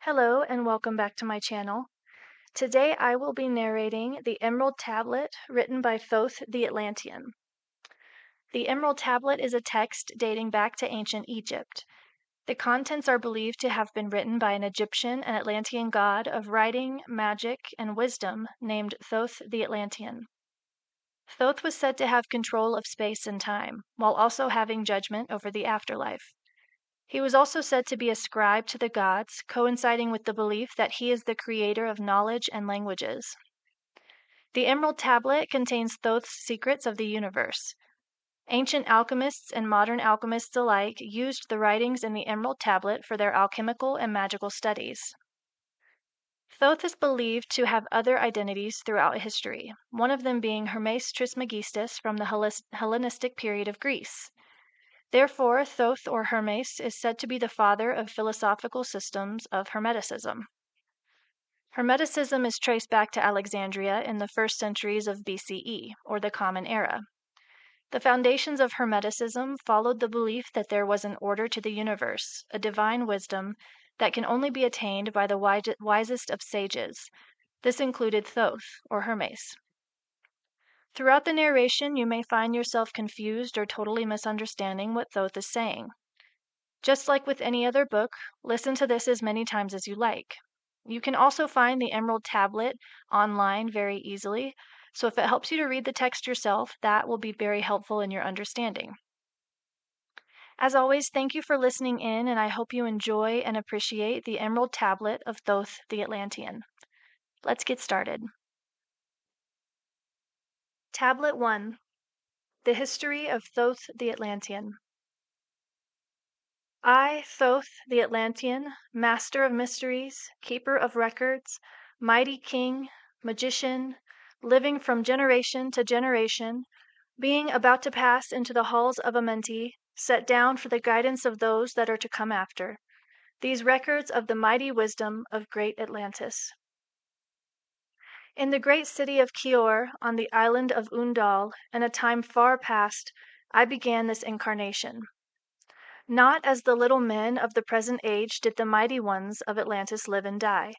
Hello and welcome back to my channel. Today I will be narrating the Emerald Tablet written by Thoth the Atlantean. The Emerald Tablet is a text dating back to ancient Egypt. The contents are believed to have been written by an Egyptian and Atlantean god of writing, magic, and wisdom named Thoth the Atlantean. Thoth was said to have control of space and time, while also having judgment over the afterlife. He was also said to be a scribe to the gods, coinciding with the belief that he is the creator of knowledge and languages. The Emerald Tablet contains Thoth's secrets of the universe. Ancient alchemists and modern alchemists alike used the writings in the Emerald Tablet for their alchemical and magical studies. Thoth is believed to have other identities throughout history, one of them being Hermes Trismegistus from the Hellenistic period of Greece. Therefore, Thoth or Hermes is said to be the father of philosophical systems of Hermeticism. Hermeticism is traced back to Alexandria in the first centuries of BCE, or the Common Era. The foundations of Hermeticism followed the belief that there was an order to the universe, a divine wisdom that can only be attained by the wisest of sages. This included Thoth or Hermes. Throughout the narration, you may find yourself confused or totally misunderstanding what Thoth is saying. Just like with any other book, listen to this as many times as you like. You can also find the Emerald Tablet online very easily, so if it helps you to read the text yourself, that will be very helpful in your understanding. As always, thank you for listening in, and I hope you enjoy and appreciate the Emerald Tablet of Thoth the Atlantean. Let's get started. Tablet 1. The History of Thoth the Atlantean. I, Thoth the Atlantean, master of mysteries, keeper of records, mighty king, magician, living from generation to generation, being about to pass into the halls of Amenti, set down for the guidance of those that are to come after, these records of the mighty wisdom of great Atlantis. In the great city of Kior, on the island of Undal, in a time far past, I began this incarnation. Not as the little men of the present age did the mighty ones of Atlantis live and die,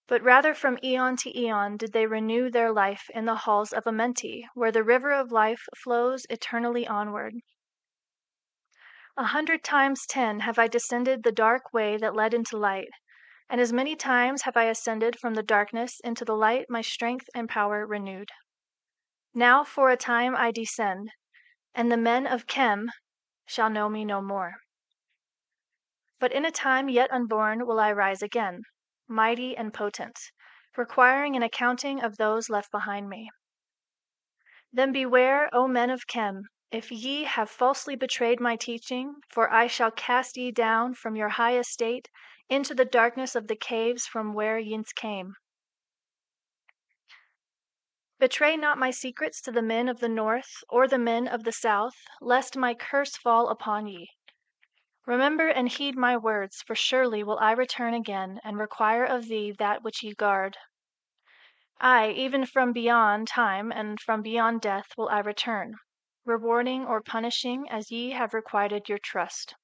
but rather from eon to eon did they renew their life in the halls of Amenti, where the river of life flows eternally onward. 100 times 10 have I descended the dark way that led into light, and as many times have I ascended from the darkness into the light, my strength and power renewed. Now for a time I descend, and the men of Chem shall know me no more. But in a time yet unborn will I rise again, mighty and potent, requiring an accounting of those left behind me. Then beware, O men of Chem, if ye have falsely betrayed my teaching, for I shall cast ye down from your high estate into the darkness of the caves from where yince came. Betray not my secrets to the men of the north or the men of the south, lest my curse fall upon ye. Remember and heed my words, for surely will I return again and require of thee that which ye guard. Aye, even from beyond time and from beyond death will I return, rewarding or punishing as ye have requited your trust.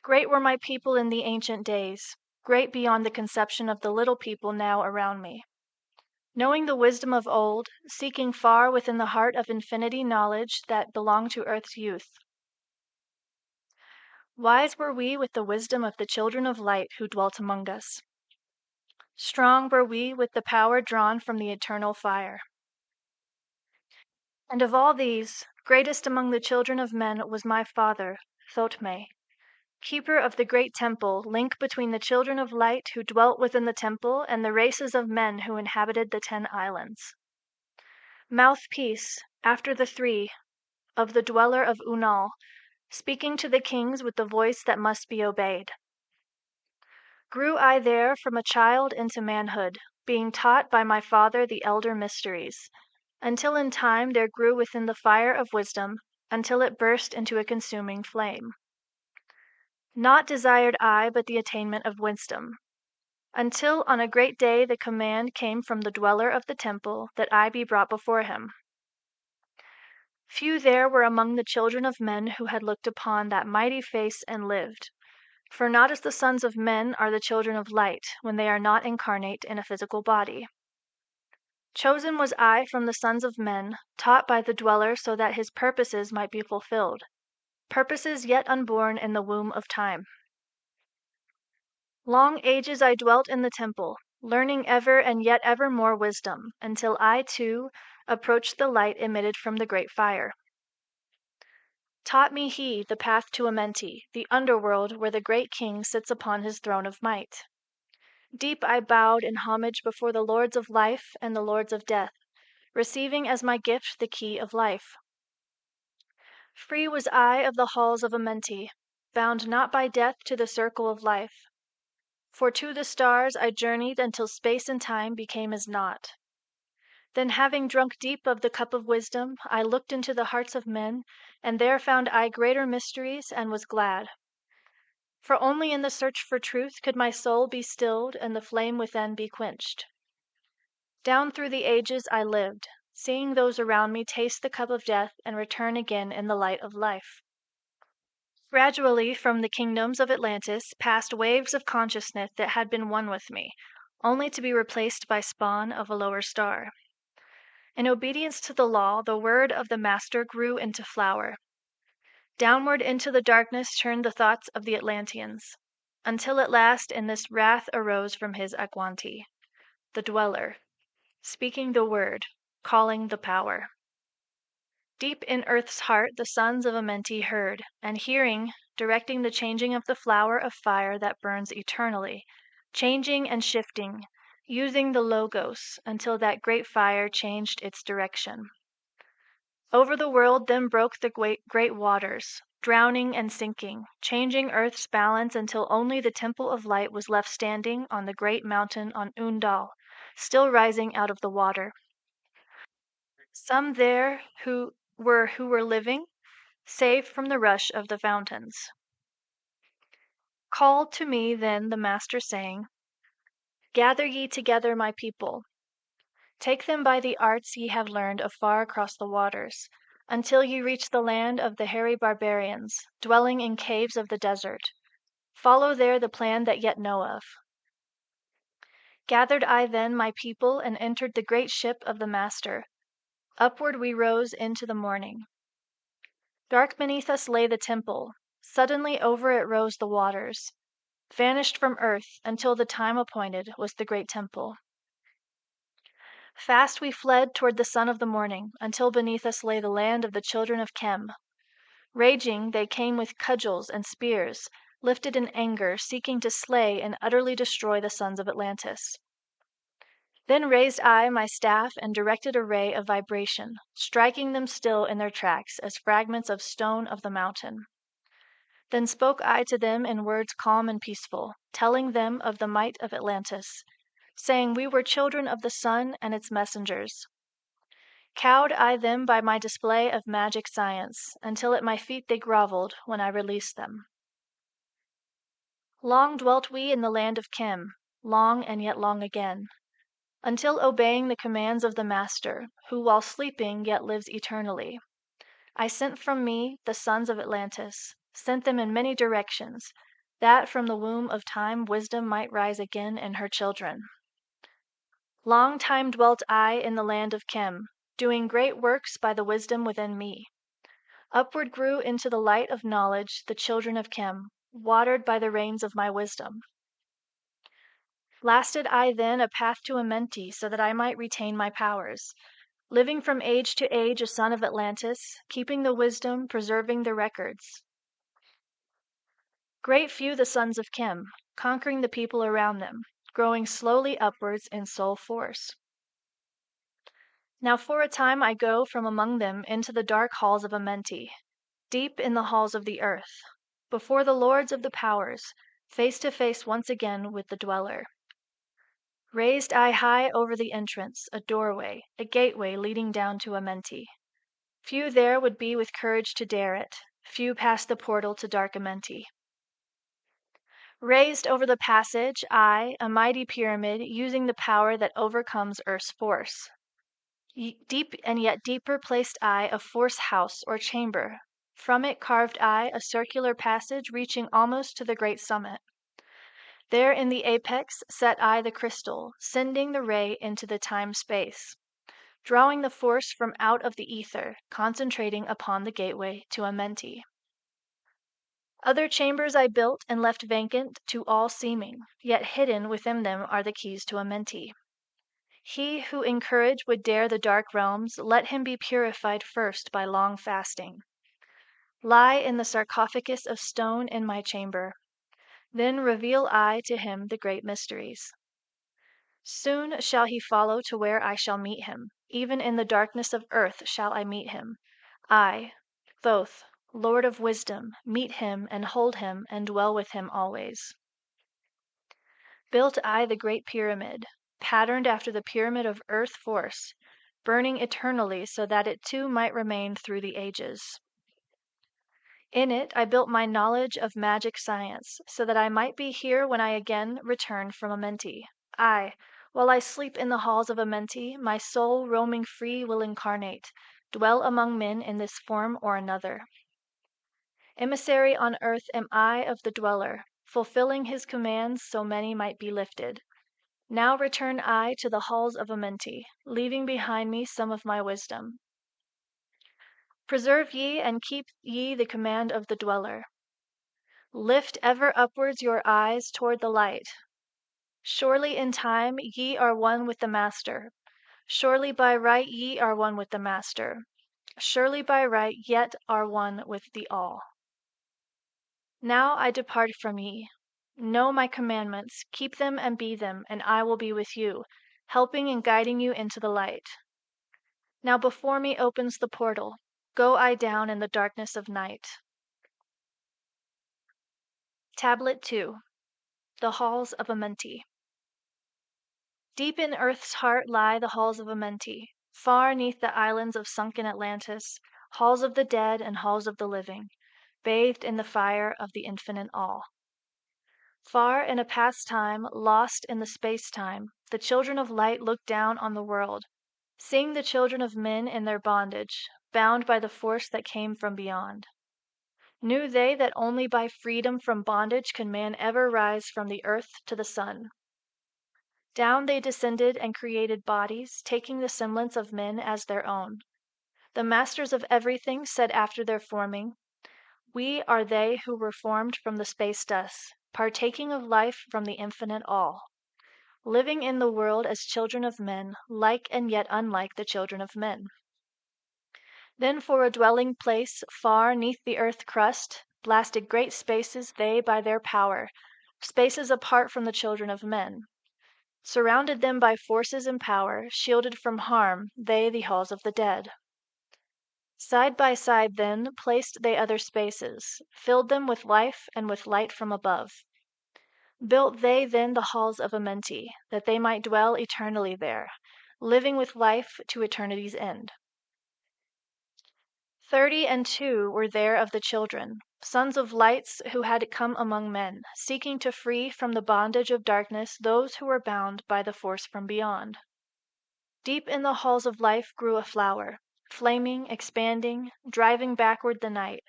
Great were my people in the ancient days, great beyond the conception of the little people now around me. Knowing the wisdom of old, seeking far within the heart of infinity knowledge that belonged to earth's youth. Wise were we with the wisdom of the children of light who dwelt among us. Strong were we with the power drawn from the eternal fire. And of all these, greatest among the children of men was my father, Thotme, keeper of the great temple, link between the children of light who dwelt within the temple and the races of men who inhabited the 10 islands. Mouthpiece, after the 3, of the dweller of Unal, speaking to the kings with the voice that must be obeyed. Grew I there from a child into manhood, being taught by my father the elder mysteries, until in time there grew within the fire of wisdom, until it burst into a consuming flame. Not desired I but the attainment of wisdom, until on a great day the command came from the dweller of the temple that I be brought before him. Few there were among the children of men who had looked upon that mighty face and lived, For not as the sons of men are the children of light, when they are not incarnate in a physical body. Chosen was I from the sons of men, taught by the dweller so that his purposes might be fulfilled, purposes yet unborn in the womb of time. Long ages I dwelt in the temple, learning ever and yet ever more wisdom, until I, too, approached the light emitted from the great fire. Taught me he the path to Amenti, the underworld where the great king sits upon his throne of might. Deep I bowed in homage before the lords of life and the lords of death, receiving as my gift the key of life. Free was I of the halls of Amenti, bound not by death to the circle of life. For to the stars I journeyed until space and time became as naught. Then having drunk deep of the cup of wisdom, I looked into the hearts of men, and there found I greater mysteries, and was glad. For only in the search for truth could my soul be stilled and the flame within be quenched. Down through the ages I lived, seeing those around me taste the cup of death and return again in the light of life. Gradually, from the kingdoms of Atlantis passed waves of consciousness that had been one with me, only to be replaced by spawn of a lower star. In obedience to the law, the word of the Master grew into flower. Downward into the darkness turned the thoughts of the Atlanteans, until at last in this wrath arose from his Agwanti, the dweller, speaking the word, calling the power. Deep in earth's heart the sons of Amenti heard, and hearing, directing the changing of the flower of fire that burns eternally, changing and shifting, using the Logos until that great fire changed its direction. Over the world then broke the great waters, drowning and sinking, changing earth's balance until only the temple of light was left standing on the great mountain on Undal, still rising out of the water. Some there who were living, saved from the rush of the fountains. Called to me then the Master saying, "Gather ye together my people. Take them by the arts ye have learned afar across the waters, until ye reach the land of the hairy barbarians, dwelling in caves of the desert. Follow there the plan that yet know of." Gathered I then my people and entered the great ship of the Master. Upward we rose into the morning. Dark beneath us lay the temple. Suddenly over it rose the waters. Vanished from earth until the time appointed was the great temple. Fast we fled toward the sun of the morning, until beneath us lay the land of the children of Chem. Raging, they came with cudgels and spears, lifted in anger, seeking to slay and utterly destroy the sons of Atlantis. Then raised I my staff and directed a ray of vibration, striking them still in their tracks as fragments of stone of the mountain. Then spoke I to them in words calm and peaceful, telling them of the might of Atlantis, saying we were children of the sun and its messengers. Cowed I them by my display of magic science, until at my feet they groveled when I released them. Long dwelt we in the land of Chem, long and yet long again, until obeying the commands of the Master, who while sleeping yet lives eternally, I sent from me the sons of Atlantis, sent them in many directions, that from the womb of time wisdom might rise again in her children. Long time dwelt I in the land of Chem, doing great works by the wisdom within me. Upward grew into the light of knowledge the children of Chem, watered by the rains of my wisdom. Lasted I then a path to Amenti so that I might retain my powers, living from age to age a son of Atlantis, keeping the wisdom, preserving the records. Great few the sons of Chem, conquering the people around them, growing slowly upwards in soul force. Now for a time I go from among them into the dark halls of Amenti, deep in the halls of the earth, before the lords of the powers, face to face once again with the dweller. Raised I high over the entrance, a doorway, a gateway leading down to Amenti. Few there would be with courage to dare it, few past the portal to dark Amenti. Raised over the passage, I, a mighty pyramid, using the power that overcomes earth's force. Deep and yet deeper placed I a force house or chamber, From it carved I a circular passage reaching almost to the great summit. There in the apex set I the crystal, sending the ray into the time-space, drawing the force from out of the ether, concentrating upon the gateway to Amenti. Other chambers I built and left vacant to all seeming, yet hidden within them are the keys to Amenti. He who in courage would dare the dark realms, let him be purified first by long fasting. Lie in the sarcophagus of stone in my chamber. Then reveal I to him the great mysteries. Soon shall he follow to where I shall meet him. Even in the darkness of earth shall I meet him. I, Thoth, Lord of wisdom, meet him and hold him and dwell with him always. Built I the great pyramid, patterned after the pyramid of earth force, burning eternally so that it too might remain through the ages. In it I built my knowledge of magic science, so that I might be here when I again return from Amenti. Aye, while I sleep in the halls of Amenti, my soul, roaming free, will incarnate, dwell among men in this form or another. Emissary on earth am I of the dweller, fulfilling his commands so many might be lifted. Now return I to the halls of Amenti, leaving behind me some of my wisdom. Preserve ye and keep ye the command of the dweller. Lift ever upwards your eyes toward the light. Surely in time ye are one with the Master. Surely by right ye are one with the Master. Surely by right yet are one with the All. Now I depart from ye. Know my commandments, keep them and be them, and I will be with you, helping and guiding you into the light. Now before me opens the portal. Go I down in the darkness of night. Tablet 2. The Halls of Amenti. Deep in earth's heart lie the halls of Amenti, far neath the islands of sunken Atlantis, halls of the dead and halls of the living, bathed in the fire of the infinite All. Far in a past time, lost in the space-time, the children of light look down on the world, seeing the children of men in their bondage, bound by the force that came from beyond. Knew they that only by freedom from bondage can man ever rise from the earth to the sun. Down they descended and created bodies, taking the semblance of men as their own. The masters of everything said after their forming, "We are they who were formed from the space dust, partaking of life from the infinite All, living in the world as children of men, like and yet unlike the children of men." Then for a dwelling place far neath the earth crust, blasted great spaces they by their power, spaces apart from the children of men. Surrounded them by forces and power, shielded from harm, they the halls of the dead. Side by side then placed they other spaces, filled them with life and with light from above. Built they then the halls of Amenti, that they might dwell eternally there, living with life to eternity's end. 32 were there of the children, sons of lights who had come among men, seeking to free from the bondage of darkness those who were bound by the force from beyond. Deep in the halls of life grew a flower, flaming, expanding, driving backward the night.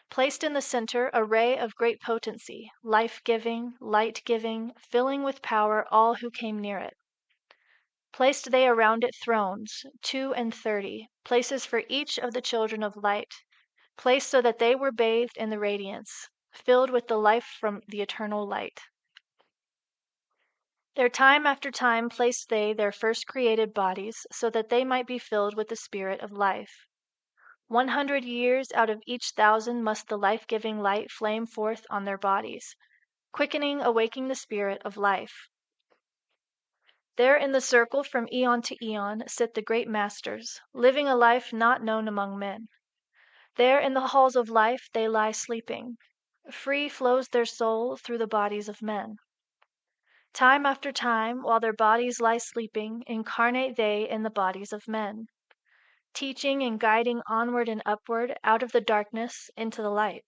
Placed in the center a ray of great potency, life-giving, light-giving, filling with power all who came near it. Placed they around it thrones, 32, places for each of the children of light, placed so that they were bathed in the radiance, filled with the life from the eternal light. There time after time placed they their first created bodies, so that they might be filled with the spirit of life. 100 years out of each 1,000 must the life-giving light flame forth on their bodies, quickening, awaking the spirit of life. There in the circle from eon to eon sit the great masters, living a life not known among men. There in the halls of life they lie sleeping. Free flows their soul through the bodies of men. Time after time, while their bodies lie sleeping, incarnate they in the bodies of men, teaching and guiding onward and upward out of the darkness into the light.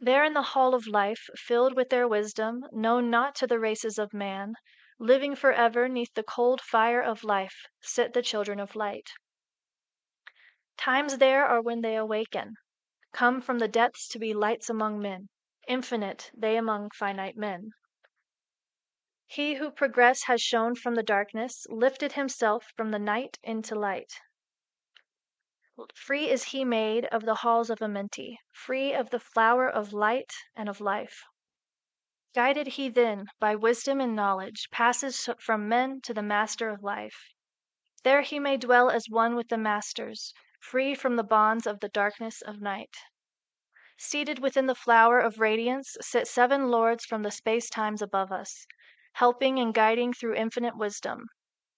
There in the hall of life, filled with their wisdom, known not to the races of man, living forever neath the cold fire of life, sit the children of light. Times there are when they awaken, come from the depths to be lights among men, infinite they among finite men. He who progress has shone from the darkness, lifted himself from the night into light. Free is he made of the halls of Amenti, free of the flower of light and of life. Guided he then by wisdom and knowledge, passes from men to the master of life. There he may dwell as one with the masters, free from the bonds of the darkness of night. Seated within the flower of radiance sit 7 lords from the space-times above us, helping and guiding through infinite wisdom,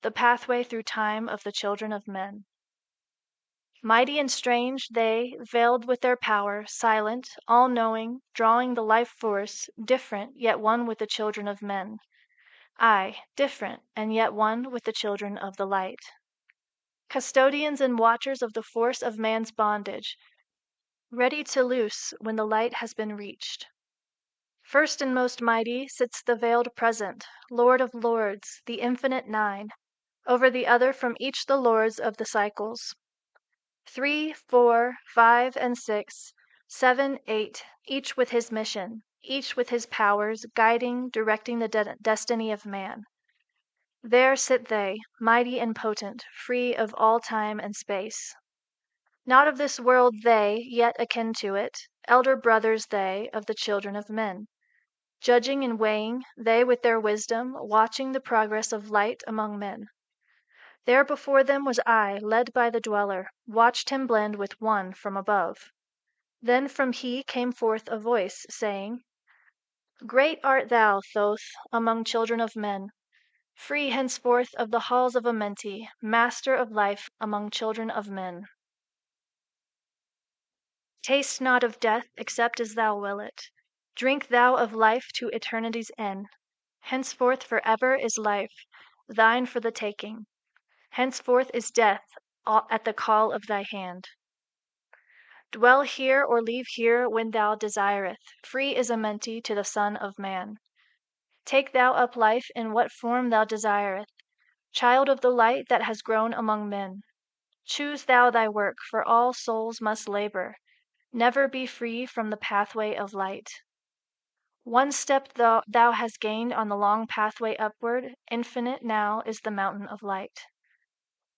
the pathway through time of the children of men. Mighty and strange, they, veiled with their power, silent, all-knowing, drawing the life force, different, yet one with the children of men. Aye, different, and yet one with the children of the light. Custodians and watchers of the force of man's bondage, ready to loose when the light has been reached. First and most mighty sits the veiled present, Lord of lords, the infinite 9, over the other from each the lords of the cycles. 3, 4, 5, and 6, 7, 8, each with his mission, each with his powers, guiding, directing the destiny of man. There sit they, mighty and potent, free of all time and space. Not of this world they, yet akin to it, elder brothers they of the children of men. Judging and weighing, they with their wisdom, watching the progress of light among men. There before them was I, led by the dweller, watched him blend with one from above. Then from he came forth a voice, saying, Great art thou, Thoth, among children of men, free henceforth of the halls of Amenti, master of life among children of men. Taste not of death except as thou will it. Drink thou of life to eternity's end. Henceforth forever is life, thine for the taking. Henceforth is death at the call of thy hand. Dwell here or leave here when thou desireth, free is Amenti to the Son of Man. Take thou up life in what form thou desireth, child of the light that has grown among men. Choose thou thy work, for all souls must labor, never be free from the pathway of light. One step thou hast gained on the long pathway upward, infinite now is the mountain of light.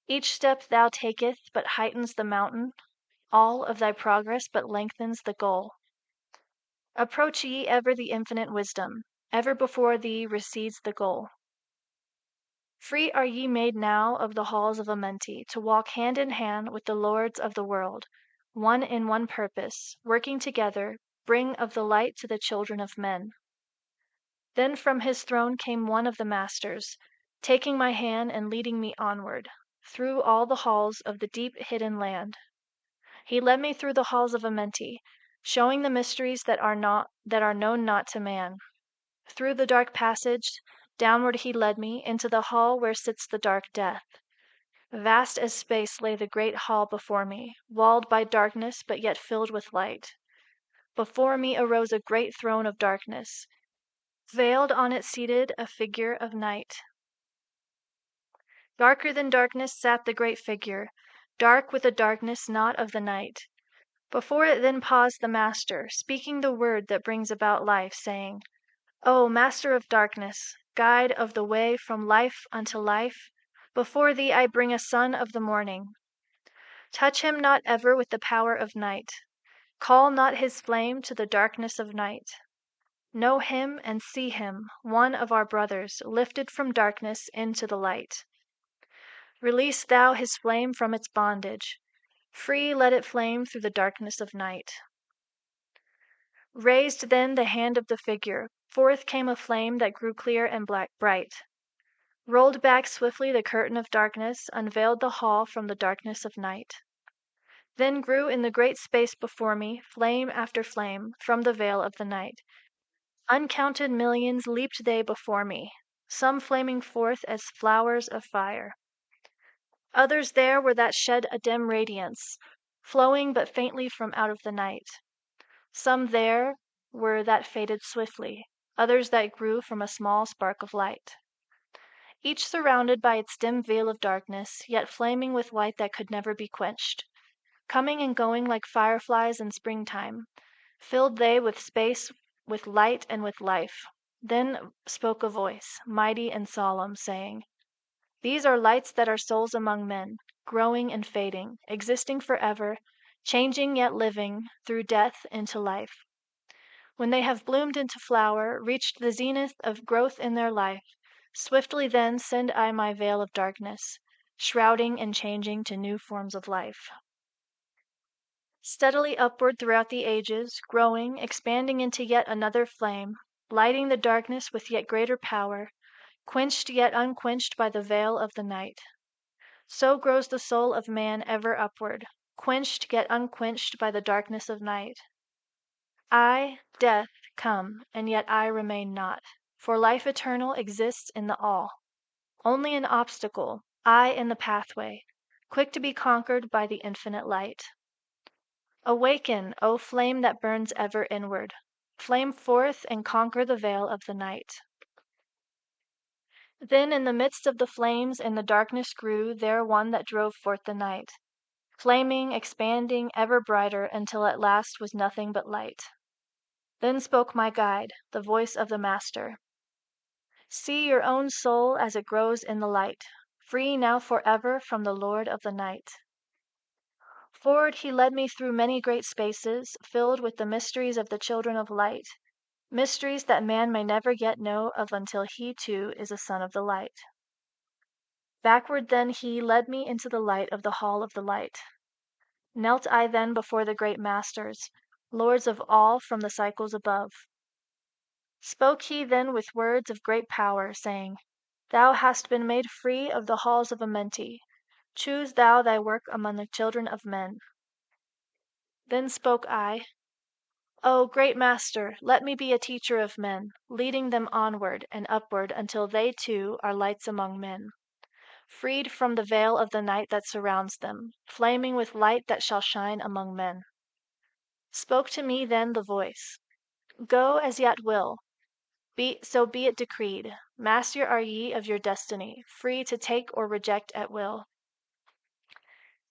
Each step thou taketh but heightens the mountain, all of thy progress but lengthens the goal. Approach ye ever the infinite wisdom, ever before thee recedes the goal. Free are ye made now of the halls of Amenti, to walk hand in hand with the lords of the world, one in one purpose, working together, bring of the light to the children of men. Then from his throne came one of the masters, taking my hand and leading me onward, through all the halls of the deep hidden land. He led me through the halls of Amenti, showing the mysteries that are known not to man. Through the dark passage, downward he led me, into the hall where sits the dark death. Vast as space lay the great hall before me, walled by darkness but yet filled with light. Before me arose a great throne of darkness. Veiled on it seated a figure of night. Darker than darkness sat the great figure, dark with the darkness not of the night. Before it then paused the Master, speaking the word that brings about life, saying, O Master of darkness, guide of the way from life unto life, before thee I bring a son of the morning. Touch him not ever with the power of night. Call not his flame to the darkness of night. Know him and see him, one of our brothers, lifted from darkness into the light. Release thou his flame from its bondage. Free let it flame through the darkness of night. Raised then the hand of the figure, forth came a flame that grew clear and bright. Rolled back swiftly the curtain of darkness, unveiled the hall from the darkness of night. Then grew in the great space before me, flame after flame, from the veil of the night. Uncounted millions leaped they before me, some flaming forth as flowers of fire. Others there were that shed a dim radiance, flowing but faintly from out of the night. Some there were that faded swiftly, others that grew from a small spark of light. Each surrounded by its dim veil of darkness, yet flaming with light that could never be quenched. coming and going like fireflies in springtime, filled they with space, with light, and with life. Then spoke a voice, mighty and solemn, saying, "These are lights that are souls among men, growing and fading, existing forever, changing yet living, through death into life. When they have bloomed into flower, reached the zenith of growth in their life, swiftly then send I my veil of darkness, shrouding and changing to new forms of life. Steadily upward throughout the ages, growing, expanding into yet another flame, lighting the darkness with yet greater power, quenched yet unquenched by the veil of the night. So grows the soul of man ever upward, quenched yet unquenched by the darkness of night. I, death, come, and yet I remain not, for life eternal exists in the all. Only an obstacle, I in the pathway, quick to be conquered by the infinite light. Awaken, O flame that burns ever inward, flame forth and conquer the veil of the night." Then in the midst of the flames and the darkness grew there one that drove forth the night, flaming, expanding, ever brighter, until at last was nothing but light. Then spoke my guide, the voice of the Master. "See your own soul as it grows in the light, free now forever from the Lord of the night." Forward he led me through many great spaces, filled with the mysteries of the children of light, mysteries that man may never yet know of until he too is a son of the light. Backward then he led me into the light of the hall of the light. Knelt I then before the great masters, lords of all from the cycles above. Spoke he then with words of great power, saying, "Thou hast been made free of the halls of Amenti. Choose thou thy work among the children of men." Then spoke I, "O great Master, let me be a teacher of men, leading them onward and upward until they too are lights among men, freed from the veil of the night that surrounds them, flaming with light that shall shine among men." Spoke to me then the voice, "Go as yet will, so be it decreed. Master are ye of your destiny, free to take or reject at will.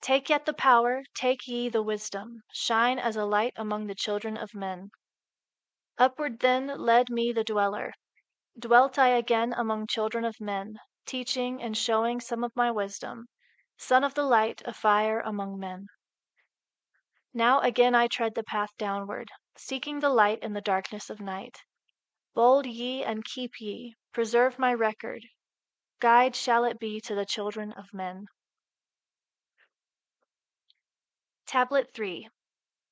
Take yet the power, take ye the wisdom, shine as a light among the children of men." Upward then led me the dweller. Dwelt I again among children of men, teaching and showing some of my wisdom, son of the light, a fire among men. Now again I tread the path downward, seeking the light in the darkness of night. Bold ye and keep ye, preserve my record, guide shall it be to the children of men. Tablet 3.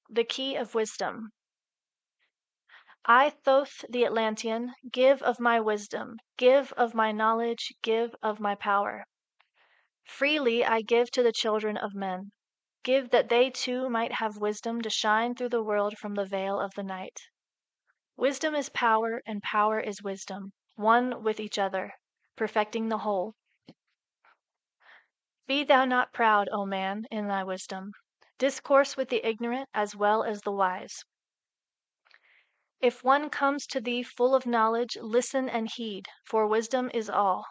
The Key of Wisdom. I, Thoth the Atlantean, give of my wisdom, give of my knowledge, give of my power. Freely I give to the children of men. Give that they too might have wisdom to shine through the world from the veil of the night. Wisdom is power, and power is wisdom, one with each other, perfecting the whole. Be thou not proud, O man, in thy wisdom. Discourse with the ignorant as well as the wise. If one comes to thee full of knowledge, listen and heed, for wisdom is all.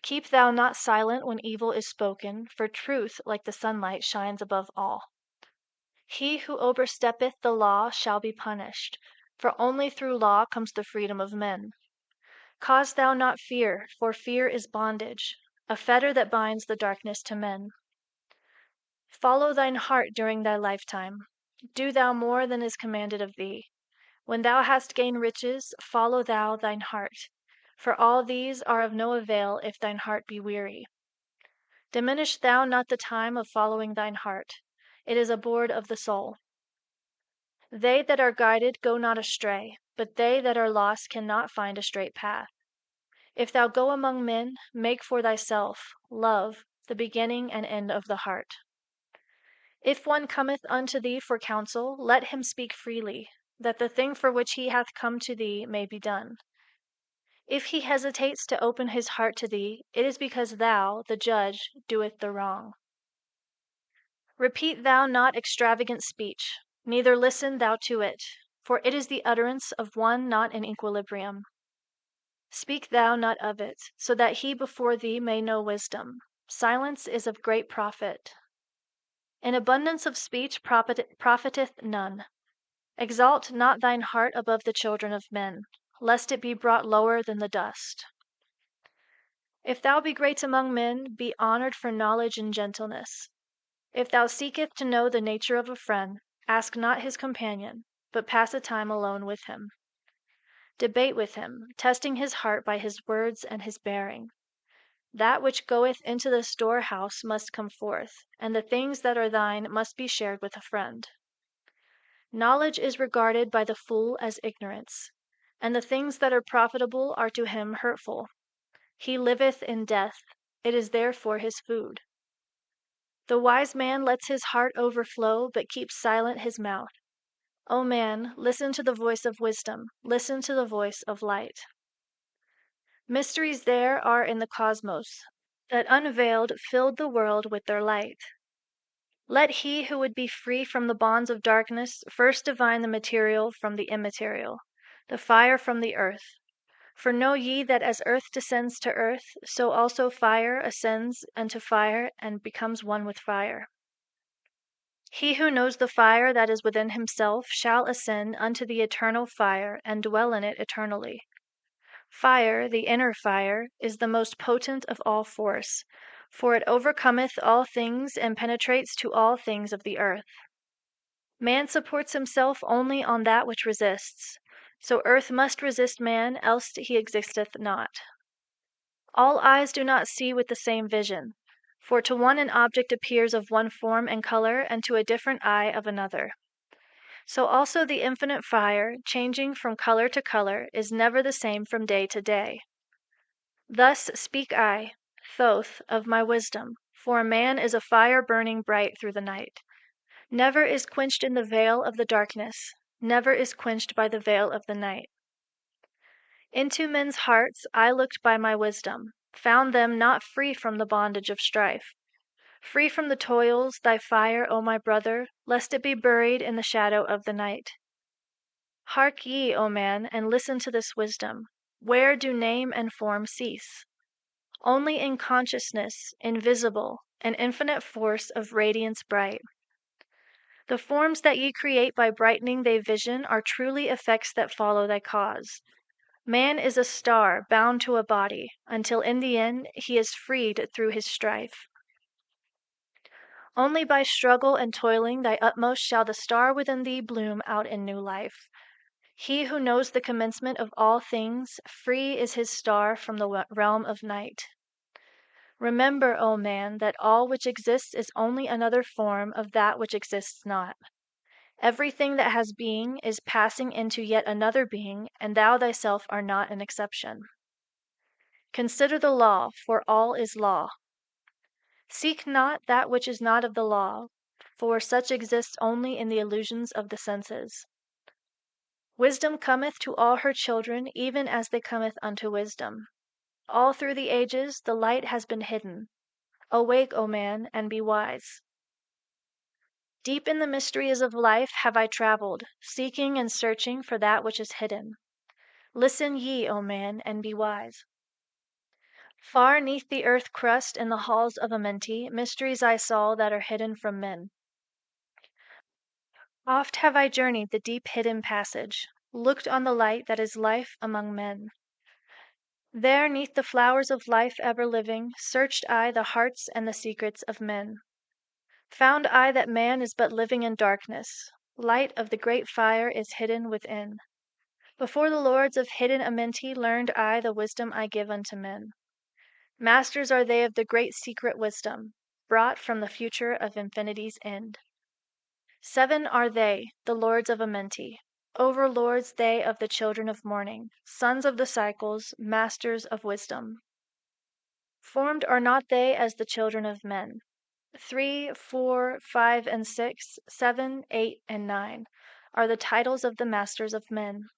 Keep thou not silent when evil is spoken, for truth, like the sunlight, shines above all. He who oversteppeth the law shall be punished, for only through law comes the freedom of men. Cause thou not fear, for fear is bondage, a fetter that binds the darkness to men. Follow thine heart during thy lifetime. Do thou more than is commanded of thee. When thou hast gained riches, follow thou thine heart, for all these are of no avail if thine heart be weary. Diminish thou not the time of following thine heart. It is a board of the soul. They that are guided go not astray, but they that are lost cannot find a straight path. If thou go among men, make for thyself love, the beginning and end of the heart. If one cometh unto thee for counsel, let him speak freely, that the thing for which he hath come to thee may be done. If he hesitates to open his heart to thee, it is because thou, the judge, doeth the wrong. Repeat thou not extravagant speech, neither listen thou to it, for it is the utterance of one not in equilibrium. Speak thou not of it, so that he before thee may know wisdom. Silence is of great profit. An abundance of speech profiteth none. Exalt not thine heart above the children of men, lest it be brought lower than the dust. If thou be great among men, be honored for knowledge and gentleness. If thou seekest to know the nature of a friend, ask not his companion, but pass a time alone with him. Debate with him, testing his heart by his words and his bearing. That which goeth into the storehouse must come forth, and the things that are thine must be shared with a friend. Knowledge is regarded by the fool as ignorance, and the things that are profitable are to him hurtful. He liveth in death, it is therefore his food. The wise man lets his heart overflow, but keeps silent his mouth. O man, listen to the voice of wisdom, listen to the voice of light. Mysteries there are in the cosmos, that unveiled filled the world with their light. Let he who would be free from the bonds of darkness first divine the material from the immaterial, the fire from the earth. For know ye that as earth descends to earth, so also fire ascends unto fire and becomes one with fire. He who knows the fire that is within himself shall ascend unto the eternal fire and dwell in it eternally. Fire, the inner fire, is the most potent of all force, for it overcometh all things and penetrates to all things of the earth. Man supports himself only on that which resists, so earth must resist man, else he existeth not. All eyes do not see with the same vision, for to one an object appears of one form and color, and to a different eye of another. So also the infinite fire, changing from color to color, is never the same from day to day. Thus speak I, Thoth, of my wisdom, for a man is a fire burning bright through the night. Never is quenched in the veil of the darkness, never is quenched by the veil of the night. Into men's hearts I looked by my wisdom, found them not free from the bondage of strife. Free from the toils, thy fire, O my brother, lest it be buried in the shadow of the night. Hark ye, O man, and listen to this wisdom. Where do name and form cease? Only in consciousness, invisible, an infinite force of radiance bright. The forms that ye create by brightening thy vision are truly effects that follow thy cause. Man is a star bound to a body, until in the end he is freed through his strife. Only by struggle and toiling thy utmost shall the star within thee bloom out in new life. He who knows the commencement of all things, free is his star from the realm of night. Remember, O man, that all which exists is only another form of that which exists not. Everything that has being is passing into yet another being, and thou thyself art not an exception. Consider the law, for all is law. Seek not that which is not of the law, for such exists only in the illusions of the senses. Wisdom cometh to all her children, even as they cometh unto wisdom. All through the ages the light has been hidden. Awake, O man, and be wise. Deep in the mysteries of life have I traveled, seeking and searching for that which is hidden. Listen ye, O man, and be wise. Far 'neath the earth crust in the halls of Amenti, mysteries I saw that are hidden from men. Oft have I journeyed the deep hidden passage, looked on the light that is life among men. There 'neath the flowers of life ever living, searched I the hearts and the secrets of men. Found I that man is but living in darkness. Light of the great fire is hidden within. Before the lords of hidden Amenti learned I the wisdom I give unto men. Masters are they of the great secret wisdom, brought from the future of infinity's end. 7 are they, the lords of Amenti, overlords they of the children of morning, sons of the cycles, masters of wisdom. Formed are not they as the children of men. 3, 4, 5, and 6, 7, 8, and 9 are the titles of the masters of men.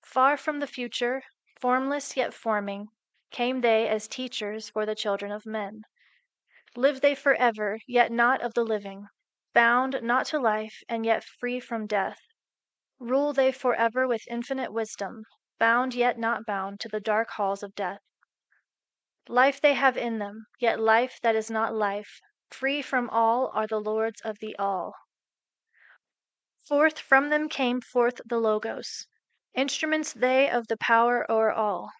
Far from the future, formless yet forming, came they as teachers for the children of men. Live they forever, yet not of the living, bound not to life, and yet free from death. Rule they forever with infinite wisdom, bound yet not bound to the dark halls of death. Life they have in them, yet life that is not life, Free from all are the lords of the all. Forth from them came forth the Logos, instruments they of the power o'er all.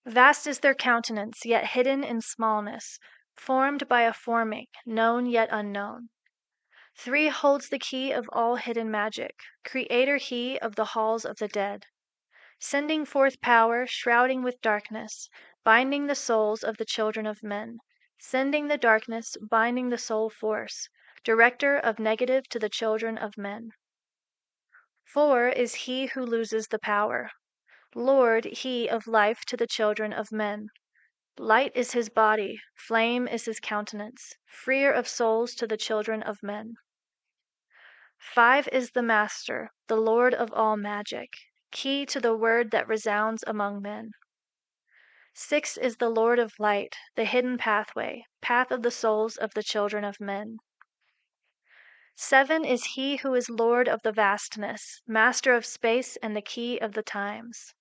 Vast is their countenance, yet hidden in smallness, formed by a forming, known yet unknown. Three holds the key of all hidden magic, creator he of the halls of the dead. Sending forth power, shrouding with darkness, binding the souls of the children of men. Sending the darkness, binding the soul force, director of negative to the children of men. Four is he who loses the power, Lord he of life to the children of men. Light is his body, flame is his countenance, freer of souls to the children of men. Five is the Master, the Lord of all magic, key to the word that resounds among men. Six is the Lord of light, the hidden pathway, path of the souls of the children of men. Seven is he who is Lord of the vastness, master of space and the key of the times.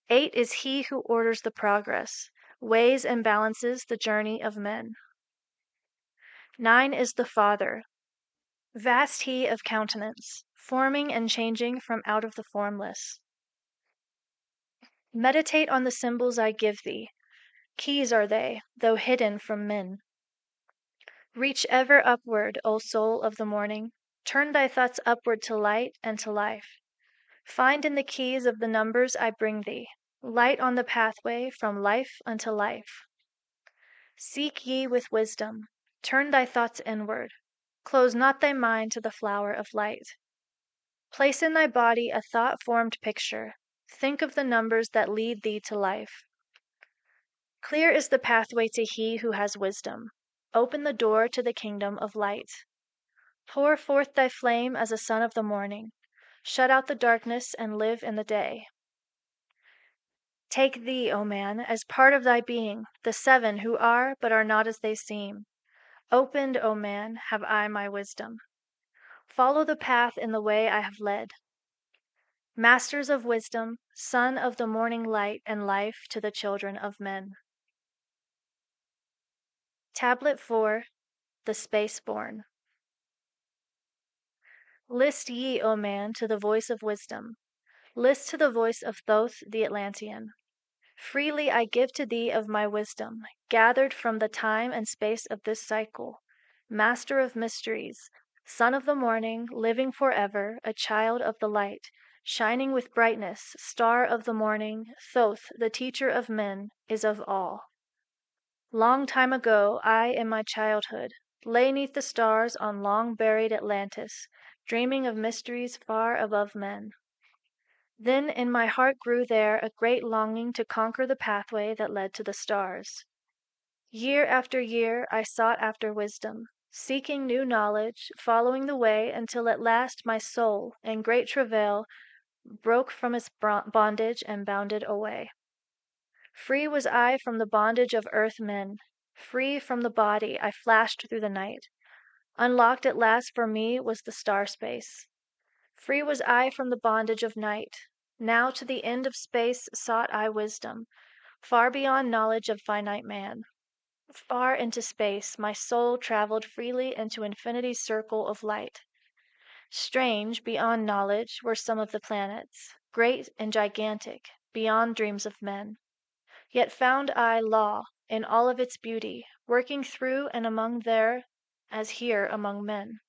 Eight is he who orders the progress, weighs and balances the journey of men. Nine is the Father, vast he of countenance, forming and changing from out of the formless. Meditate on the symbols I give thee, keys are they, though hidden from men. Reach ever upward, O soul of the morning, turn thy thoughts upward to light and to life. Find in the keys of the numbers I bring thee, light on the pathway from life unto life. Seek ye with wisdom, turn thy thoughts inward, close not thy mind to the flower of light. Place in thy body a thought-formed picture, think of the numbers that lead thee to life. Clear is the pathway to he who has wisdom. Open the door to the kingdom of light. Pour forth thy flame as a son of the morning. Shut out the darkness and live in the day. Take thee, O man, as part of thy being, the seven who are but are not as they seem. Opened, O man, have I my wisdom. Follow the path in the way I have led. Masters of wisdom, son of the morning light and life to the children of men. Tablet 4, the Space-born. List ye, O man, to the voice of wisdom. List to the voice of Thoth the Atlantean. Freely I give to thee of my wisdom, gathered from the time and space of this cycle. Master of mysteries, son of the morning, living forever, a child of the light, shining with brightness, star of the morning, Thoth, the teacher of men, is of all. Long time ago, I in my childhood, lay 'neath the stars on long-buried Atlantis, dreaming of mysteries far above men. Then in my heart grew there a great longing to conquer the pathway that led to the stars. Year after year I sought after wisdom, seeking new knowledge, following the way until at last my soul, in great travail, broke from its bondage and bounded away. Free was I from the bondage of earth men, free from the body I flashed through the night. Unlocked at last for me was the star space. Free was I from the bondage of night. Now to the end of space sought I wisdom, far beyond knowledge of finite man. Far into space my soul traveled freely into infinity's circle of light. Strange, beyond knowledge, were some of the planets, great and gigantic, beyond dreams of men. Yet found I law, in all of its beauty, working through and among there as here among men.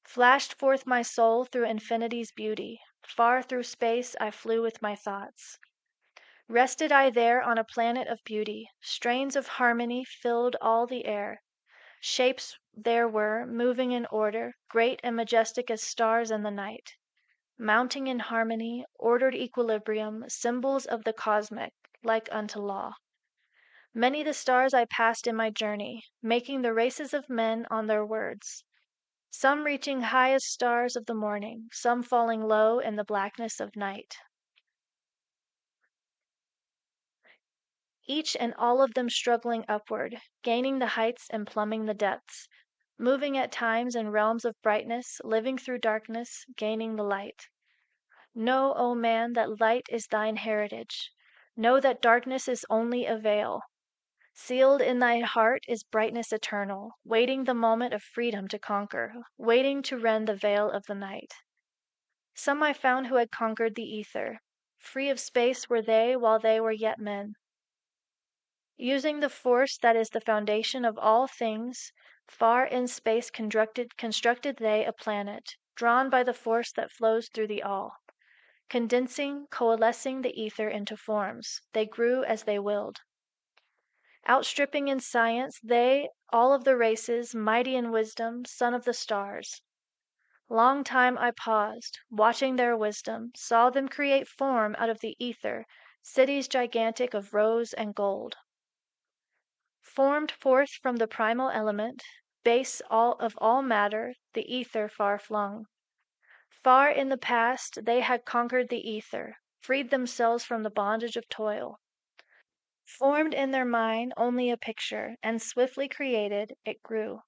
Flashed forth my soul through infinity's beauty, far through space I flew with my thoughts. Rested I there on a planet of beauty, strains of harmony filled all the air. Shapes there were, moving in order, great and majestic as stars in the night. Mounting in harmony, ordered equilibrium, symbols of the cosmic, like unto law. Many the stars I passed in my journey, making the races of men on their words. Some reaching high as stars of the morning, some falling low in the blackness of night. Each and all of them struggling upward, gaining the heights and plumbing the depths, moving at times in realms of brightness, living through darkness, gaining the light. Know, O man, that light is thine heritage. Know that darkness is only a veil. Sealed in thy heart is brightness eternal, waiting the moment of freedom to conquer, waiting to rend the veil of the night. Some I found who had conquered the ether. Free of space were they while they were yet men. Using the force that is the foundation of all things, far in space constructed they a planet, drawn by the force that flows through the all. Condensing, coalescing the ether into forms, they grew as they willed. Outstripping in science, they, all of the races, mighty in wisdom, son of the stars. Long time I paused, watching their wisdom, saw them create form out of the ether, cities gigantic of rose and gold. Formed forth from the primal element, base of all matter, the ether far flung. Far in the past they had conquered the ether, freed themselves from the bondage of toil. Formed in their mind only a picture, and swiftly created, it grew.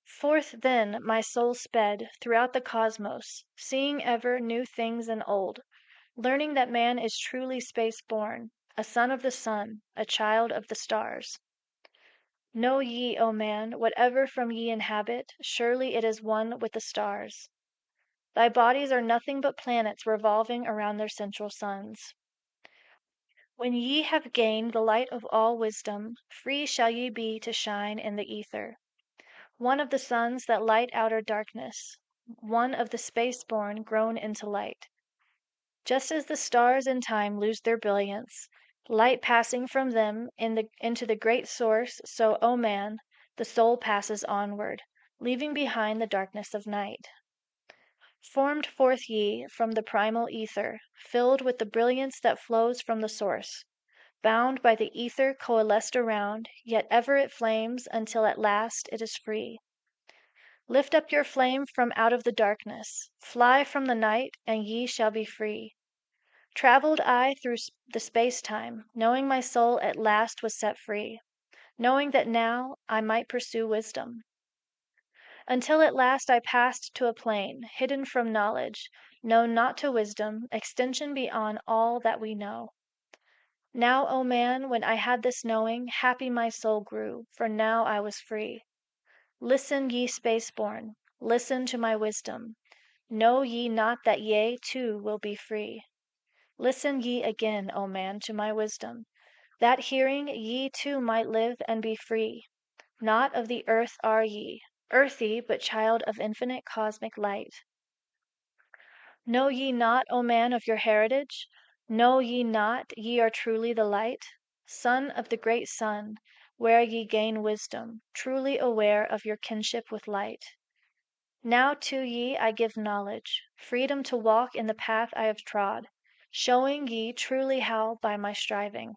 Forth then my soul sped throughout the cosmos, seeing ever new things and old, learning that man is truly space-born, a son of the sun, a child of the stars. Know ye, O man, whatever from ye inhabit, surely it is one with the stars. Thy bodies are nothing but planets revolving around their central suns. When ye have gained the light of all wisdom, free shall ye be to shine in the ether. One of the suns that light outer darkness, one of the space-born grown into light. Just as the stars in time lose their brilliance, light passing from them into the great source, so, O man, the soul passes onward, leaving behind the darkness of night. Formed forth ye from the primal ether, filled with the brilliance that flows from the source, bound by the ether coalesced around, yet ever it flames until at last it is free. Lift up your flame from out of the darkness, fly from the night, and ye shall be free. Traveled I through the space-time, knowing my soul at last was set free, knowing that now I might pursue wisdom. Until at last I passed to a plane, hidden from knowledge, known not to wisdom, extension beyond all that we know. Now, O man, when I had this knowing, happy my soul grew, for now I was free. Listen, ye space-born, listen to my wisdom. Know ye not that ye, too, will be free? Listen ye again, O man, to my wisdom, that hearing ye too might live and be free. Not of the earth are ye, earthy, but child of infinite cosmic light. Know ye not, O man, of your heritage? Know ye not ye are truly the light? Son of the great sun, where ye gain wisdom, truly aware of your kinship with light. Now to ye I give knowledge, freedom to walk in the path I have trod, showing ye truly how by my striving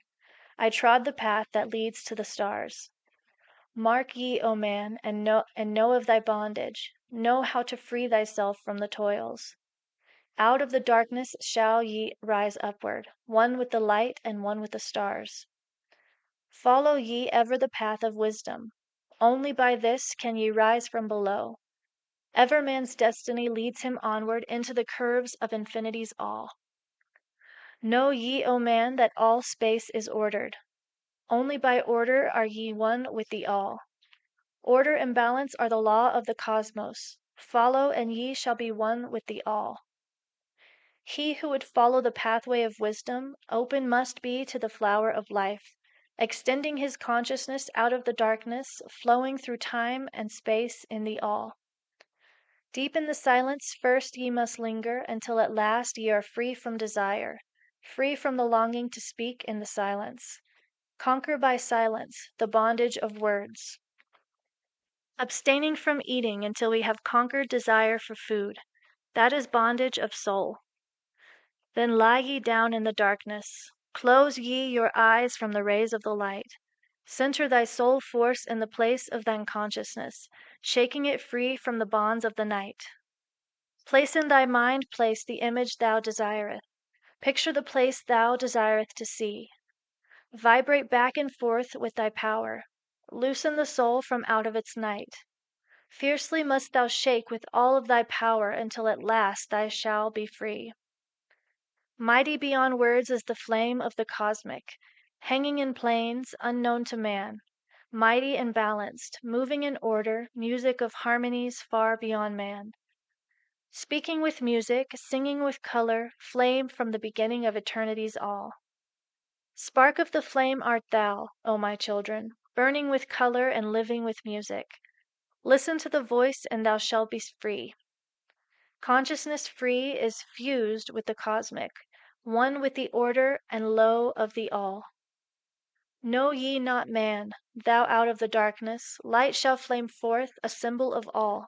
I trod the path that leads to the stars. Mark ye, O man, and know of thy bondage, know how to free thyself from the toils. Out of the darkness shall ye rise upward, one with the light and one with the stars. Follow ye ever the path of wisdom. Only by this can ye rise from below. Ever man's destiny leads him onward into the curves of infinity's all. Know ye, O man, that all space is ordered. Only by order are ye one with the all. Order and balance are the law of the cosmos. Follow, and ye shall be one with the all. He who would follow the pathway of wisdom, open must be to the flower of life, extending his consciousness out of the darkness, flowing through time and space in the all. Deep in the silence first ye must linger, until at last ye are free from desire, free from the longing to speak in the silence. Conquer by silence the bondage of words. Abstaining from eating until we have conquered desire for food, that is bondage of soul. Then lie ye down in the darkness. Close ye your eyes from the rays of the light. Center thy soul force in the place of thine consciousness, shaking it free from the bonds of the night. Place in thy mind place the image thou desireth. Picture the place thou desireth to see. Vibrate back and forth with thy power. Loosen the soul from out of its night. Fiercely must thou shake with all of thy power until at last thou shalt be free. Mighty beyond words is the flame of the cosmic. hanging in plains unknown to man, mighty and balanced, moving in order, music of harmonies far beyond man. Speaking with music, singing with color, flame from the beginning of eternity's all. Spark of the flame art thou, O my children, burning with color and living with music. Listen to the voice and thou shalt be free. Consciousness free is fused with the cosmic, one with the order and lo of the all. Know ye not man, thou out of the darkness, light shall flame forth, a symbol of all.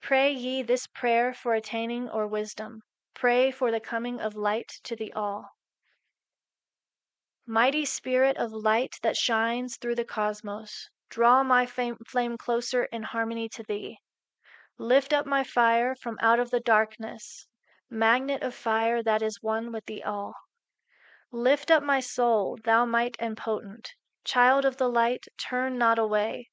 Pray ye this prayer for attaining or wisdom. Pray for the coming of light to the all. Mighty spirit of light that shines through the cosmos, draw my flame closer in harmony to thee. Lift up my fire from out of the darkness, magnet of fire that is one with the all. Lift up my soul, thou might and potent, child of the light, turn not away.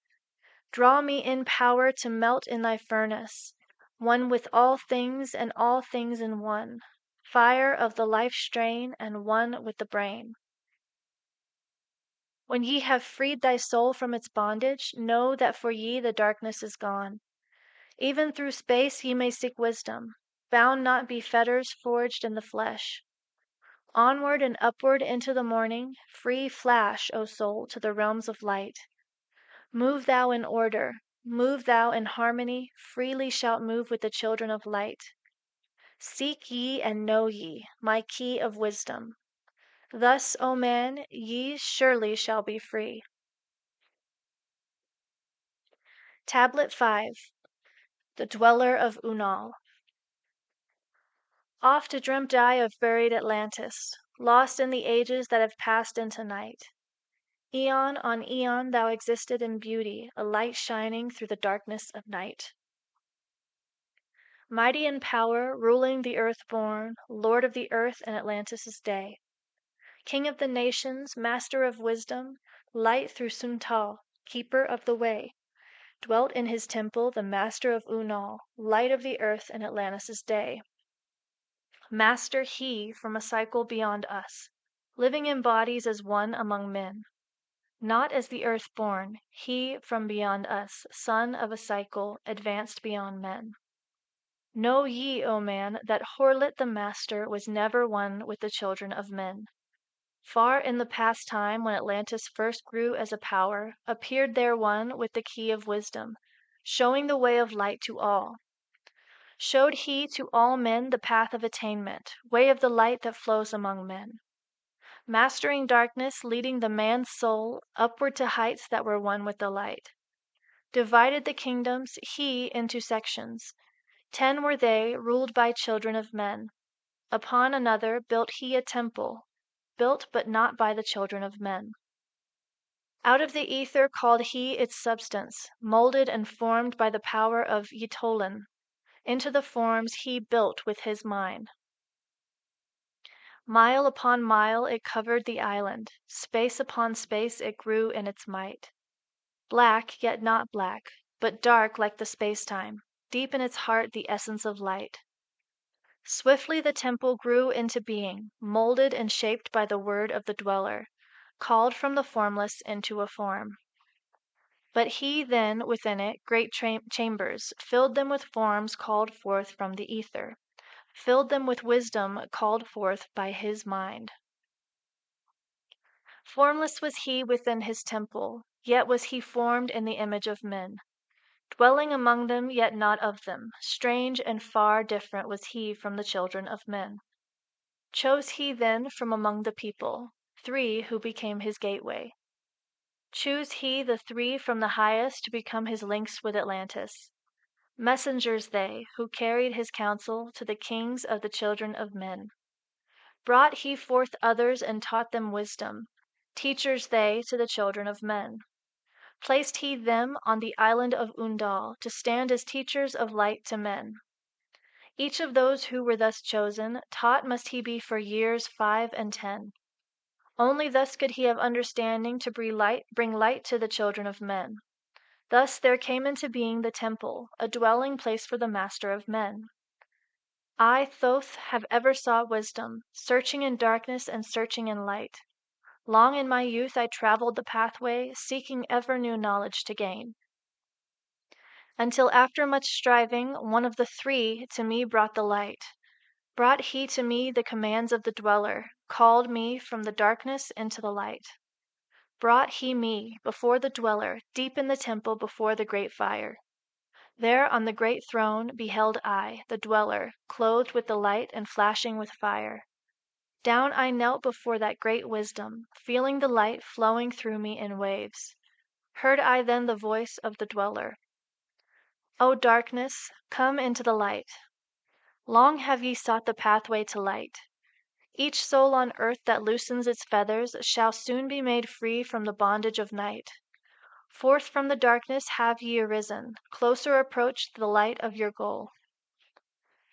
Draw me in power to melt in thy furnace, one with all things and all things in one, fire of the life strain and one with the brain. When ye have freed thy soul from its bondage, know that for ye the darkness is gone. Even through space ye may seek wisdom, bound not be fetters forged in the flesh. Onward and upward into the morning, free flash, O soul, to the realms of light. Move thou in order, move thou in harmony, freely shalt move with the children of light. Seek ye and know ye, my key of wisdom. Thus, O man, ye surely shall be free. Tablet 5. The Dweller of Unal. Oft dreamt I of buried Atlantis, lost in the ages that have passed into night. Aeon on aeon thou existed in beauty, a light shining through the darkness of night. Mighty in power, ruling the earth born, lord of the earth and Atlantis' day. King of the nations, master of wisdom, light through Suntal, keeper of the way. Dwelt in his temple the master of Unal, light of the earth and Atlantis' day. Master he from a cycle beyond us, living in bodies as one among men. Not as the earth born, he from beyond us, son of a cycle, advanced beyond men. Know ye, O man, that Horlit the master was never one with the children of men. Far in the past time, when Atlantis first grew as a power, appeared there one with the key of wisdom, showing the way of light to all. Showed he to all men the path of attainment, way of the light that flows among men. Mastering darkness, leading the man's soul upward to heights that were one with the light. Divided the kingdoms, he into sections. 10 were they, ruled by children of men. Upon another built he a temple, built but not by the children of men. Out of the ether called he its substance, molded and formed by the power of Ytolin. Into the forms he built with his mind. Mile upon mile it covered the island, space upon space it grew in its might. Black, yet not black, but dark like the space-time, deep in its heart the essence of light. Swiftly the temple grew into being, molded and shaped by the word of the dweller, called from the formless into a form. But he then, within it, great chambers, filled them with forms called forth from the ether, filled them with wisdom called forth by his mind. Formless was he within his temple, yet was he formed in the image of men. Dwelling among them, yet not of them, strange and far different was he from the children of men. Chose he then from among the people 3 who became his gateway. Choose he the 3 from the highest to become his links with Atlantis. Messengers they, who carried his counsel to the kings of the children of men. Brought he forth others and taught them wisdom, teachers they to the children of men. Placed he them on the island of Undal to stand as teachers of light to men. Each of those who were thus chosen, taught must he be for years 5 and 10. Only thus could he have understanding to bring light to the children of men. Thus there came into being the temple, a dwelling place for the master of men. I, Thoth, have ever sought wisdom, searching in darkness and searching in light. Long in my youth I traveled the pathway, seeking ever new knowledge to gain. Until after much striving, one of the three to me brought the light. Brought he to me the commands of the dweller, called me from the darkness into the light. Brought he me before the dweller, deep in the temple before the great fire. There on the great throne beheld I, the dweller, clothed with the light and flashing with fire. Down I knelt before that great wisdom, feeling the light flowing through me in waves. Heard I then the voice of the dweller. O darkness, come into the light. Long have ye sought the pathway to light. Each soul on earth that loosens its feathers shall soon be made free from the bondage of night. Forth from the darkness have ye arisen, closer approached the light of your goal.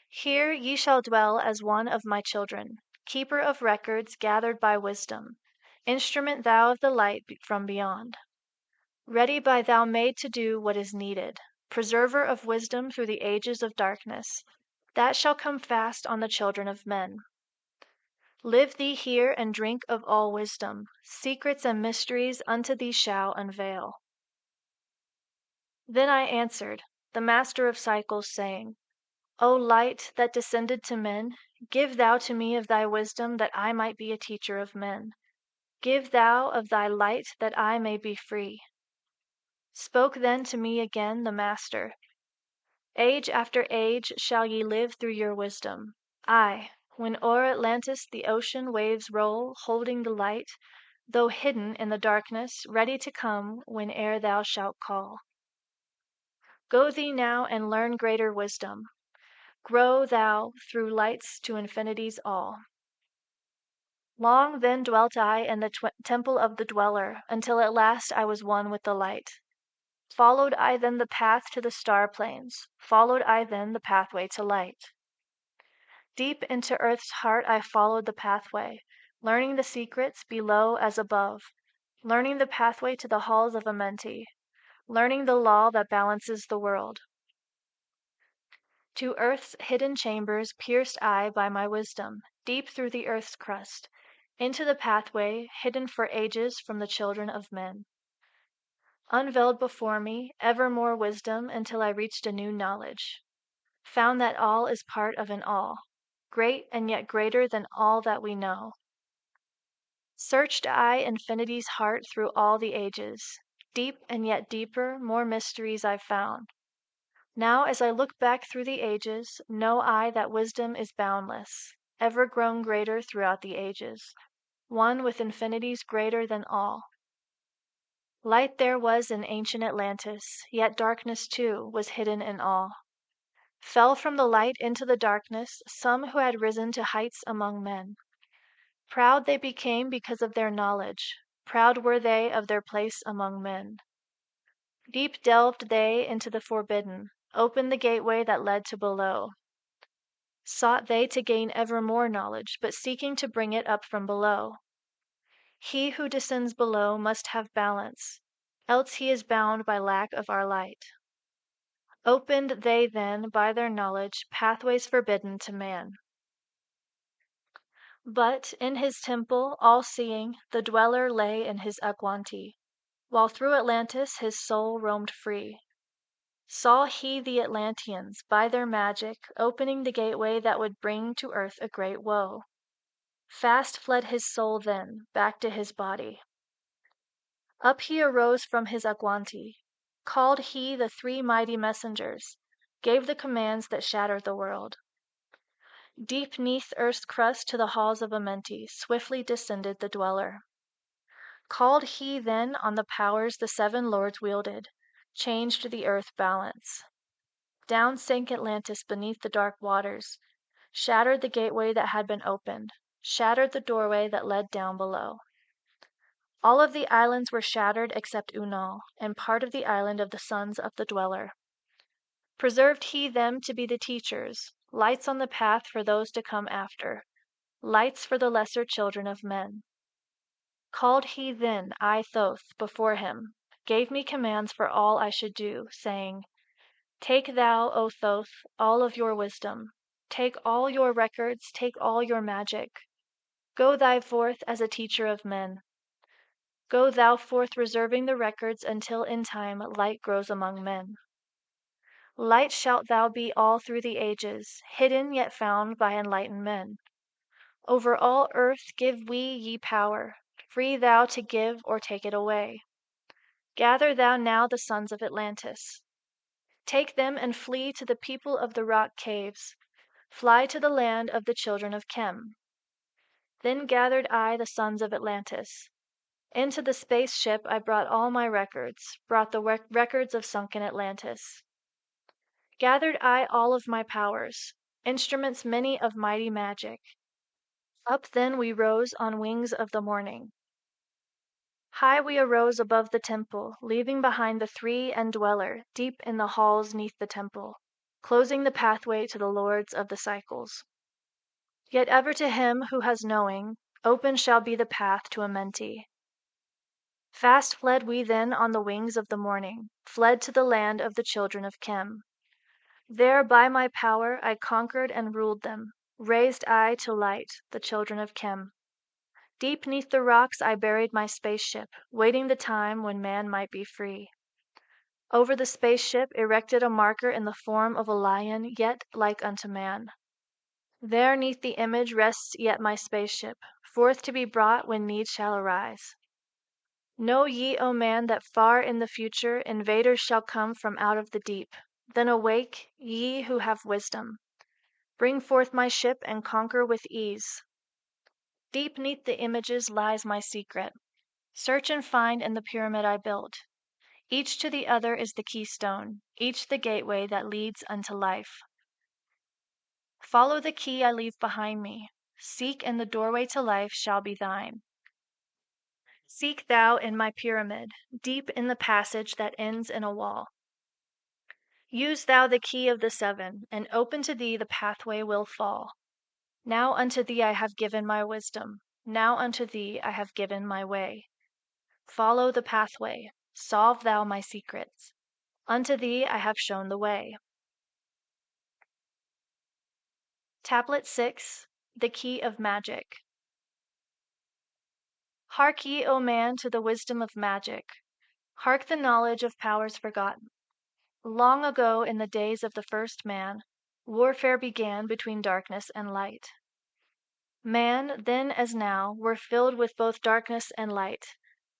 Here ye shall dwell as one of my children, keeper of records gathered by wisdom, instrument thou of the light from beyond. Ready by thou made to do what is needed, preserver of wisdom through the ages of darkness, that shall come fast on the children of men. Live thee here and drink of all wisdom, secrets and mysteries unto thee shall unveil. Then I answered, the master of cycles, saying, O light that descended to men, give thou to me of thy wisdom that I might be a teacher of men. Give thou of thy light that I may be free. Spoke then to me again the master, Age after age shall ye live through your wisdom. Aye, when o'er Atlantis the ocean waves roll, holding the light, though hidden in the darkness, ready to come whene'er thou shalt call. Go thee now and learn greater wisdom. Grow thou through lights to infinities all. Long then dwelt I in the temple of the dweller, until at last I was one with the light. Followed I then the path to the star plains, followed I then the pathway to light. Deep into earth's heart I followed the pathway, learning the secrets below as above, learning the pathway to the halls of Amenti, learning the law that balances the world. To earth's hidden chambers pierced I by my wisdom, deep through the earth's crust, into the pathway hidden for ages from the children of men. Unveiled before me, ever more wisdom until I reached a new knowledge. Found that all is part of an all, great and yet greater than all that we know. Searched I infinity's heart through all the ages. Deep and yet deeper, more mysteries I've found. Now as I look back through the ages, know I that wisdom is boundless, ever grown greater throughout the ages, one with infinities greater than all. Light there was in ancient Atlantis, yet darkness too was hidden in all. Fell from the light into the darkness some who had risen to heights among men. Proud they became because of their knowledge, proud were they of their place among men. Deep delved they into the forbidden, opened the gateway that led to below. Sought they to gain ever more knowledge, but seeking to bring it up from below. He who descends below must have balance, else he is bound by lack of our light. Opened they then, by their knowledge, pathways forbidden to man. But in his temple, all-seeing, the dweller lay in his Agwanti, while through Atlantis his soul roamed free. Saw he the Atlanteans, by their magic, opening the gateway that would bring to earth a great woe. Fast fled his soul then, back to his body. Up he arose from his Agwanti, called he the three mighty messengers, gave the commands that shattered the world. Deep neath earth's crust to the halls of Amenti, swiftly descended the dweller. Called he then on the powers the seven lords wielded, changed the earth balance. Down sank Atlantis beneath the dark waters, shattered the gateway that had been opened, shattered the doorway that led down below. All of the islands were shattered except Unal, and part of the island of the sons of the dweller. Preserved he them to be the teachers, lights on the path for those to come after, lights for the lesser children of men. Called he then, I Thoth, before him, gave me commands for all I should do, saying, Take thou, O Thoth, all of your wisdom, take all your records, take all your magic. Go thy forth as a teacher of men. Go thou forth reserving the records until in time light grows among men. Light shalt thou be all through the ages, hidden yet found by enlightened men. Over all earth give we ye power, free thou to give or take it away. Gather thou now the sons of Atlantis. Take them and flee to the people of the rock caves. Fly to the land of the children of Chem. Then gathered I the sons of Atlantis. Into the space ship I brought all my records, brought the records of sunken Atlantis. Gathered I all of my powers, instruments many of mighty magic. Up then we rose on wings of the morning. High we arose above the temple, leaving behind the three and dweller deep in the halls neath the temple, closing the pathway to the lords of the cycles. Yet ever to him who has knowing, open shall be the path to Amenti. Fast fled we then on the wings of the morning, fled to the land of the children of Chem. There by my power I conquered and ruled them, raised I to light the children of Chem. Deep neath the rocks I buried my spaceship, waiting the time when man might be free. Over the spaceship erected a marker in the form of a lion, yet like unto man. There neath the image rests yet my spaceship, forth to be brought when need shall arise. Know ye, O man, that far in the future invaders shall come from out of the deep. Then awake, ye who have wisdom. Bring forth my ship and conquer with ease. Deep neath the images lies my secret. Search and find in the pyramid I built. Each to the other is the keystone, each the gateway that leads unto life. Follow the key I leave behind me. Seek and the doorway to life shall be thine. Seek thou in my pyramid, deep in the passage that ends in a wall. Use thou the key of the seven, and open to thee the pathway will fall. Now unto thee I have given my wisdom, now unto thee I have given my way. Follow the pathway, solve thou my secrets. Unto thee I have shown the way. Tablet 6, The Key of Magic. Hark ye, O man, to the wisdom of magic. Hark the knowledge of powers forgotten. Long ago, in the days of the first man, warfare began between darkness and light. Man, then as now, were filled with both darkness and light,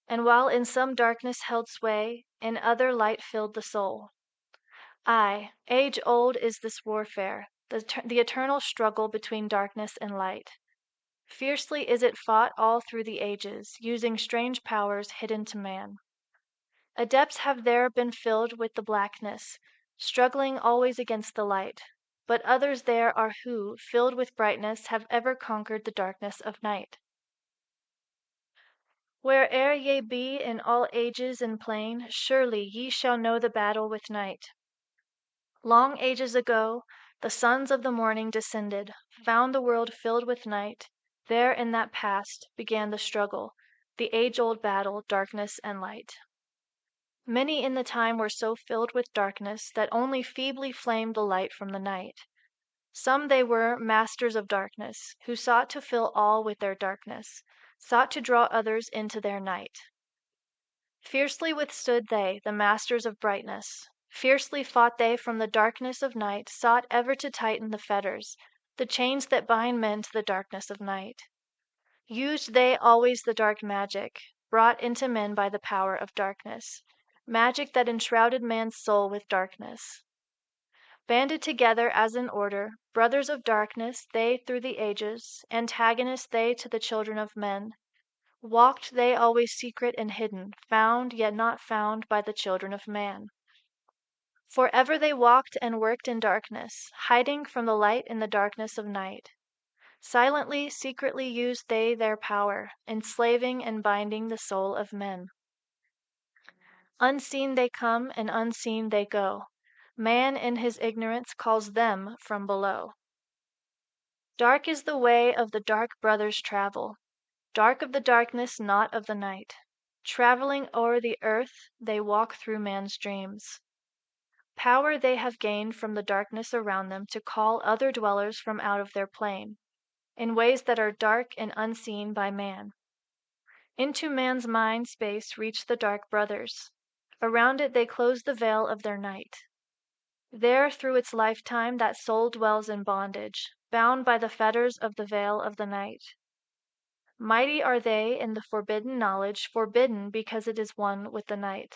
and while in some darkness held sway, in other light filled the soul. Aye, age-old is this warfare, the eternal struggle between darkness and light. Fiercely is it fought all through the ages, using strange powers hidden to man. Adepts have there been filled with the blackness, struggling always against the light, but others there are who, filled with brightness, have ever conquered the darkness of night. Where'er ye be in all ages and plain, surely ye shall know the battle with night. Long ages ago, the sons of the morning descended, found the world filled with night. There in that past began the struggle, the age-old battle, darkness and light. Many in the time were so filled with darkness that only feebly flamed the light from the night. Some they were, masters of darkness, who sought to fill all with their darkness, sought to draw others into their night. Fiercely withstood they, the masters of brightness. Fiercely fought they from the darkness of night, sought ever to tighten the fetters, the chains that bind men to the darkness of night. Used they always the dark magic, brought into men by the power of darkness, magic that enshrouded man's soul with darkness. Banded together as in order, brothers of darkness, they through the ages, antagonists they to the children of men. Walked they always secret and hidden, found yet not found by the children of man. For ever they walked and worked in darkness, hiding from the light in the darkness of night. Silently, secretly used they their power, enslaving and binding the soul of men. Unseen they come and unseen they go. Man in his ignorance calls them from below. Dark is the way of the dark brothers travel, dark of the darkness, not of the night. Traveling o'er the earth, they walk through man's dreams. Power they have gained from the darkness around them to call other dwellers from out of their plane, in ways that are dark and unseen by man. Into man's mind space reach the dark brothers. Around it they close the veil of their night. There through its lifetime that soul dwells in bondage, bound by the fetters of the veil of the night. Mighty are they in the forbidden knowledge, forbidden because it is one with the night.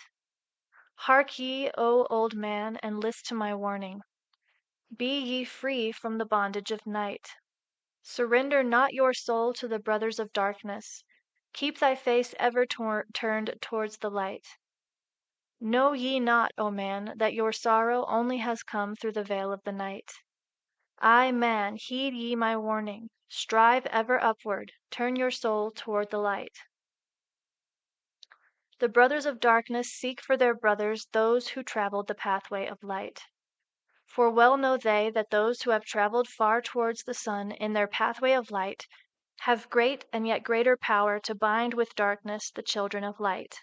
Hark ye, O old man, and list to my warning. Be ye free from the bondage of night. Surrender not your soul to the brothers of darkness. Keep thy face ever turned towards the light. Know ye not, O man, that your sorrow only has come through the veil of the night? Ay, man, heed ye my warning. Strive ever upward, turn your soul toward the light. The brothers of darkness seek for their brothers those who traveled the pathway of light. For well know they that those who have traveled far towards the sun in their pathway of light have great and yet greater power to bind with darkness the children of light.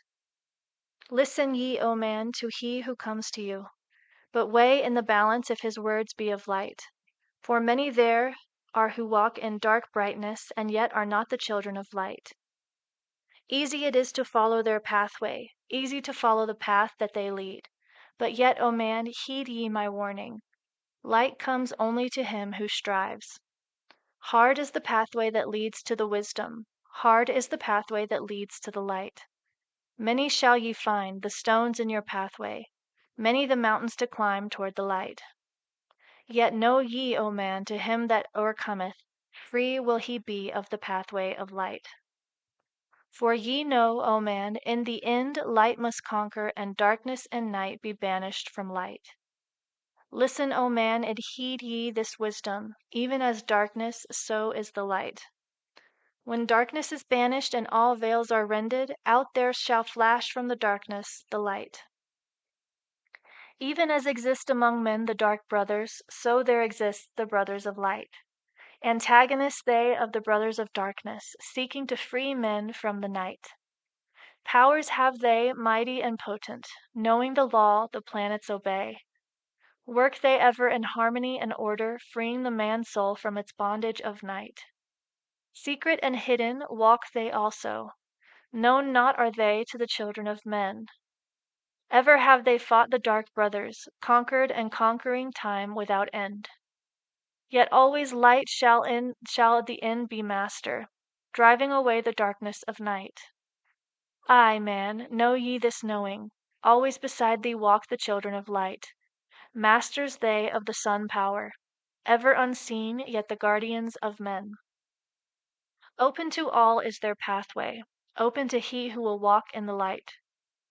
Listen ye, O man, to he who comes to you, but weigh in the balance if his words be of light. For many there are who walk in dark brightness and yet are not the children of light. Easy it is to follow their pathway, easy to follow the path that they lead. But yet, O man, heed ye my warning. Light comes only to him who strives. Hard is the pathway that leads to the wisdom. Hard is the pathway that leads to the light. Many shall ye find, the stones in your pathway, many the mountains to climb toward the light. Yet know ye, O man, to him that o'ercometh, free will he be of the pathway of light. For ye know, O man, in the end light must conquer, and darkness and night be banished from light. Listen, O man, and heed ye this wisdom, even as darkness, so is the light. When darkness is banished and all veils are rended, out there shall flash from the darkness the light. Even as exist among men the dark brothers, so there exist the brothers of light. Antagonists they of the brothers of darkness, seeking to free men from the night. Powers have they mighty and potent, knowing the law the planets obey. Work they ever in harmony and order, freeing the man's soul from its bondage of night. Secret and hidden walk they also, known not are they to the children of men. Ever have they fought the dark brothers, conquered and conquering time without end. Yet always light shall the end be master, driving away the darkness of night. Ay, man, know ye this knowing, always beside thee walk the children of light, masters they of the sun power, ever unseen, yet the guardians of men. Open to all is their pathway, open to he who will walk in the light.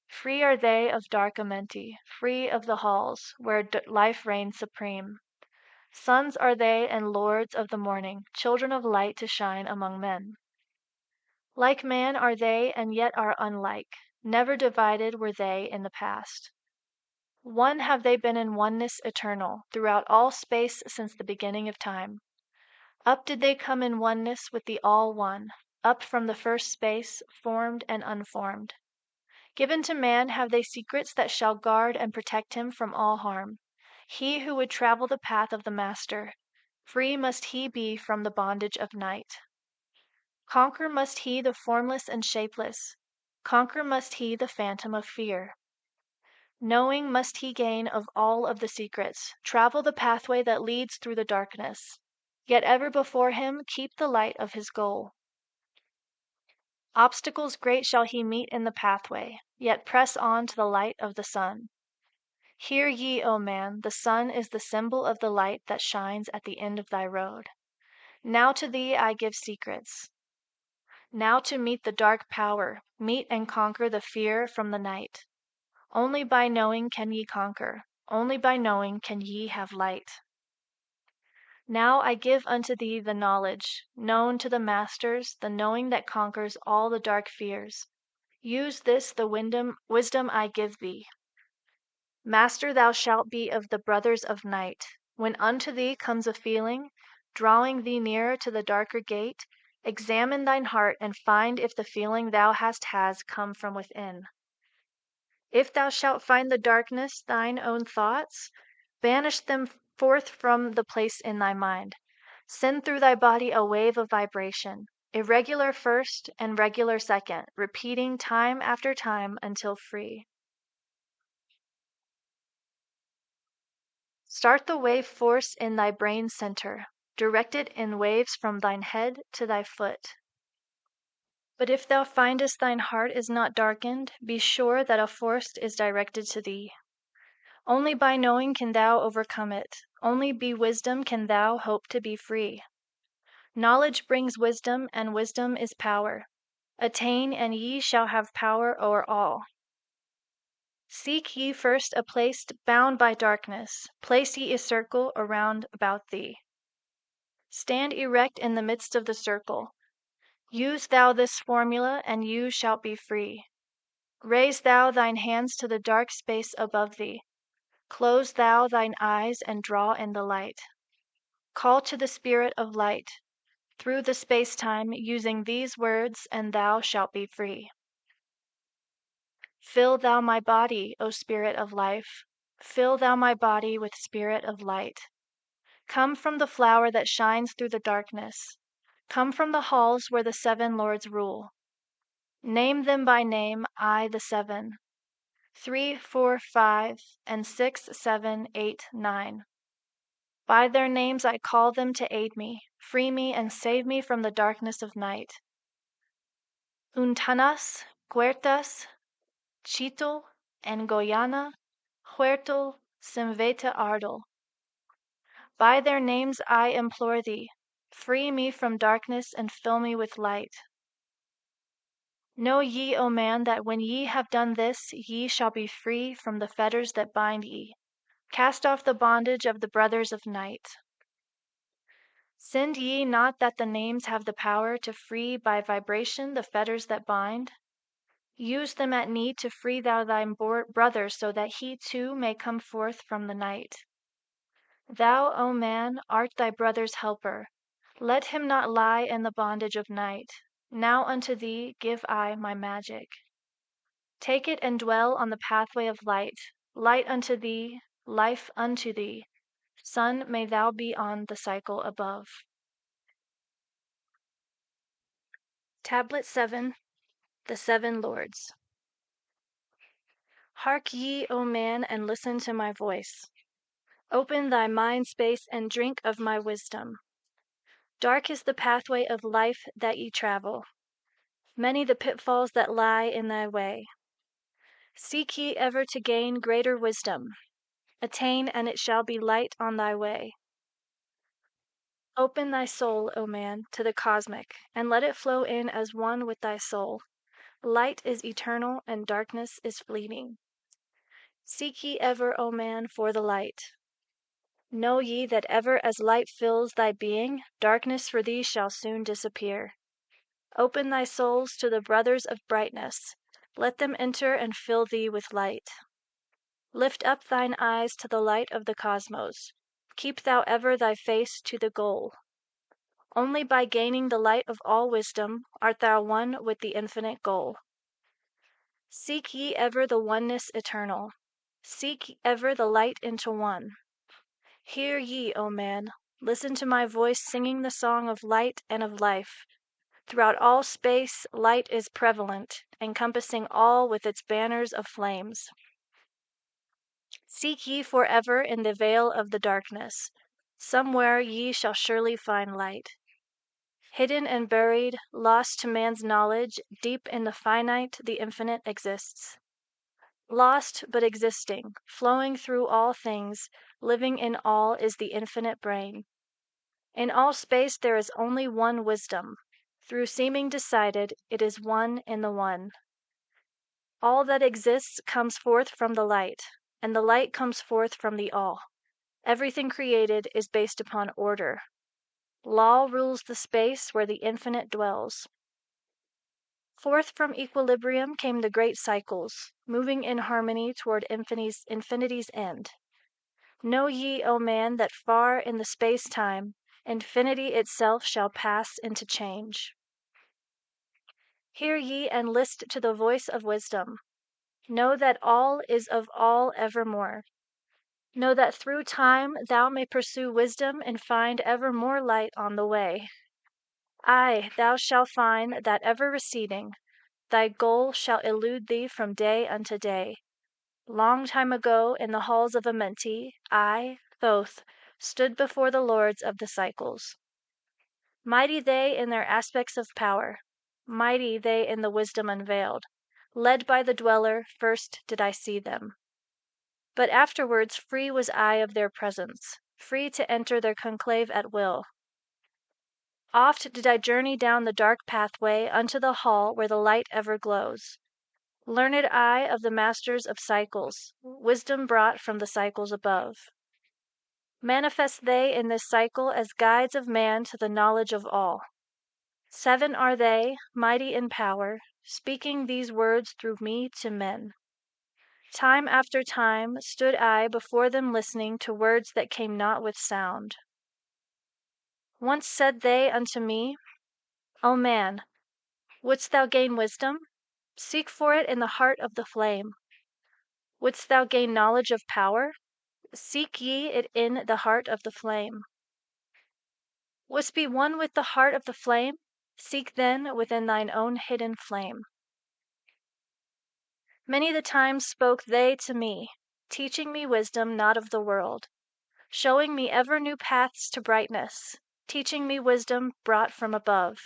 Free are they of dark Amenti, free of the halls, where life reigns supreme. Sons are they and lords of the morning, children of light to shine among men. Like man are they and yet are unlike, never divided were they in the past. One have they been in oneness eternal, throughout all space since the beginning of time. Up did they come in oneness with the All One, up from the first space, formed and unformed. Given to man have they secrets that shall guard and protect him from all harm. He who would travel the path of the Master, free must he be from the bondage of night. Conquer must he the formless and shapeless, conquer must he the phantom of fear. Knowing must he gain of all of the secrets, travel the pathway that leads through the darkness, yet ever before him keep the light of his goal. Obstacles great shall he meet in the pathway, yet press on to the light of the sun. Hear ye, O man, the sun is the symbol of the light that shines at the end of thy road. Now to thee I give secrets. Now to meet the dark power, meet and conquer the fear from the night. Only by knowing can ye conquer, only by knowing can ye have light. Now I give unto thee the knowledge, known to the masters, the knowing that conquers all the dark fears. Use this, the wisdom I give thee. Master thou shalt be of the brothers of night. When unto thee comes a feeling, drawing thee nearer to the darker gate, examine thine heart and find if the feeling thou has come from within. If thou shalt find the darkness thine own thoughts, banish them forth from the place in thy mind. Send through thy body a wave of vibration. irregular first and regular second, repeating time after time until free. Start the wave force in thy brain center, direct it in waves from thine head to thy foot. But if thou findest thine heart is not darkened, be sure that a force is directed to thee. Only by knowing can thou overcome it, only by wisdom can thou hope to be free. Knowledge brings wisdom, and wisdom is power. Attain, and ye shall have power o'er all. Seek ye first a place bound by darkness, place ye a circle around about thee. Stand erect in the midst of the circle. Use thou this formula, and you shalt be free. Raise thou thine hands to the dark space above thee. Close thou thine eyes and draw in the light. Call to the spirit of light through the space-time using these words, and thou shalt be free. Fill thou my body, O Spirit of life. Fill thou my body with spirit of light. Come from the flower that shines through the darkness. Come from the halls where the 7 lords rule. Name them by name, I the 7. 3, 4, 5, and 6, 7, 8, 9. By their names I call them to aid me, free me, and save me from the darkness of night. Untanas, Huertas, Chitl, and Goyana, Huertal, Simveta Ardal. By their names I implore thee, free me from darkness and fill me with light. Know ye, O man, that when ye have done this, ye shall be free from the fetters that bind ye. Cast off the bondage of the brothers of night. Sinned ye not that the names have the power to free by vibration the fetters that bind? Use them at need to free thou thy brother so that he too may come forth from the night. Thou, O man, art thy brother's helper. Let him not lie in the bondage of night. Now unto thee give I my magic. Take it and dwell on the pathway of light. Light unto thee, life unto thee. Sun may thou be on the cycle above. Tablet 7. The 7 Lords. Hark ye, O man, and listen to my voice. Open thy mind space and drink of my wisdom. Dark is the pathway of life that ye travel. Many the pitfalls that lie in thy way. Seek ye ever to gain greater wisdom. Attain, and it shall be light on thy way. Open thy soul, O man, to the cosmic, and let it flow in as one with thy soul. Light is eternal, and darkness is fleeting. Seek ye ever, O man, for the light. Know ye that ever as light fills thy being, darkness for thee shall soon disappear. Open thy souls to the brothers of brightness. Let them enter and fill thee with light. Lift up thine eyes to the light of the cosmos. Keep thou ever thy face to the goal. Only by gaining the light of all wisdom art thou one with the infinite goal. Seek ye ever the oneness eternal. Seek ever the light into one. Hear ye, O man, listen to my voice singing the song of light and of life. Throughout all space, light is prevalent, encompassing all with its banners of flames. Seek ye forever in the veil of the darkness. Somewhere ye shall surely find light. Hidden and buried, lost to man's knowledge, deep in the finite, the infinite exists. Lost but existing, flowing through all things, living in all is the infinite brain. In all space there is only one wisdom. Through seeming decided, it is one in the one. All that exists comes forth from the light, and the light comes forth from the all. Everything created is based upon order. Law rules the space where the infinite dwells. Forth from equilibrium came the great cycles, moving in harmony toward infinity's end. Know ye, O man, that far in the space-time, infinity itself shall pass into change. Hear ye and list to the voice of wisdom. Know that all is of all evermore. Know that through time thou may pursue wisdom and find ever more light on the way. Aye, thou shalt find that ever receding, thy goal shall elude thee from day unto day. Long time ago, in the halls of Amenti, I, Thoth, stood before the lords of the cycles. Mighty they in their aspects of power, mighty they in the wisdom unveiled. Led by the dweller, first did I see them. But afterwards free was I of their presence, free to enter their conclave at will. Oft did I journey down the dark pathway unto the hall where the light ever glows. Learned I of the masters of cycles, wisdom brought from the cycles above. Manifest they in this cycle as guides of man to the knowledge of all. 7 are they, mighty in power, speaking these words through me to men. Time after time stood I before them listening to words that came not with sound. Once said they unto me, O man, wouldst thou gain wisdom? Seek for it in the heart of the flame. Wouldst thou gain knowledge of power? Seek ye it in the heart of the flame. Wouldst be one with the heart of the flame? Seek then within thine own hidden flame. Many the times spoke they to me, teaching me wisdom not of the world, showing me ever new paths to brightness, teaching me wisdom brought from above.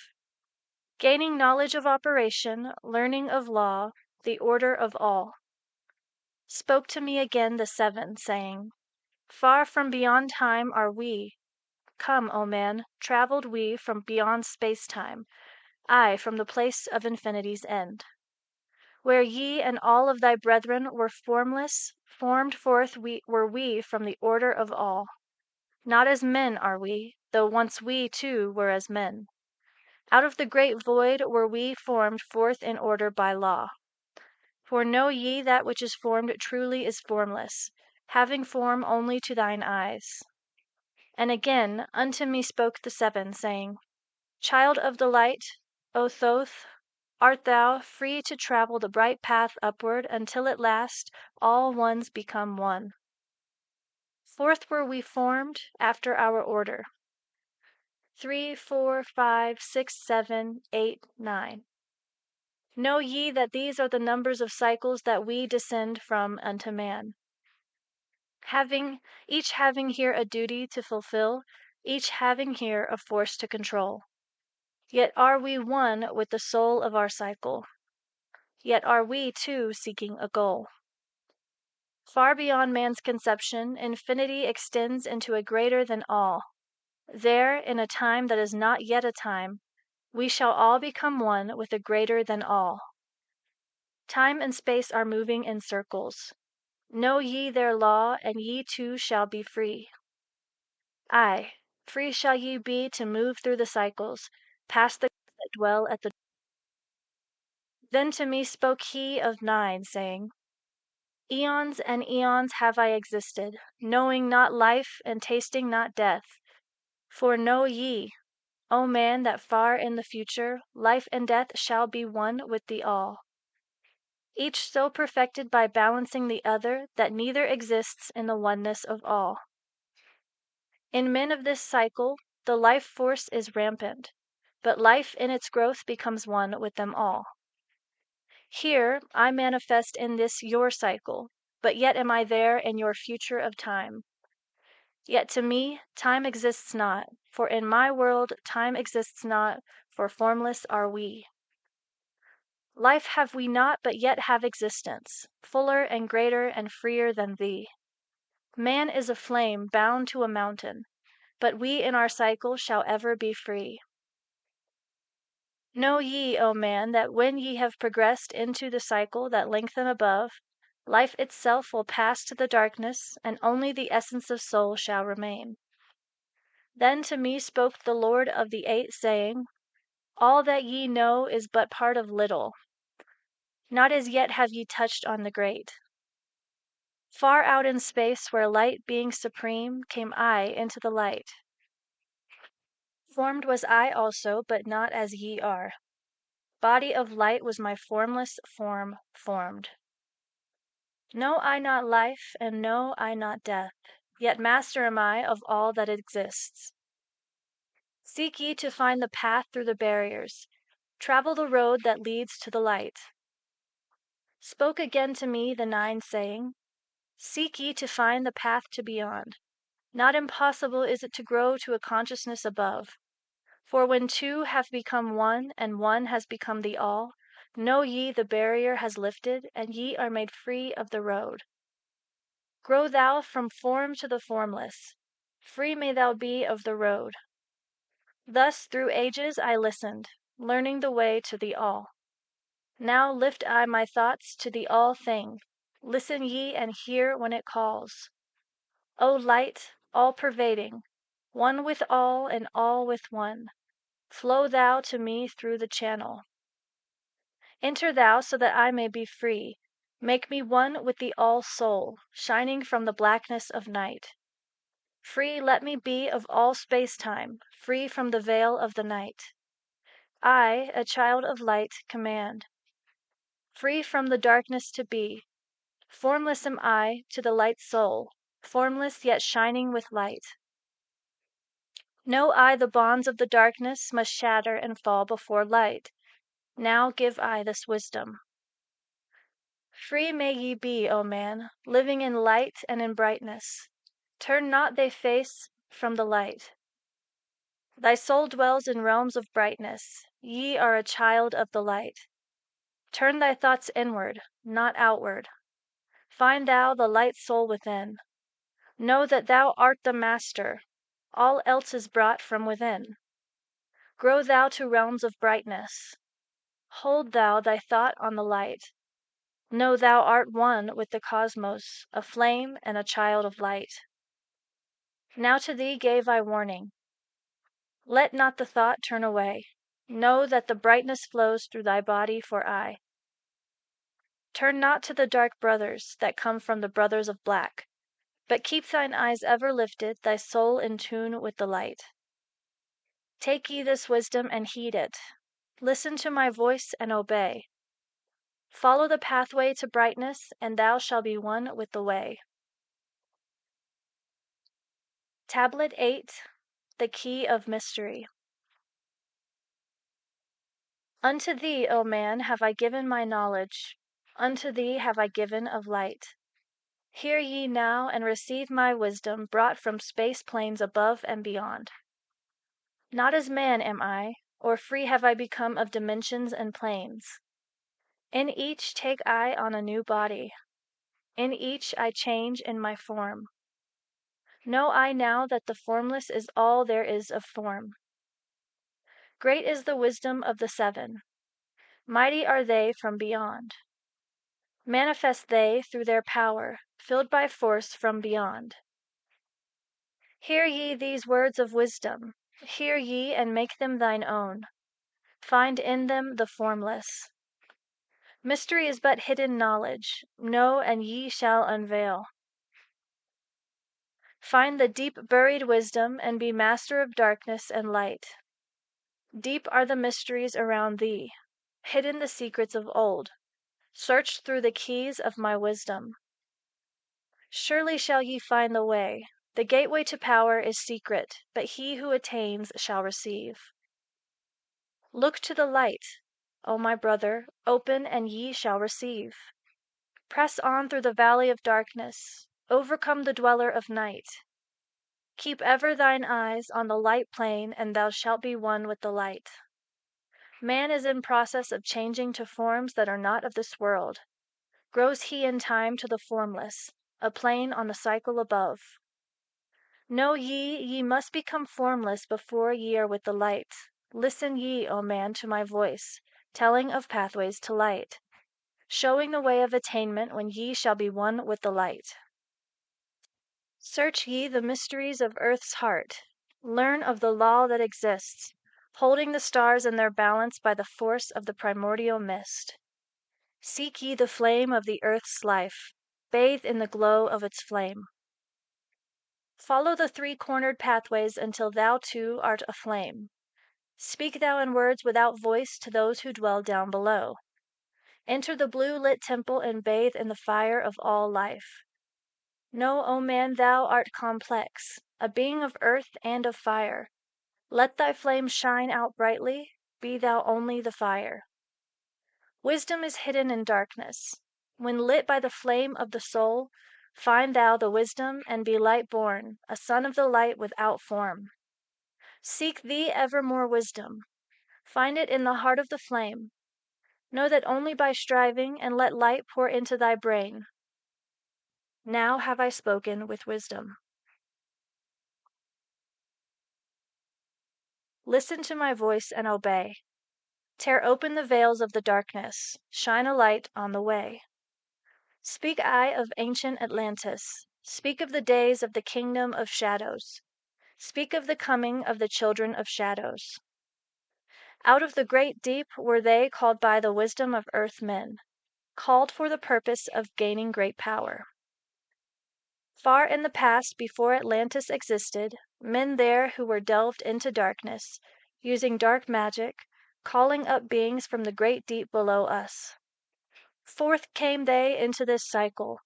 Gaining knowledge of operation, learning of law, the order of all. Spoke to me again the 7, saying, Far from beyond time are we. Come, O man, travelled we from beyond space-time, aye, from the place of infinity's end. Where ye and all of thy brethren were formless, formed forth were we from the order of all. Not as men are we, though once we too were as men. Out of the great void were we formed forth in order by law. For know ye that which is formed truly is formless, having form only to thine eyes. And again unto me spoke the 7, saying, Child of the light, O Thoth, art thou free to travel the bright path upward until at last all ones become one. Forth were we formed after our order. 3, 4, 5, 6, 7, 8, 9. Know ye that these are the numbers of cycles that we descend from unto man. Each having here a duty to fulfill, each having here a force to control. Yet are we one with the soul of our cycle. Yet are we too seeking a goal. Far beyond man's conception, infinity extends into a greater than all. There, in a time that is not yet a time, we shall all become one with a greater than all. Time and space are moving in circles. Know ye their law, and ye too shall be free. Aye, free shall ye be to move through the cycles, past the that dwell at the. Then to me spoke he of 9, saying, Eons and eons have I existed, knowing not life and tasting not death. For know ye, O man, that far in the future, life and death shall be one with the all. Each so perfected by balancing the other that neither exists in the oneness of all. In men of this cycle, the life force is rampant, but life in its growth becomes one with them all. Here I manifest in this your cycle, but yet am I there in your future of time. Yet to me time exists not, for in my world time exists not, for formless are we. Life have we not, but yet have existence, fuller and greater and freer than thee. Man is a flame bound to a mountain, but we in our cycle shall ever be free. Know ye, O man, that when ye have progressed into the cycle that lengthen above, life itself will pass to the darkness, and only the essence of soul shall remain. Then to me spoke the Lord of the 8, saying, All that ye know is but part of little. Not as yet have ye touched on the great. Far out in space, where light being supreme, came I into the light. Formed was I also, but not as ye are. Body of light was my formless form formed. Know I not life, and know I not death, yet master am I of all that exists. Seek ye to find the path through the barriers. Travel the road that leads to the light. Spoke again to me the nine, saying, Seek ye to find the path to beyond. Not impossible is it to grow to a consciousness above. For when two have become one, and one has become the all, know ye the barrier has lifted, and ye are made free of the road. Grow thou from form to the formless. Free may thou be of the road. Thus through ages I listened, learning the way to the all. Now lift I my thoughts to the all thing. Listen ye and hear when it calls. O light, all pervading, one with all and all with one, flow thou to me through the channel. Enter thou so that I may be free. Make me one with the all soul, shining from the blackness of night. Free let me be of all space-time, free from the veil of the night. I, a child of light, command. Free from the darkness to be. Formless am I to the light soul, formless yet shining with light. Know I the bonds of the darkness must shatter and fall before light. Now give I this wisdom. Free may ye be, O man, living in light and in brightness. Turn not thy face from the light. Thy soul dwells in realms of brightness. Ye are a child of the light. Turn thy thoughts inward, not outward. Find thou the light soul within. Know that thou art the master. All else is brought from within. Grow thou to realms of brightness. Hold thou thy thought on the light. Know thou art one with the cosmos, a flame and a child of light. Now to thee gave I warning. Let not the thought turn away. Know that the brightness flows through thy body for aye. Turn not to the dark brothers that come from the brothers of black, but keep thine eyes ever lifted, thy soul in tune with the light. Take ye this wisdom and heed it. Listen to my voice and obey. Follow the pathway to brightness, and thou shalt be one with the way. Tablet 8. The Key of Mystery. Unto thee, O man, have I given my knowledge. Unto thee have I given of light. Hear ye now and receive my wisdom brought from space planes above and beyond. Not as man am I, or free have I become of dimensions and planes. In each take I on a new body. In each I change in my form. Know I now that the formless is all there is of form. Great is the wisdom of the seven. Mighty are they from beyond. Manifest they through their power, filled by force from beyond. Hear ye these words of wisdom. Hear ye and make them thine own. Find in them the formless. Mystery is but hidden knowledge. Know and ye shall unveil. Find the deep buried wisdom and be master of darkness and light. Deep are the mysteries around thee, hidden the secrets of old. Search through the keys of my wisdom. Surely shall ye find the way. The gateway to power is secret, but he who attains shall receive. Look to the light, O my brother, open and ye shall receive. Press on through the valley of darkness, overcome the dweller of night. Keep ever thine eyes on the light plane, and thou shalt be one with the light. Man is in process of changing to forms that are not of this world. Grows he in time to the formless, a plane on the cycle above. Know ye must become formless before ye are with the light. Listen ye, O man, to my voice, telling of pathways to light, showing the way of attainment when ye shall be one with the light. Search ye the mysteries of earth's heart. Learn of the law that exists, holding the stars in their balance by the force of the primordial mist. Seek ye the flame of the earth's life. Bathe in the glow of its flame. Follow the three-cornered pathways until thou too art aflame. Speak thou in words without voice to those who dwell down below. Enter the blue-lit temple and bathe in the fire of all life. Know, O man, thou art complex, a being of earth and of fire. Let thy flame shine out brightly, be thou only the fire. Wisdom is hidden in darkness. When lit by the flame of the soul, find thou the wisdom and be light born, a son of the light without form. Seek thee ever more wisdom. Find it in the heart of the flame. Know that only by striving, and let light pour into thy brain. Now have I spoken with wisdom. Listen to my voice and obey. Tear open the veils of the darkness, shine a light on the way. Speak I of ancient Atlantis, speak of the days of the kingdom of shadows, speak of the coming of the children of shadows. Out of the great deep were they called by the wisdom of earth men, called for the purpose of gaining great power. Far in the past, before Atlantis existed, men there who were delved into darkness, using dark magic, calling up beings from the great deep below us. Forth came they into this cycle.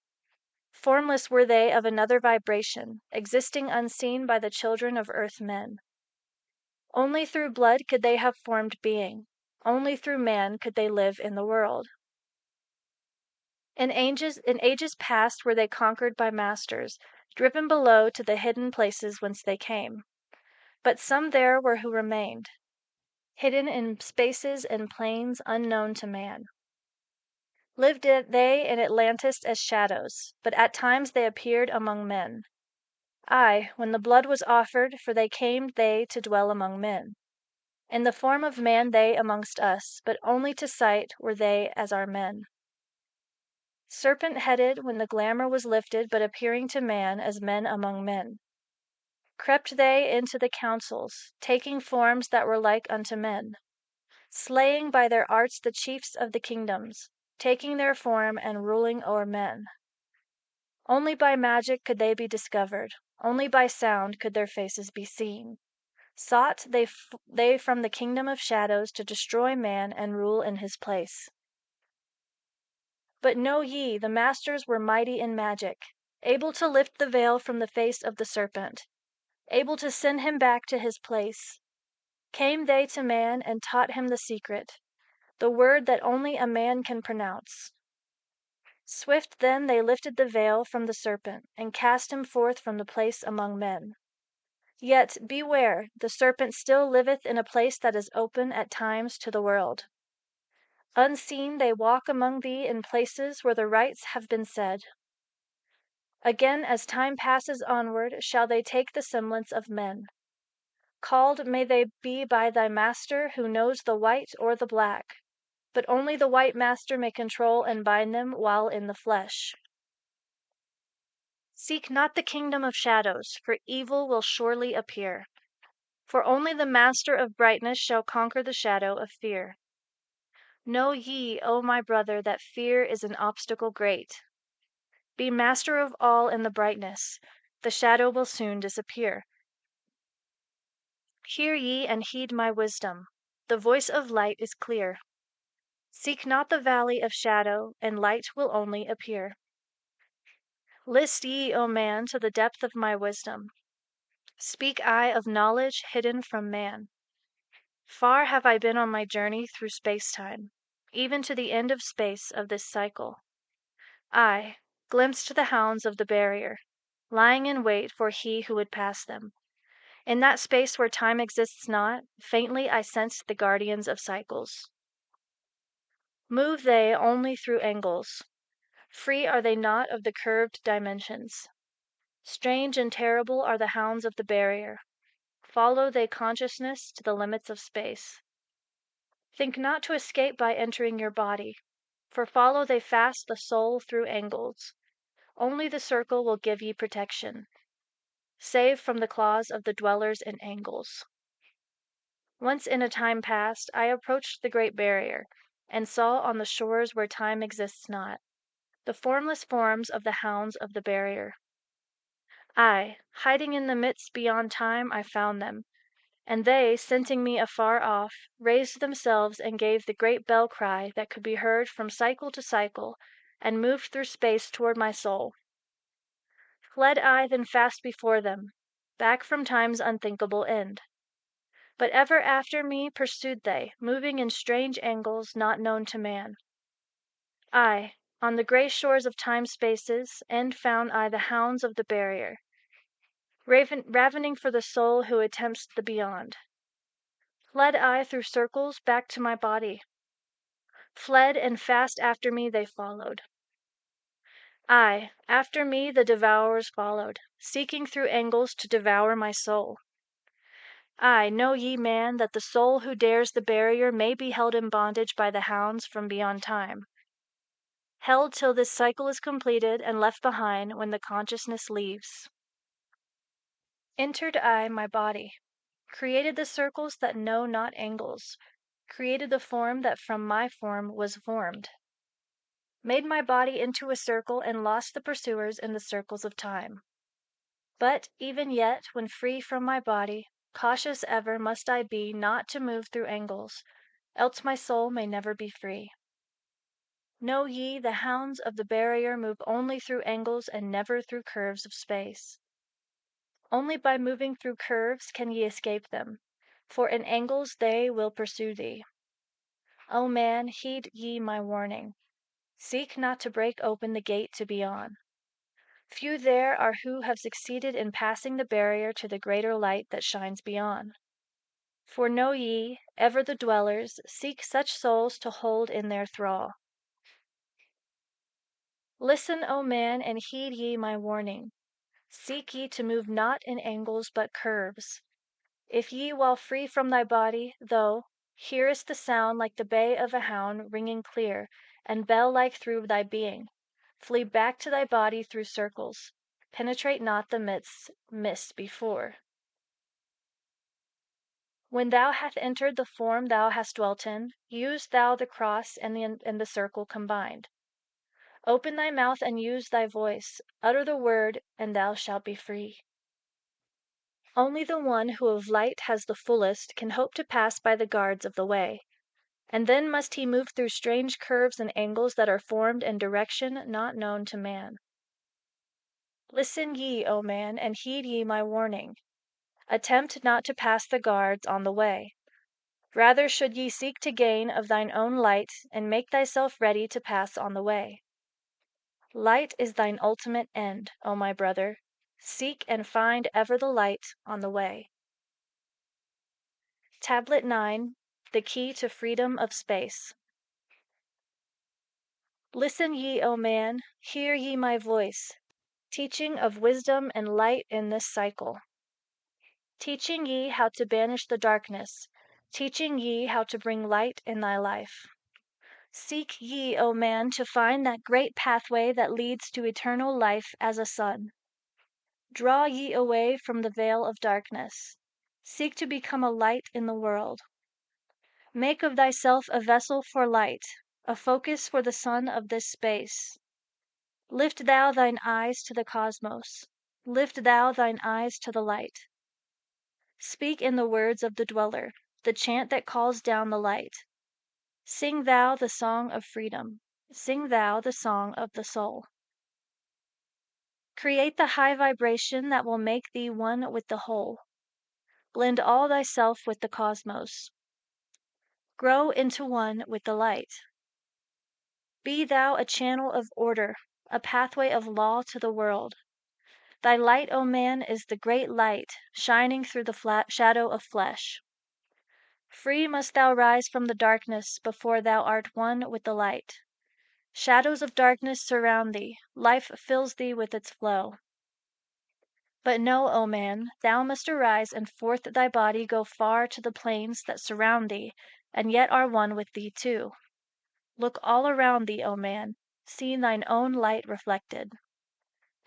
Formless were they of another vibration, existing unseen by the children of earth men. Only through blood could they have formed being. Only through man could they live in the world. In ages past were they conquered by masters, driven below to the hidden places whence they came. But some there were who remained, hidden in spaces and plains unknown to man. Lived they in Atlantis as shadows, but at times they appeared among men. Aye, when the blood was offered, for they came they to dwell among men. In the form of man they amongst us, but only to sight were they as our men. Serpent-headed when the glamour was lifted, but appearing to man as men among men. Crept they into the councils, taking forms that were like unto men, slaying by their arts the chiefs of the kingdoms, taking their form and ruling o'er men. Only by magic could they be discovered, only by sound could their faces be seen. Sought they from the kingdom of shadows to destroy man and rule in his place. But know ye, the masters were mighty in magic, able to lift the veil from the face of the serpent, able to send him back to his place. Came they to man and taught him the secret, the word that only a man can pronounce. Swift then they lifted the veil from the serpent, and cast him forth from the place among men. Yet, beware, the serpent still liveth in a place that is open at times to the world. Unseen they walk among thee in places where the rites have been said. Again, as time passes onward, shall they take the semblance of men. Called may they be by thy master who knows the white or the black, but only the white master may control and bind them while in the flesh. Seek not the kingdom of shadows, for evil will surely appear. For only the master of brightness shall conquer the shadow of fear. Know ye, O my brother, that fear is an obstacle great. Be master of all in the brightness, the shadow will soon disappear. Hear ye and heed my wisdom, the voice of light is clear. Seek not the valley of shadow, and light will only appear. List ye, O man, to the depth of my wisdom. Speak I of knowledge hidden from man. Far have I been on my journey through space-time, even to the end of space of this cycle. I glimpsed the hounds of the barrier, lying in wait for he who would pass them. In that space where time exists not, faintly I sensed the guardians of cycles. Move they only through angles. Free are they not of the curved dimensions. Strange and terrible are the hounds of the barrier. Follow they consciousness to the limits of space. Think not to escape by entering your body, for follow they fast the soul through angles. Only the circle will give ye protection, save from the claws of the dwellers in angles. Once in a time past, I approached the great barrier, and saw on the shores where time exists not, the formless forms of the hounds of the barrier. Aye, hiding in the midst beyond time I found them, and they, scenting me afar off, raised themselves and gave the great bell cry that could be heard from cycle to cycle, and moved through space toward my soul. Fled I then fast before them, back from time's unthinkable end. But ever after me pursued they, moving in strange angles not known to man. Aye, on the grey shores of time-spaces end found I the hounds of the barrier, ravening for the soul who attempts the beyond. Fled I through circles back to my body, fled, and fast after me they followed. Aye, after me the devourers followed, seeking through angles to devour my soul. Aye, know ye, man, that the soul who dares the barrier may be held in bondage by the hounds from beyond time. Held till this cycle is completed and left behind when the consciousness leaves. Entered I my body, created the circles that know not angles, created the form that from my form was formed. Made my body into a circle and lost the pursuers in the circles of time. But even yet, when free from my body, cautious ever must I be not to move through angles, else my soul may never be free. Know ye, the hounds of the barrier move only through angles and never through curves of space. Only by moving through curves can ye escape them, for in angles they will pursue thee. O man, heed ye my warning. Seek not to break open the gate to beyond. Few there are who have succeeded in passing the barrier to the greater light that shines beyond. For know ye, ever the dwellers seek such souls to hold in their thrall. Listen, O man, and heed ye my warning. Seek ye to move not in angles but curves. If ye, while free from thy body, though, hearest the sound like the bay of a hound ringing clear, and bell-like through thy being, flee back to thy body through circles, penetrate not the midst missed before. When thou hast entered the form thou hast dwelt in, use thou the cross and the circle combined. Open thy mouth and use thy voice, utter the word, and thou shalt be free. Only the one who of light has the fullest can hope to pass by the guards of the way, and then must he move through strange curves and angles that are formed in direction not known to man. Listen ye, O man, and heed ye my warning. Attempt not to pass the guards on the way. Rather should ye seek to gain of thine own light, and make thyself ready to pass on the way. Light is thine ultimate end, O my brother. Seek and find ever the light on the way. Tablet 9. The Key to Freedom of Space. Listen ye, O man, hear ye my voice, teaching of wisdom and light in this cycle. Teaching ye how to banish the darkness, teaching ye how to bring light in thy life. Seek ye, O man, to find that great pathway that leads to eternal life as a sun. Draw ye away from the veil of darkness. Seek to become a light in the world. Make of thyself a vessel for light, a focus for the sun of this space. Lift thou thine eyes to the cosmos. Lift thou thine eyes to the light. Speak in the words of the dweller, the chant that calls down the light. Sing thou the song of freedom. Sing thou the song of the soul. Create the high vibration that will make thee one with the whole. Blend all thyself with the cosmos. Grow into one with the light. Be thou a channel of order, a pathway of law to the world. Thy light, O man, is the great light, shining through the shadow of flesh. Free must thou rise from the darkness before thou art one with the light. Shadows of darkness surround thee, life fills thee with its flow. But know, O man, thou must arise and forth thy body go far to the plains that surround thee, and yet are one with thee too. Look all around thee, O man, see thine own light reflected.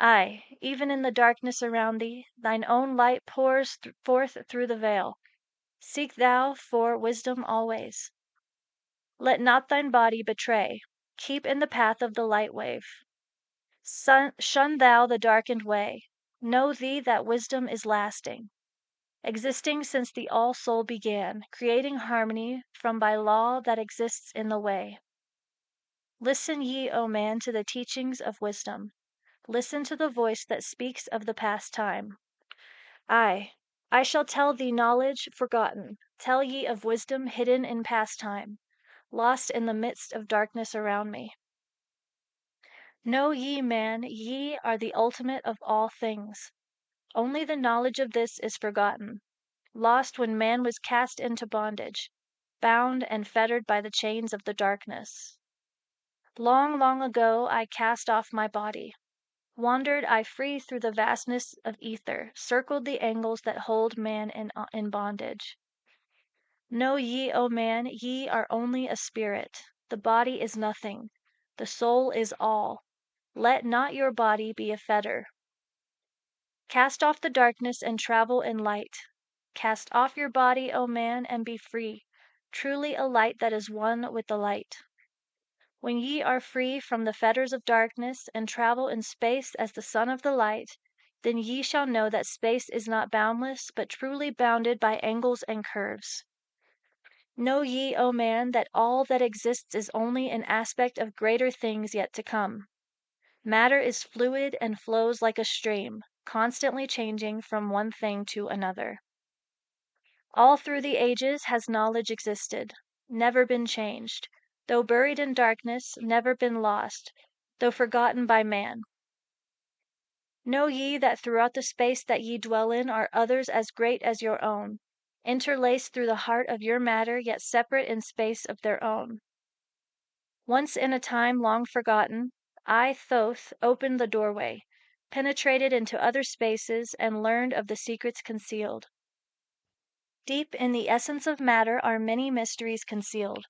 Aye, even in the darkness around thee, thine own light pours forth through the veil. Seek thou for wisdom always. Let not thine body betray. Keep in the path of the light wave. Shun thou the darkened way. Know thee that wisdom is lasting, existing since the all-soul began, creating harmony from by law that exists in the way. Listen ye, O man, to the teachings of wisdom. Listen to the voice that speaks of the past time. Aye, I shall tell thee knowledge forgotten, tell ye of wisdom hidden in past time, lost in the midst of darkness around me. Know ye, man, ye are the ultimate of all things. Only the knowledge of this is forgotten, lost when man was cast into bondage, bound and fettered by the chains of the darkness. Long, long ago I cast off my body. Wandered I free through the vastness of ether, circled the angles that hold man in bondage. Know ye, O man, ye are only a spirit. The body is nothing. The soul is all. Let not your body be a fetter. Cast off the darkness and travel in light. Cast off your body, O man, and be free, truly a light that is one with the light. When ye are free from the fetters of darkness and travel in space as the son of the light, then ye shall know that space is not boundless, but truly bounded by angles and curves. Know ye, O man, that all that exists is only an aspect of greater things yet to come. Matter is fluid and flows like a stream, constantly changing from one thing to another. All through the ages has knowledge existed, never been changed, though buried in darkness, never been lost, though forgotten by man. Know ye that throughout the space that ye dwell in are others as great as your own, interlaced through the heart of your matter, yet separate in space of their own. Once in a time long forgotten, I, Thoth, opened the doorway, penetrated into other spaces, and learned of the secrets concealed. Deep in the essence of matter are many mysteries concealed.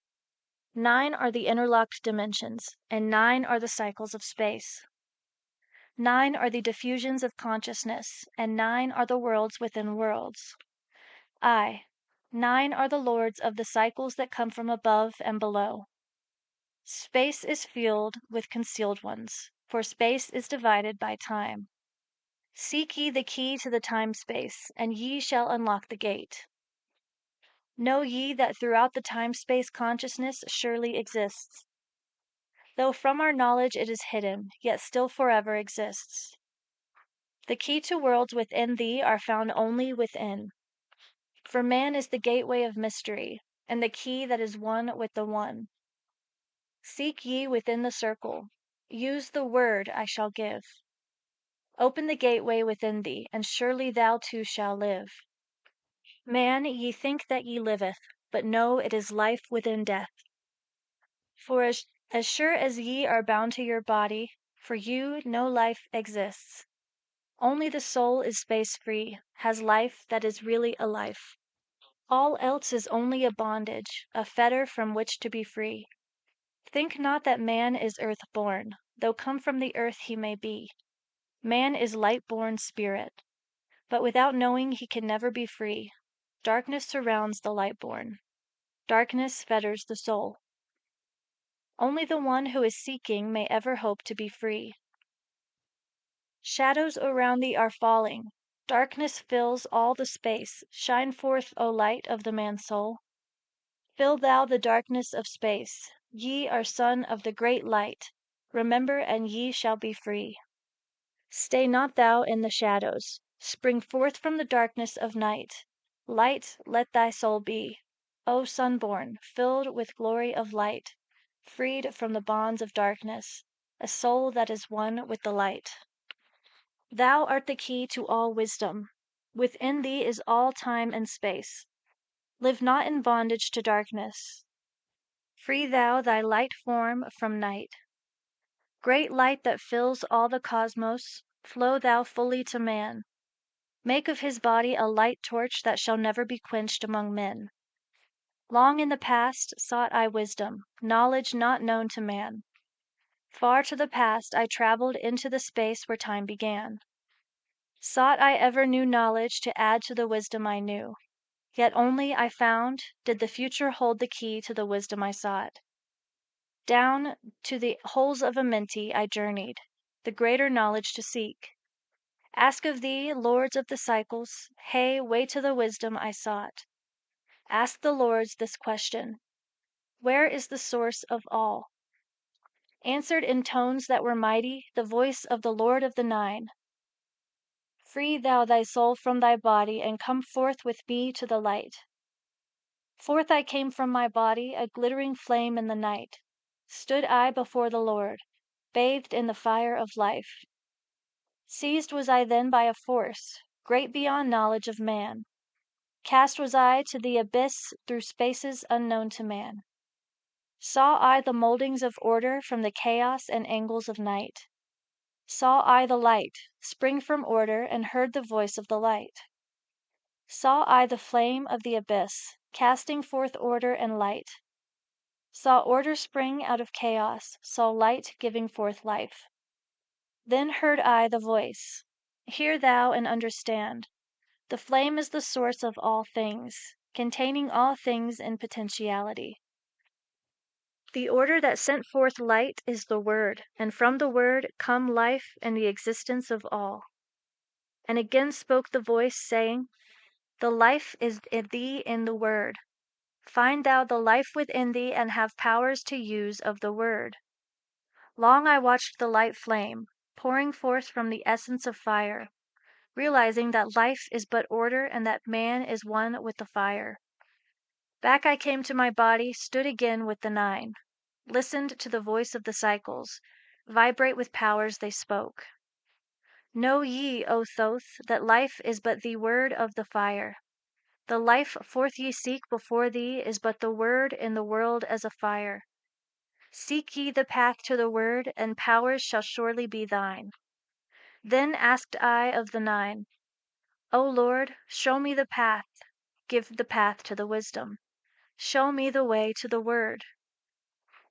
9 are the interlocked dimensions, and 9 are the cycles of space. 9 are the diffusions of consciousness, and 9 are the worlds within worlds. 9 are the lords of the cycles that come from above and below. Space is filled with concealed ones, for space is divided by time. Seek ye the key to the time-space, and ye shall unlock the gate. Know ye that throughout the time-space consciousness surely exists. Though from our knowledge it is hidden, yet still forever exists. The key to worlds within thee are found only within. For man is the gateway of mystery, and the key that is one with the one. Seek ye within the circle. Use the word I shall give. Open the gateway within thee, and surely thou too shalt live. Man, ye think that ye liveth, but know it is life within death. For as sure as ye are bound to your body, for you no life exists. Only the soul is space-free, has life that is really a life. All else is only a bondage, a fetter from which to be free. Think not that man is earth-born, though come from the earth he may be. Man is light-born spirit, but without knowing he can never be free. Darkness surrounds the light-born. Darkness fetters the soul. Only the one who is seeking may ever hope to be free. Shadows around thee are falling. Darkness fills all the space. Shine forth, O light of the man-soul. Fill thou the darkness of space. Ye are son of the great light. Remember, and ye shall be free. Stay not thou in the shadows. Spring forth from the darkness of night. Light let thy soul be. O sunborn, filled with glory of light, freed from the bonds of darkness, a soul that is one with the light. Thou art the key to all wisdom. Within thee is all time and space. Live not in bondage to darkness. Free thou thy light form from night. Great light that fills all the cosmos, flow thou fully to man. Make of his body a light torch that shall never be quenched among men. Long in the past sought I wisdom, knowledge not known to man. Far to the past I traveled into the space where time began. Sought I ever new knowledge to add to the wisdom I knew. Yet only I found did the future hold the key to the wisdom I sought. Down to the holes of Amenti I journeyed, the greater knowledge to seek. Ask of thee, lords of the cycles, hey, way to the wisdom I sought. Ask the lords this question: where is the source of all? Answered in tones that were mighty, the voice of the Lord of the Nine. Free thou thy soul from thy body, and come forth with me to the light. Forth I came from my body, a glittering flame in the night. Stood I before the Lord, bathed in the fire of life. Seized was I then by a force, great beyond knowledge of man. Cast was I to the abyss through spaces unknown to man. Saw I the mouldings of order from the chaos and angles of night. Saw I the light spring from order, and heard the voice of the light. Saw I the flame of the abyss, casting forth order and light. Saw order spring out of chaos, saw light giving forth life. Then heard I the voice, hear thou and understand. The flame is the source of all things, containing all things in potentiality. The order that sent forth light is the Word, and from the Word come life and the existence of all. And again spoke the voice, saying, The life is in thee in the Word. Find thou the life within thee, and have powers to use of the Word. Long I watched the light flame, pouring forth from the essence of fire, realizing that life is but order and that man is one with the fire. Back I came to my body, stood again with the nine, listened to the voice of the cycles, vibrate with powers they spoke. Know ye, O Thoth, that life is but the word of the fire. The life forth ye seek before thee is but the word in the world as a fire. Seek ye the path to the word, and powers shall surely be thine. Then asked I of the nine, O Lord, show me the path, give the path to the wisdom. Show me the way to the word.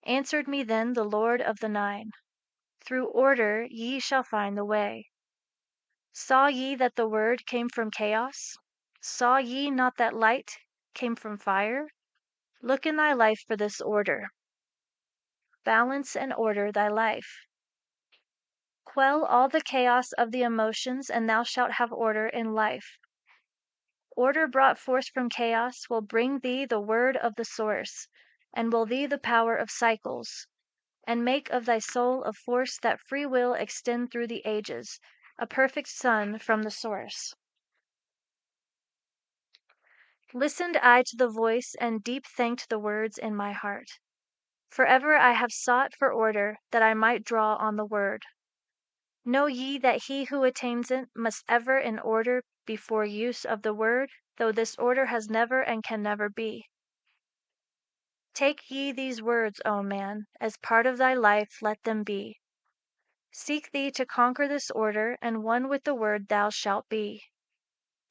Answered me then the Lord of the nine, Through order ye shall find the way. Saw ye that the word came from chaos? Saw ye not that light came from fire? Look in thy life for this order. Balance and order thy life. Quell all the chaos of the emotions, and thou shalt have order in life. Order brought forth from chaos will bring thee the word of the source, and will thee the power of cycles, and make of thy soul a force that free will extend through the ages, a perfect sun from the source. Listened I to the voice, and deep thanked the words in my heart. Forever I have sought for order, that I might draw on the word. Know ye that he who attains it must ever in order before use of the word, though this order has never and can never be. Take ye these words, O man, as part of thy life let them be. Seek thee to conquer this order, and one with the word thou shalt be.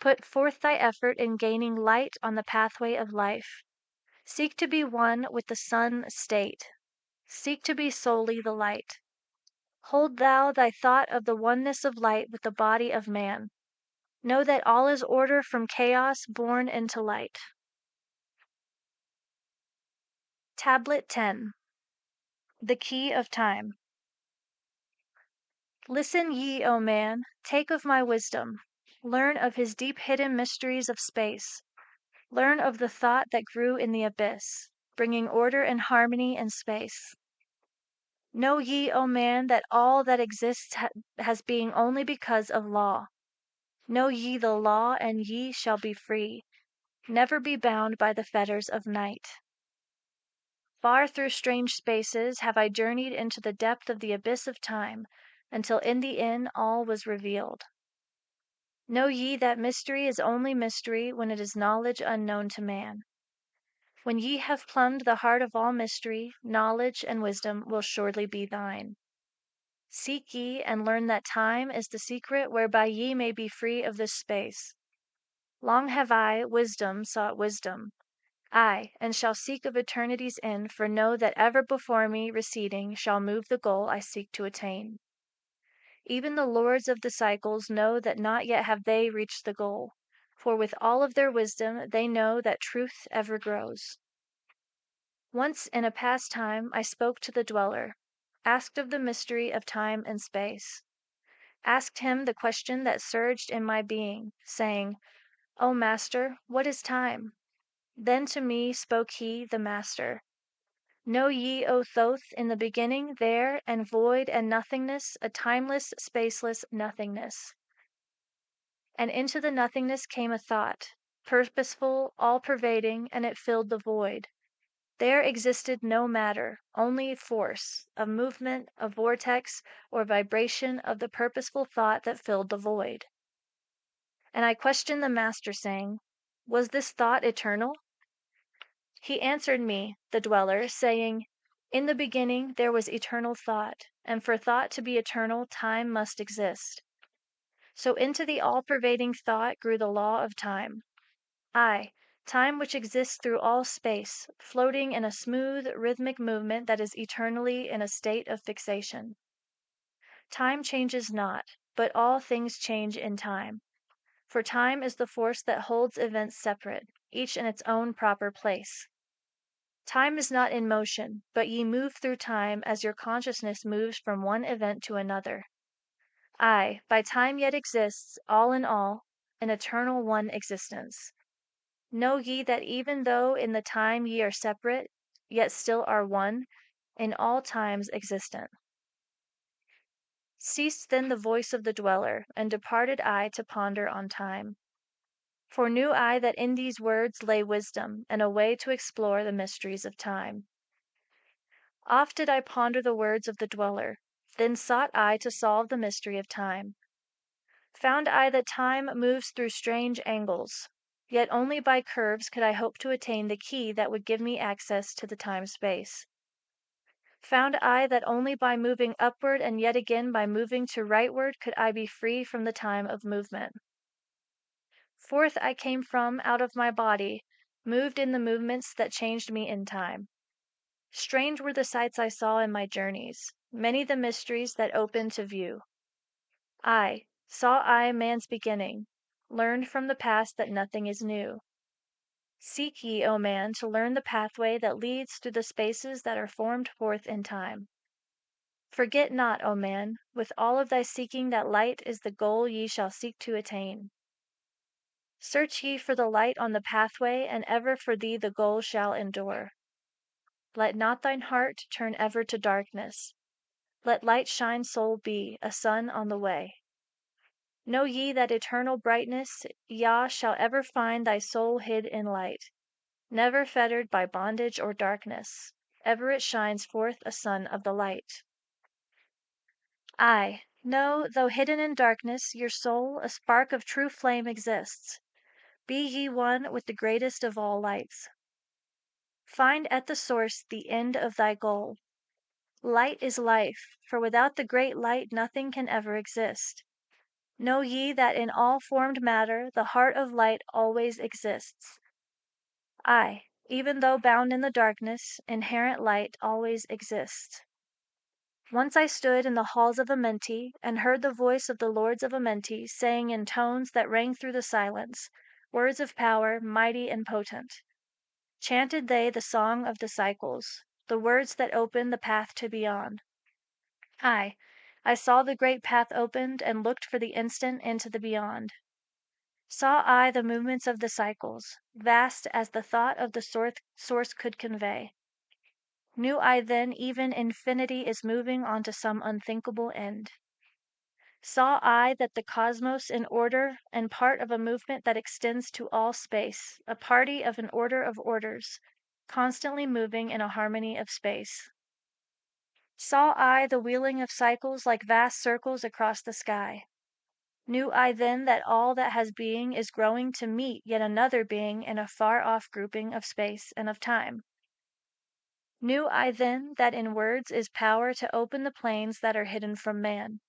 Put forth thy effort in gaining light on the pathway of life. Seek to be one with the sun state. Seek to be solely the light. Hold thou thy thought of the oneness of light with the body of man. Know that all is order from chaos born into light. Tablet 10. The Key of Time. Listen ye, O man, take of my wisdom. Learn of his deep hidden mysteries of space. Learn of the thought that grew in the abyss, bringing order and harmony in space. Know ye, O man, that all that exists has being only because of law. Know ye the law, and ye shall be free. Never be bound by the fetters of night. Far through strange spaces have I journeyed into the depth of the abyss of time, until in the end all was revealed. Know ye that mystery is only mystery when it is knowledge unknown to man. When ye have plumbed the heart of all mystery, knowledge and wisdom will surely be thine. Seek ye and learn that time is the secret whereby ye may be free of this space. Long have I, wisdom, sought wisdom. Aye, and shall seek of eternity's end, for know that ever before me receding shall move the goal I seek to attain. Even the lords of the cycles know that not yet have they reached the goal, for with all of their wisdom they know that truth ever grows. Once in a past time I spoke to the dweller, asked of the mystery of time and space, asked him the question that surged in my being, saying, O Master, what is time? Then to me spoke he, the Master. Know ye, O Thoth, in the beginning, there, and void and nothingness, a timeless, spaceless nothingness. And into the nothingness came a thought, purposeful, all-pervading, and it filled the void. There existed no matter, only force, a movement, a vortex, or vibration of the purposeful thought that filled the void. And I questioned the Master, saying, "Was this thought eternal?" He answered me, the Dweller, saying, "In the beginning there was eternal thought, and for thought to be eternal, time must exist. So into the all-pervading thought grew the law of time. Aye, time which exists through all space, floating in a smooth, rhythmic movement that is eternally in a state of fixation. Time changes not, but all things change in time. For time is the force that holds events separate, each in its own proper place. Time is not in motion, but ye move through time as your consciousness moves from one event to another. Aye, by time yet exists, all in all, an eternal one existence. Know ye that even though in the time ye are separate, yet still are one, in all times existent." Ceased then the voice of the Dweller, and departed I to ponder on time. For knew I that in these words lay wisdom, and a way to explore the mysteries of time. Oft did I ponder the words of the Dweller, then sought I to solve the mystery of time. Found I that time moves through strange angles, yet only by curves could I hope to attain the key that would give me access to the time-space. Found I that only by moving upward and yet again by moving to rightward could I be free from the time of movement. Forth I came from out of my body, moved in the movements that changed me in time. Strange were the sights I saw in my journeys, many the mysteries that opened to view. Aye, saw I man's beginning, learned from the past that nothing is new. Seek ye, O man, to learn the pathway that leads through the spaces that are formed forth in time. Forget not, O man, with all of thy seeking that light is the goal ye shall seek to attain. Search ye for the light on the pathway, and ever for thee the goal shall endure. Let not thine heart turn ever to darkness. Let light shine soul be, a sun on the way. Know ye that eternal brightness, Yah, shall ever find thy soul hid in light, never fettered by bondage or darkness. Ever it shines forth a sun of the light. Aye, know, though hidden in darkness, your soul, a spark of true flame exists. Be ye one with the greatest of all lights. Find at the source the end of thy goal. Light is life, for without the great light nothing can ever exist. Know ye that in all formed matter the heart of light always exists. Aye, even though bound in the darkness, inherent light always exists. Once I stood in the halls of Amenti, and heard the voice of the lords of Amenti saying in tones that rang through the silence, words of power, mighty and potent. Chanted they the song of the cycles, the words that open the path to beyond. Aye, I saw the great path opened and looked for the instant into the beyond. Saw I the movements of the cycles, vast as the thought of the source could convey. Knew I then even infinity is moving on to some unthinkable end. Saw I that the cosmos in order and part of a movement that extends to all space, a party of an order of orders, constantly moving in a harmony of space. Saw I the wheeling of cycles like vast circles across the sky. Knew I then that all that has being is growing to meet yet another being in a far-off grouping of space and of time. Knew I then that in words is power to open the planes that are hidden from man.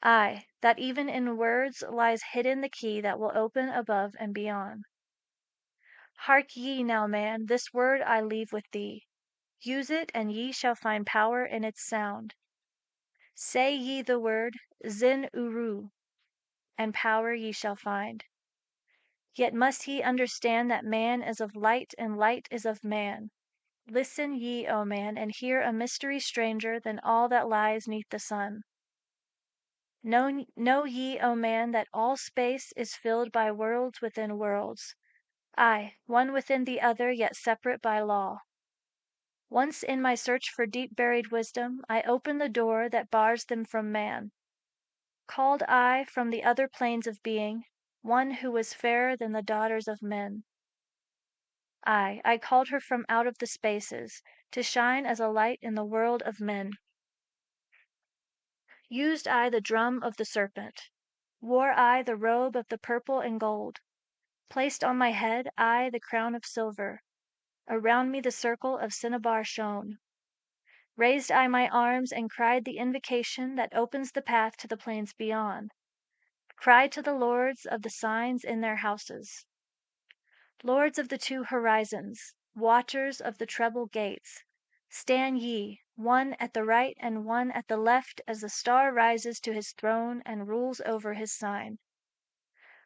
Aye, that even in words lies hidden the key that will open above and beyond. Hark ye now, man, this word I leave with thee. Use it, and ye shall find power in its sound. Say ye the word, Zin Uru, and power ye shall find. Yet must ye understand that man is of light, and light is of man. Listen ye, O man, and hear a mystery stranger than all that lies neath the sun. Know ye, O man, that all space is filled by worlds within worlds, aye, one within the other, yet separate by law. Once in my search for deep buried wisdom, I opened the door that bars them from man. called I from the other planes of being one who was fairer than the daughters of men. I called her from out of the spaces to shine as a light in the world of men. Used I the drum of the serpent, wore I the robe of the purple and gold, placed on my head I the crown of silver, around me the circle of cinnabar shone. Raised I my arms and cried the invocation that opens the path to the plains beyond, cried to the lords of the signs in their houses. Lords of the two horizons, watchers of the treble gates, stand ye, one at the right and one at the left as the star rises to his throne and rules over his sign.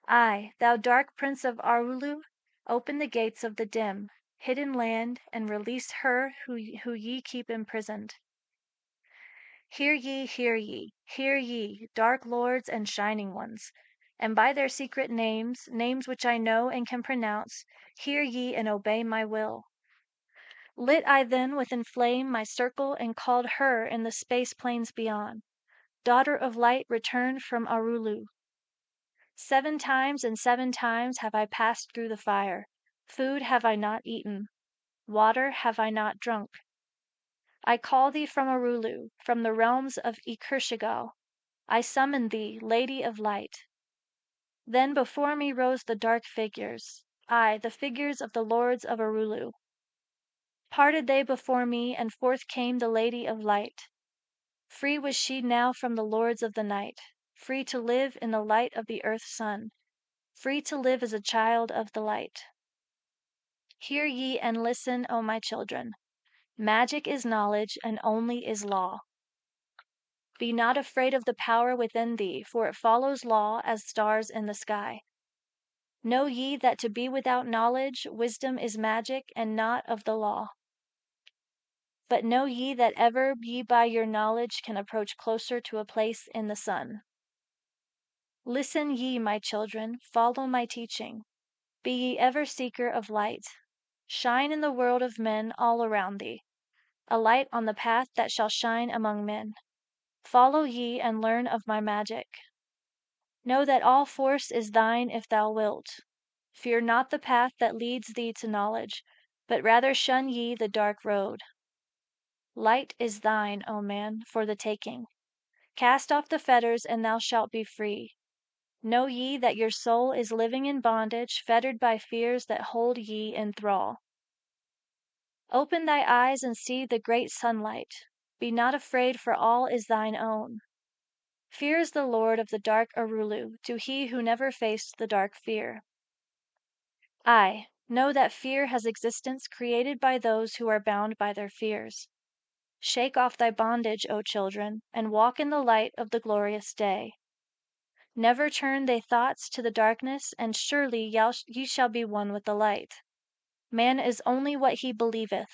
Thou dark prince of Arulu, open the gates of the dim, hidden land and release her who ye keep imprisoned. Hear ye, hear ye, hear ye, dark lords and shining ones, and by their secret names, names which I know and can pronounce, hear ye and obey my will. Lit I then within flame my circle and called her in the space plains beyond, daughter of light returned from Arulu. 7 times and 7 times have I passed through the fire, food have I not eaten, water have I not drunk. I call thee from Arulu, from the realms of Ikurshigal. I summon thee, Lady of Light. Then before me rose the dark figures, the figures of the lords of Arulu. Parted they before me, and forth came the Lady of Light. Free was she now from the lords of the night, free to live in the light of the earth's sun, free to live as a child of the light. Hear ye and listen, O my children. Magic is knowledge, and only is law. Be not afraid of the power within thee, for it follows law as stars in the sky. Know ye that to be without knowledge, wisdom is magic and not of the law. But know ye that ever ye by your knowledge can approach closer to a place in the sun. Listen ye, my children, follow my teaching. Be ye ever seeker of light. Shine in the world of men all around thee, a light on the path that shall shine among men. Follow ye and learn of my magic. Know that all force is thine if thou wilt. Fear not the path that leads thee to knowledge, but rather shun ye the dark road. Light is thine, O man, for the taking. Cast off the fetters and thou shalt be free. Know ye that your soul is living in bondage, fettered by fears that hold ye in thrall. Open thy eyes and see the great sunlight. Be not afraid, for all is thine own. Fear is the lord of the dark Arulu, to he who never faced the dark fear. Know that fear has existence created by those who are bound by their fears. Shake off thy bondage, O children, and walk in the light of the glorious day. Never turn thy thoughts to the darkness, and surely ye shall be one with the light. Man is only what he believeth,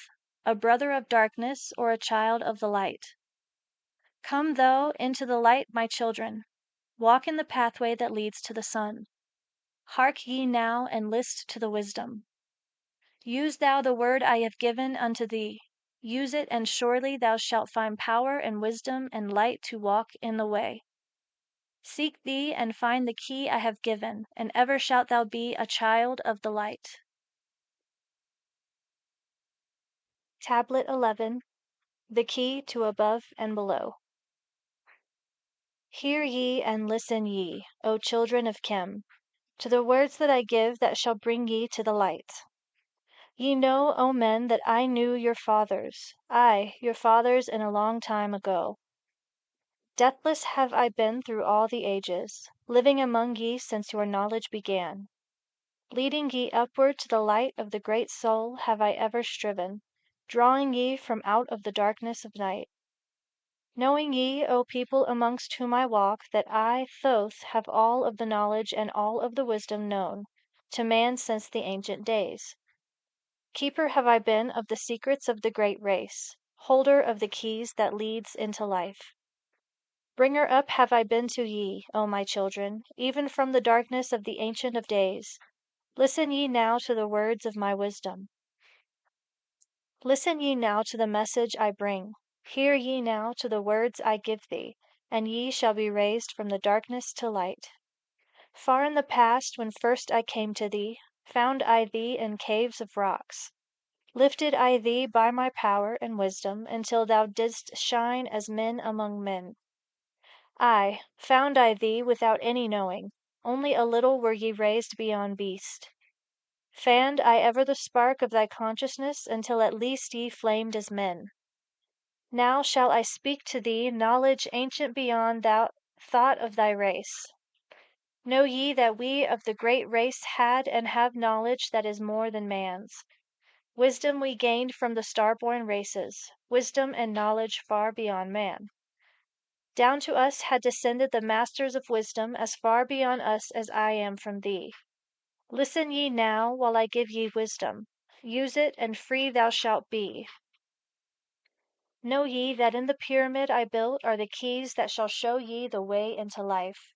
a brother of darkness or a child of the light. Come thou into the light, my children. Walk in the pathway that leads to the sun. Hark ye now and list to the wisdom. Use thou the word I have given unto thee. Use it, and surely thou shalt find power and wisdom and light to walk in the way. Seek thee and find the key I have given, and ever shalt thou be a child of the light. Tablet 11. The Key to Above and Below. Hear ye and listen ye, O children of Chem, to the words that I give that shall bring ye to the light. Ye know, O men, that I knew your fathers, your fathers in a long time ago. Deathless have I been through all the ages, living among ye since your knowledge began. Leading ye upward to the light of the great soul have I ever striven, drawing ye from out of the darkness of night. Knowing ye, O people amongst whom I walk, that I, Thoth, have all of the knowledge and all of the wisdom known to man since the ancient days. Keeper have I been of the secrets of the great race, holder of the keys that leads into life. Bringer up have I been to ye, O my children, even from the darkness of the Ancient of Days. Listen ye now to the words of my wisdom. Listen ye now to the message I bring. Hear ye now to the words I give thee, and ye shall be raised from the darkness to light. Far in the past, when first I came to thee, found I thee in caves of rocks. Lifted I thee by my power and wisdom until thou didst shine as men among men. Aye, found I thee without any knowing, only a little were ye raised beyond beast. Fanned I ever the spark of thy consciousness until at least ye flamed as men. Now shall I speak to thee knowledge ancient beyond thou thought of thy race. Know ye that we of the great race had and have knowledge that is more than man's. Wisdom we gained from the star-born races, wisdom and knowledge far beyond man. Down to us had descended the masters of wisdom as far beyond us as I am from thee. Listen ye now while I give ye wisdom. Use it, and free thou shalt be. Know ye that in the pyramid I built are the keys that shall show ye the way into life.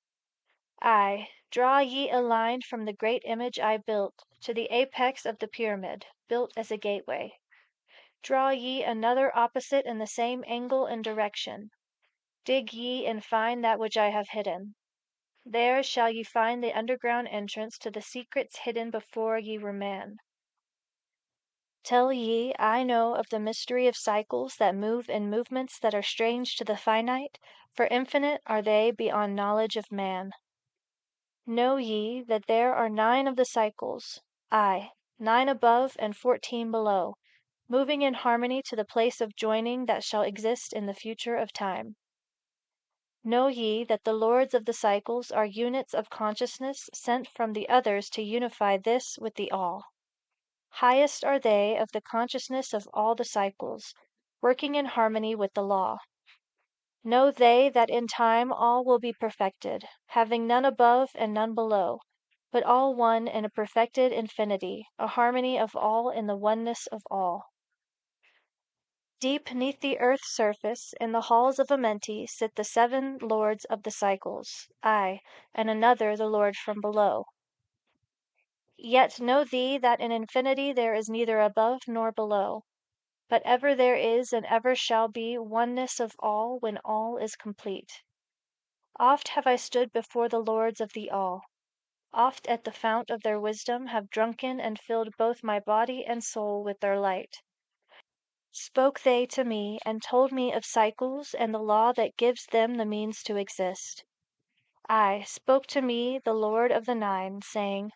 Aye, draw ye a line from the great image I built to the apex of the pyramid, built as a gateway. Draw ye another opposite in the same angle and direction. Dig ye and find that which I have hidden. There shall ye find the underground entrance to the secrets hidden before ye were man. Tell ye, I know of the mystery of cycles that move in movements that are strange to the finite, for infinite are they beyond knowledge of man. Know ye that there are 9 of the cycles, aye, 9 above and 14 below, moving in harmony to the place of joining that shall exist in the future of time. Know ye that the lords of the cycles are units of consciousness sent from the others to unify this with the all. Highest are they of the consciousness of all the cycles, working in harmony with the law. Know they that in time all will be perfected, having none above and none below, but all one in a perfected infinity, a harmony of all in the oneness of all. Deep neath the earth's surface, in the halls of Amenti, sit the 7 lords of the cycles, aye, and another the lord from below. Yet know thee that in infinity there is neither above nor below, but ever there is and ever shall be oneness of all when all is complete. Oft have I stood before the lords of the all. Oft at the fount of their wisdom have drunken and filled both my body and soul with their light. Spoke they to me and told me of cycles and the law that gives them the means to exist. Aye, spoke to me the Lord of the 9, saying,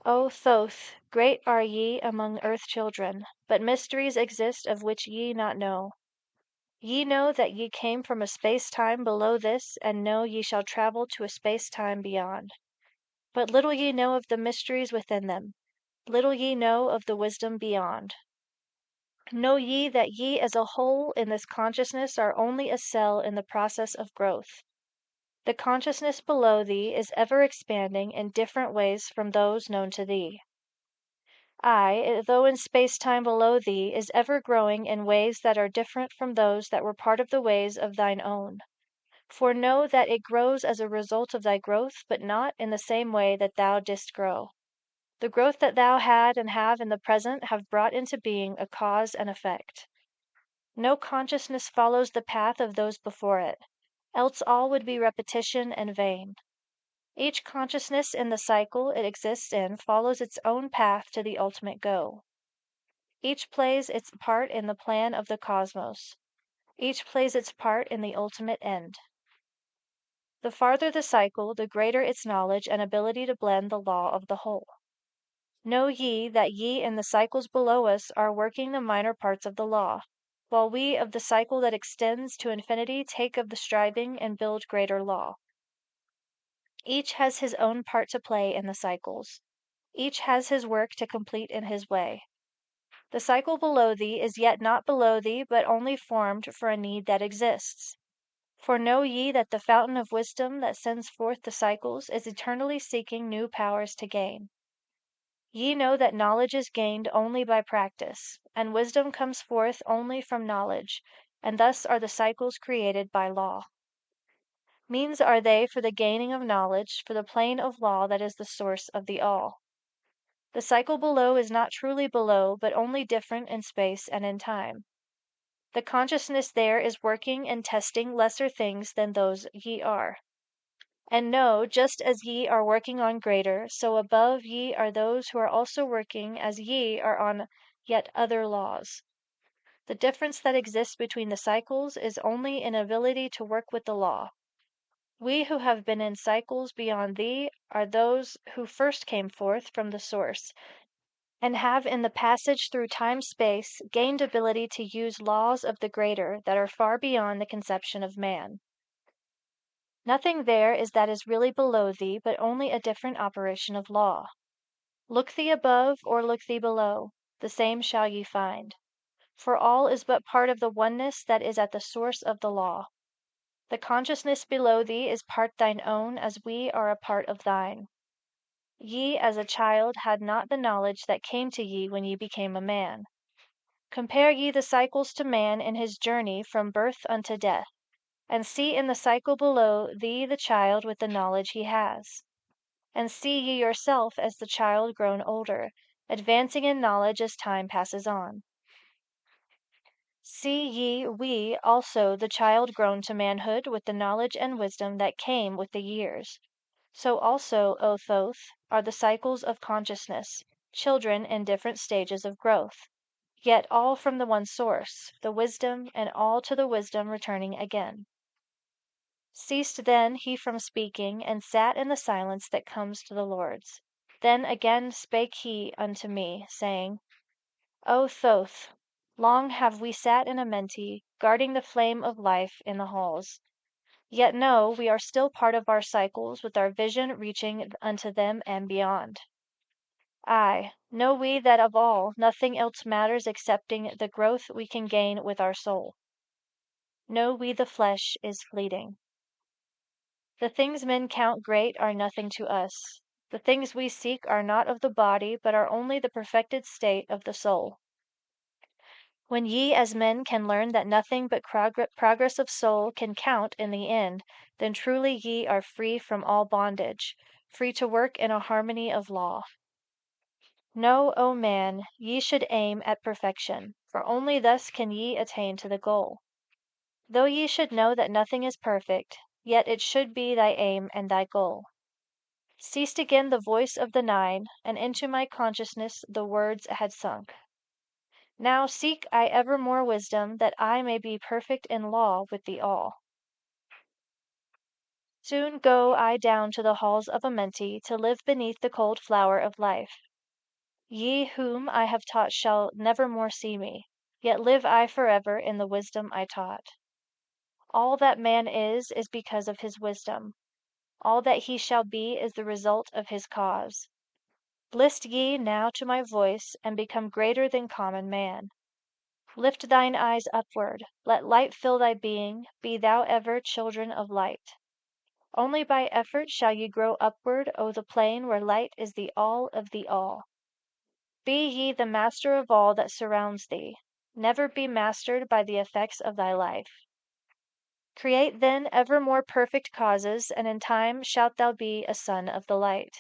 O Thoth, great are ye among earth children, but mysteries exist of which ye not know. Ye know that ye came from a space-time below this, and know ye shall travel to a space-time beyond. But little ye know of the mysteries within them, little ye know of the wisdom beyond. Know ye that ye as a whole in this consciousness are only a cell in the process of growth. The consciousness below thee is ever expanding in different ways from those known to thee. I, though in space-time below thee, is ever growing in ways that are different from those that were part of the ways of thine own. For know that it grows as a result of thy growth, but not in the same way that thou didst grow. The growth that thou had and have in the present have brought into being a cause and effect. No consciousness follows the path of those before it, else all would be repetition and vain. Each consciousness in the cycle it exists in follows its own path to the ultimate goal. Each plays its part in the plan of the cosmos. Each plays its part in the ultimate end. The farther the cycle, the greater its knowledge and ability to blend the law of the whole. Know ye that ye in the cycles below us are working the minor parts of the law, while we of the cycle that extends to infinity take of the striving and build greater law. Each has his own part to play in the cycles. Each has his work to complete in his way. The cycle below thee is yet not below thee, but only formed for a need that exists. For know ye that the fountain of wisdom that sends forth the cycles is eternally seeking new powers to gain. Ye know that knowledge is gained only by practice, and wisdom comes forth only from knowledge, and thus are the cycles created by law. Means are they for the gaining of knowledge, for the plane of law that is the source of the all. The cycle below is not truly below, but only different in space and in time. The consciousness there is working and testing lesser things than those ye are. And know, just as ye are working on greater, so above ye are those who are also working as ye are on yet other laws. The difference that exists between the cycles is only in ability to work with the law. We who have been in cycles beyond thee are those who first came forth from the source, and have in the passage through time-space gained ability to use laws of the greater that are far beyond the conception of man. Nothing there is that is really below thee, but only a different operation of law. Look thee above, or look thee below, the same shall ye find. For all is but part of the oneness that is at the source of the law. The consciousness below thee is part thine own, as we are a part of thine. Ye as a child had not the knowledge that came to ye when ye became a man. Compare ye the cycles to man in his journey from birth unto death, and see in the cycle below thee the child with the knowledge he has. And see ye yourself as the child grown older, advancing in knowledge as time passes on. See ye we also the child grown to manhood with the knowledge and wisdom that came with the years. So also, O Thoth, are the cycles of consciousness, children in different stages of growth, yet all from the one source, the wisdom, and all to the wisdom returning again. Ceased then he from speaking, and sat in the silence that comes to the Lord's. Then again spake he unto me, saying, O Thoth, long have we sat in Amenti, guarding the flame of life in the halls. Yet know, we are still part of our cycles, with our vision reaching unto them and beyond. Aye, know we that of all, nothing else matters excepting the growth we can gain with our soul. Know we the flesh is fleeting. The things men count great are nothing to us. The things we seek are not of the body, but are only the perfected state of the soul. When ye as men can learn that nothing but progress of soul can count in the end, then truly ye are free from all bondage, free to work in a harmony of law. Know, O man, ye should aim at perfection, for only thus can ye attain to the goal. Though ye should know that nothing is perfect, yet it should be thy aim and thy goal. Ceased again the voice of the nine, and into my consciousness the words had sunk. Now seek I ever more wisdom, that I may be perfect in law with thee all. Soon go I down to the halls of Amenti, to live beneath the cold flower of life. Ye whom I have taught shall never more see me, yet live I forever in the wisdom I taught. All that man is because of his wisdom. All that he shall be is the result of his cause. List ye now to my voice, and become greater than common man. Lift thine eyes upward, let light fill thy being, be thou ever children of light. Only by effort shall ye grow upward, O the plane where light is the all of the all. Be ye the master of all that surrounds thee. Never be mastered by the effects of thy life. Create then ever more perfect causes, and in time shalt thou be a son of the light.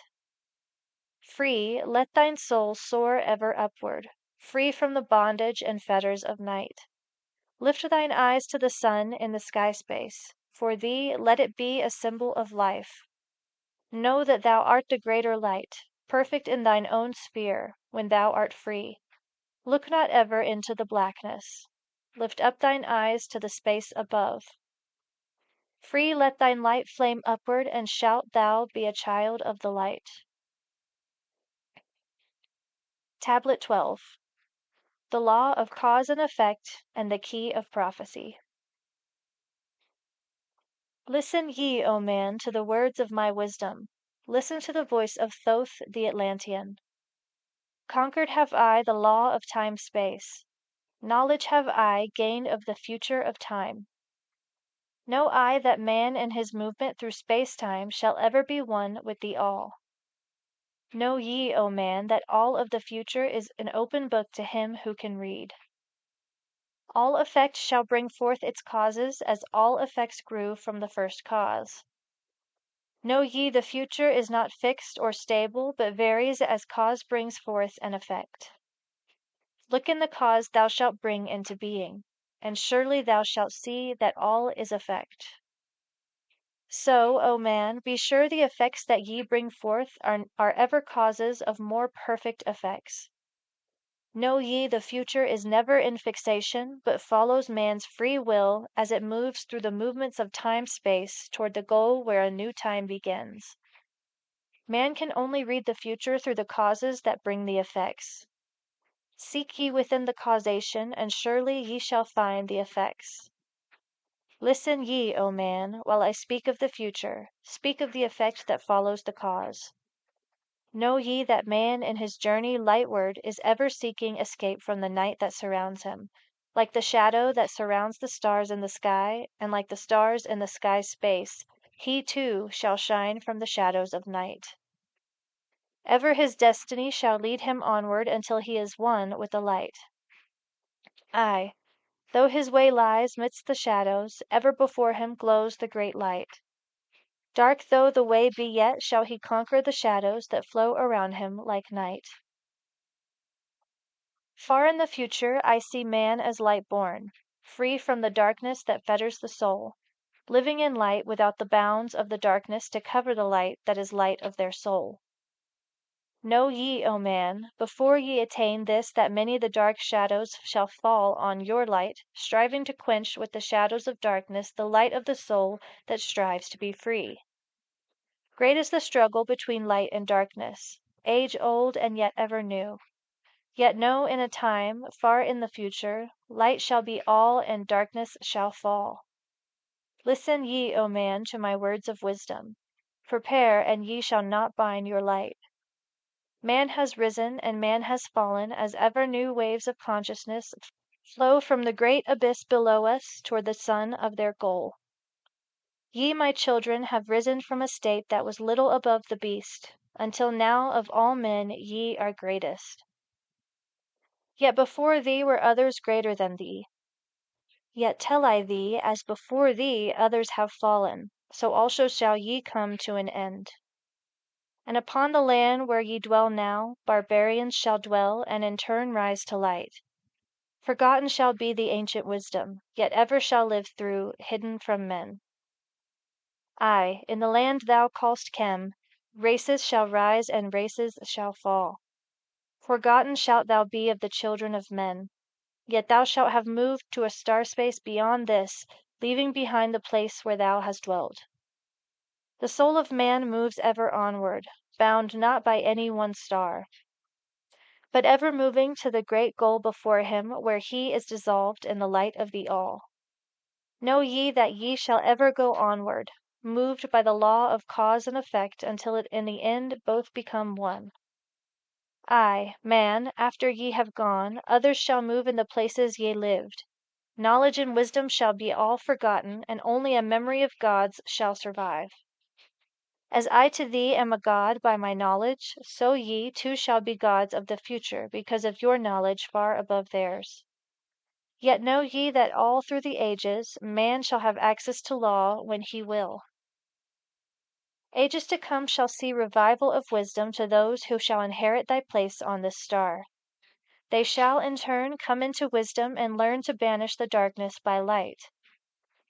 Free, let thine soul soar ever upward, free from the bondage and fetters of night. Lift thine eyes to the sun in the sky space. For thee, let it be a symbol of life. Know that thou art the greater light, perfect in thine own sphere, when thou art free. Look not ever into the blackness. Lift up thine eyes to the space above. Free let thine light flame upward, and shalt thou be a child of the light. Tablet 12. The Law of Cause and Effect, and the Key of Prophecy. Listen ye, O man, to the words of my wisdom. Listen to the voice of Thoth the Atlantean. Conquered have I the law of time-space. Knowledge have I gained of the future of time. Know I that man in his movement through space-time shall ever be one with the all. Know ye, O man, that all of the future is an open book to him who can read. All effect shall bring forth its causes, as all effects grew from the first cause. Know ye the future is not fixed or stable, but varies as cause brings forth an effect. Look in the cause thou shalt bring into being. and surely thou shalt see that all is effect. So, O man, be sure the effects that ye bring forth are ever causes of more perfect effects. Know ye the future is never in fixation, but follows man's free will as it moves through the movements of time-space toward the goal where a new time begins. Man can only read the future through the causes that bring the effects. Seek ye within the causation, and surely ye shall find the effects. Listen ye, O man, while I speak of the future, speak of the effect that follows the cause. Know ye that man in his journey lightward is ever seeking escape from the night that surrounds him, like the shadow that surrounds the stars in the sky, and like the stars in the sky's space, he too shall shine from the shadows of night. Ever his destiny shall lead him onward until he is one with the light. Aye, though his way lies midst the shadows, ever before him glows the great light. Dark though the way be, yet shall he conquer the shadows that flow around him like night. Far in the future I see man as light born, free from the darkness that fetters the soul, living in light without the bounds of the darkness to cover the light that is light of their soul. Know ye, O man, before ye attain this, that many the dark shadows shall fall on your light, striving to quench with the shadows of darkness the light of the soul that strives to be free. Great is the struggle between light and darkness, age old and yet ever new. Yet know in a time, far in the future, light shall be all and darkness shall fall. Listen ye, O man, to my words of wisdom. Prepare, and ye shall not bind your light. Man has risen and man has fallen as ever new waves of consciousness flow from the great abyss below us toward the sun of their goal. Ye, my children, have risen from a state that was little above the beast, until now of all men ye are greatest. Yet before thee were others greater than thee. Yet tell I thee, as before thee others have fallen, so also shall ye come to an end. And upon the land where ye dwell now, barbarians shall dwell and in turn rise to light. Forgotten shall be the ancient wisdom, yet ever shall live through, hidden from men. Aye, in the land thou callst Chem, races shall rise and races shall fall. Forgotten shalt thou be of the children of men, yet thou shalt have moved to a star space beyond this, leaving behind the place where thou hast dwelt. The soul of man moves ever onward, bound not by any one star, but ever moving to the great goal before him, where he is dissolved in the light of the all. Know ye that ye shall ever go onward, moved by the law of cause and effect, until in the end both become one. Aye, man, after ye have gone, others shall move in the places ye lived. Knowledge and wisdom shall be all forgotten, and only a memory of gods shall survive. As I to thee am a god by my knowledge, so ye too shall be gods of the future because of your knowledge far above theirs. Yet know ye that all through the ages man shall have access to law when he will. Ages to come shall see revival of wisdom to those who shall inherit thy place on this star. They shall in turn come into wisdom and learn to banish the darkness by light.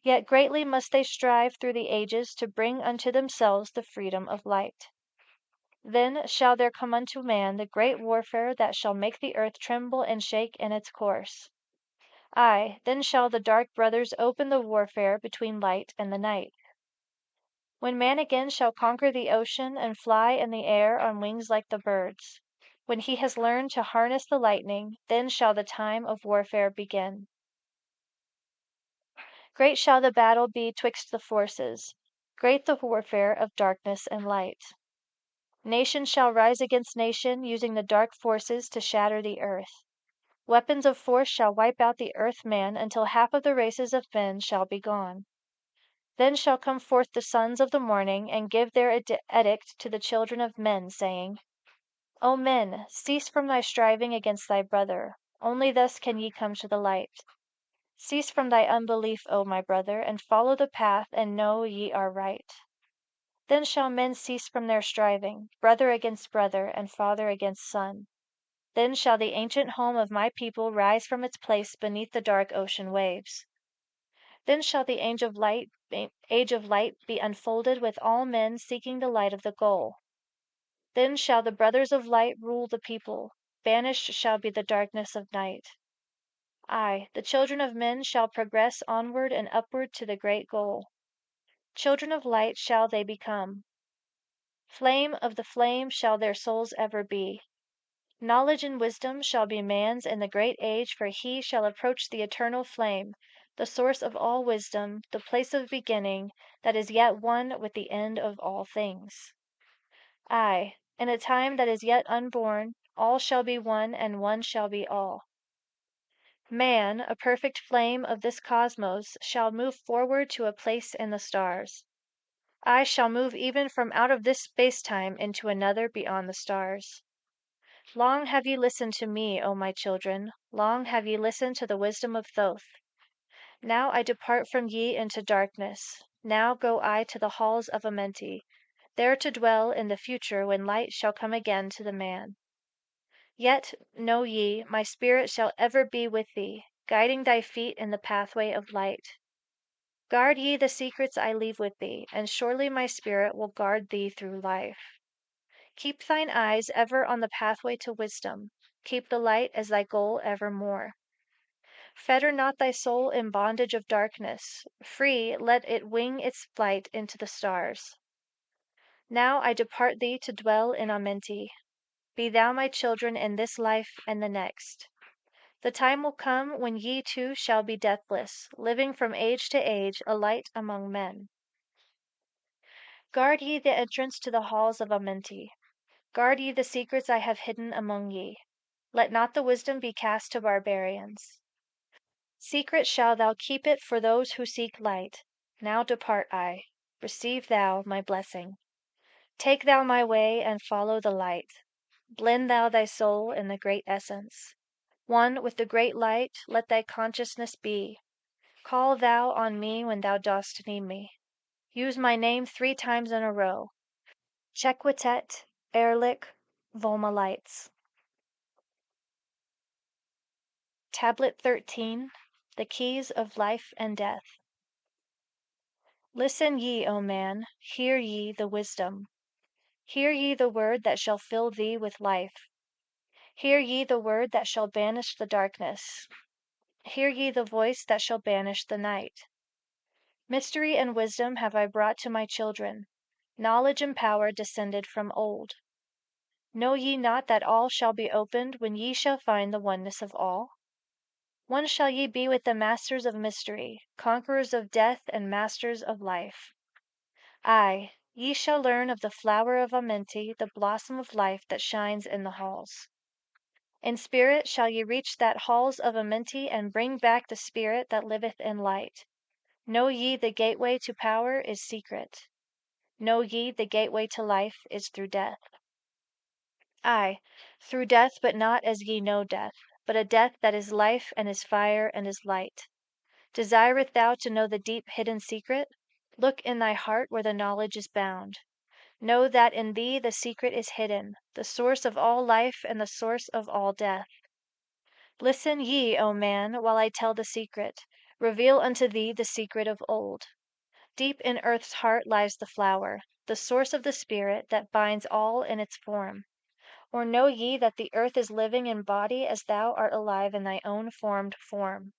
Yet greatly must they strive through the ages to bring unto themselves the freedom of light. Then shall there come unto man the great warfare that shall make the earth tremble and shake in its course. Aye, then shall the dark brothers open the warfare between light and the night. When man again shall conquer the ocean and fly in the air on wings like the birds, when he has learned to harness the lightning, then shall the time of warfare begin. Great shall the battle be twixt the forces, great the warfare of darkness and light. Nation shall rise against nation, using the dark forces to shatter the earth. Weapons of force shall wipe out the earth man until half of the races of men shall be gone. Then shall come forth the sons of the morning and give their edict to the children of men, saying, O men, cease from thy striving against thy brother. Only thus can ye come to the light. Cease from thy unbelief, O my brother, and follow the path, and know ye are right. Then shall men cease from their striving, brother against brother, and father against son. Then shall the ancient home of my people rise from its place beneath the dark ocean waves. Then shall the age of light be unfolded with all men seeking the light of the goal. Then shall the brothers of light rule the people. Banished shall be the darkness of night. Aye, the children of men shall progress onward and upward to the great goal. Children of light shall they become. Flame of the flame shall their souls ever be. Knowledge and wisdom shall be man's in the great age, for he shall approach the eternal flame, the source of all wisdom, the place of beginning, that is yet one with the end of all things. Aye, in a time that is yet unborn, all shall be one and one shall be all. Man, a perfect flame of this cosmos, shall move forward to a place in the stars. I shall move even from out of this space-time into another beyond the stars. Long have ye listened to me, O my children, long have ye listened to the wisdom of Thoth. Now I depart from ye into darkness, now go I to the halls of Amenti, there to dwell in the future when light shall come again to the man. Yet, know ye, my spirit shall ever be with thee, guiding thy feet in the pathway of light. Guard ye the secrets I leave with thee, and surely my spirit will guard thee through life. Keep thine eyes ever on the pathway to wisdom, keep the light as thy goal evermore. Fetter not thy soul in bondage of darkness, free let it wing its flight into the stars. Now I depart thee to dwell in Amenti. Be thou my children in this life and the next. The time will come when ye too shall be deathless, living from age to age, a light among men. Guard ye the entrance to the halls of Amenti. Guard ye the secrets I have hidden among ye. Let not the wisdom be cast to barbarians. Secret shall thou keep it for those who seek light. Now depart I. Receive thou my blessing. Take thou my way and follow the light. Blend thou thy soul in the great essence. One with the great light let thy consciousness be. Call thou on me when thou dost need me. Use my name 3 times in a row. Checkwitet, Ehrlich, Volma Lights. Tablet 13. The Keys of Life and Death. Listen ye, O man, hear ye the wisdom. Hear ye the word that shall fill thee with life. Hear ye the word that shall banish the darkness. Hear ye the voice that shall banish the night. Mystery and wisdom have I brought to my children, knowledge and power descended from old. Know ye not that all shall be opened when ye shall find the oneness of all? One shall ye be with the masters of mystery, conquerors of death and masters of life. Aye, ye shall learn of the flower of Amenti, the blossom of life that shines in the halls. In spirit shall ye reach that halls of Amenti and bring back the spirit that liveth in light. Know ye the gateway to power is secret. Know ye the gateway to life is through death. Aye, through death, but not as ye know death, but a death that is life and is fire and is light. Desireth thou to know the deep hidden secret? Look in thy heart where the knowledge is bound. Know that in thee the secret is hidden, the source of all life and the source of all death. Listen ye, O man, while I tell the secret, reveal unto thee the secret of old. Deep in earth's heart lies the flower, the source of the spirit that binds all in its form. Or know ye that the earth is living in body as thou art alive in thy own formed form?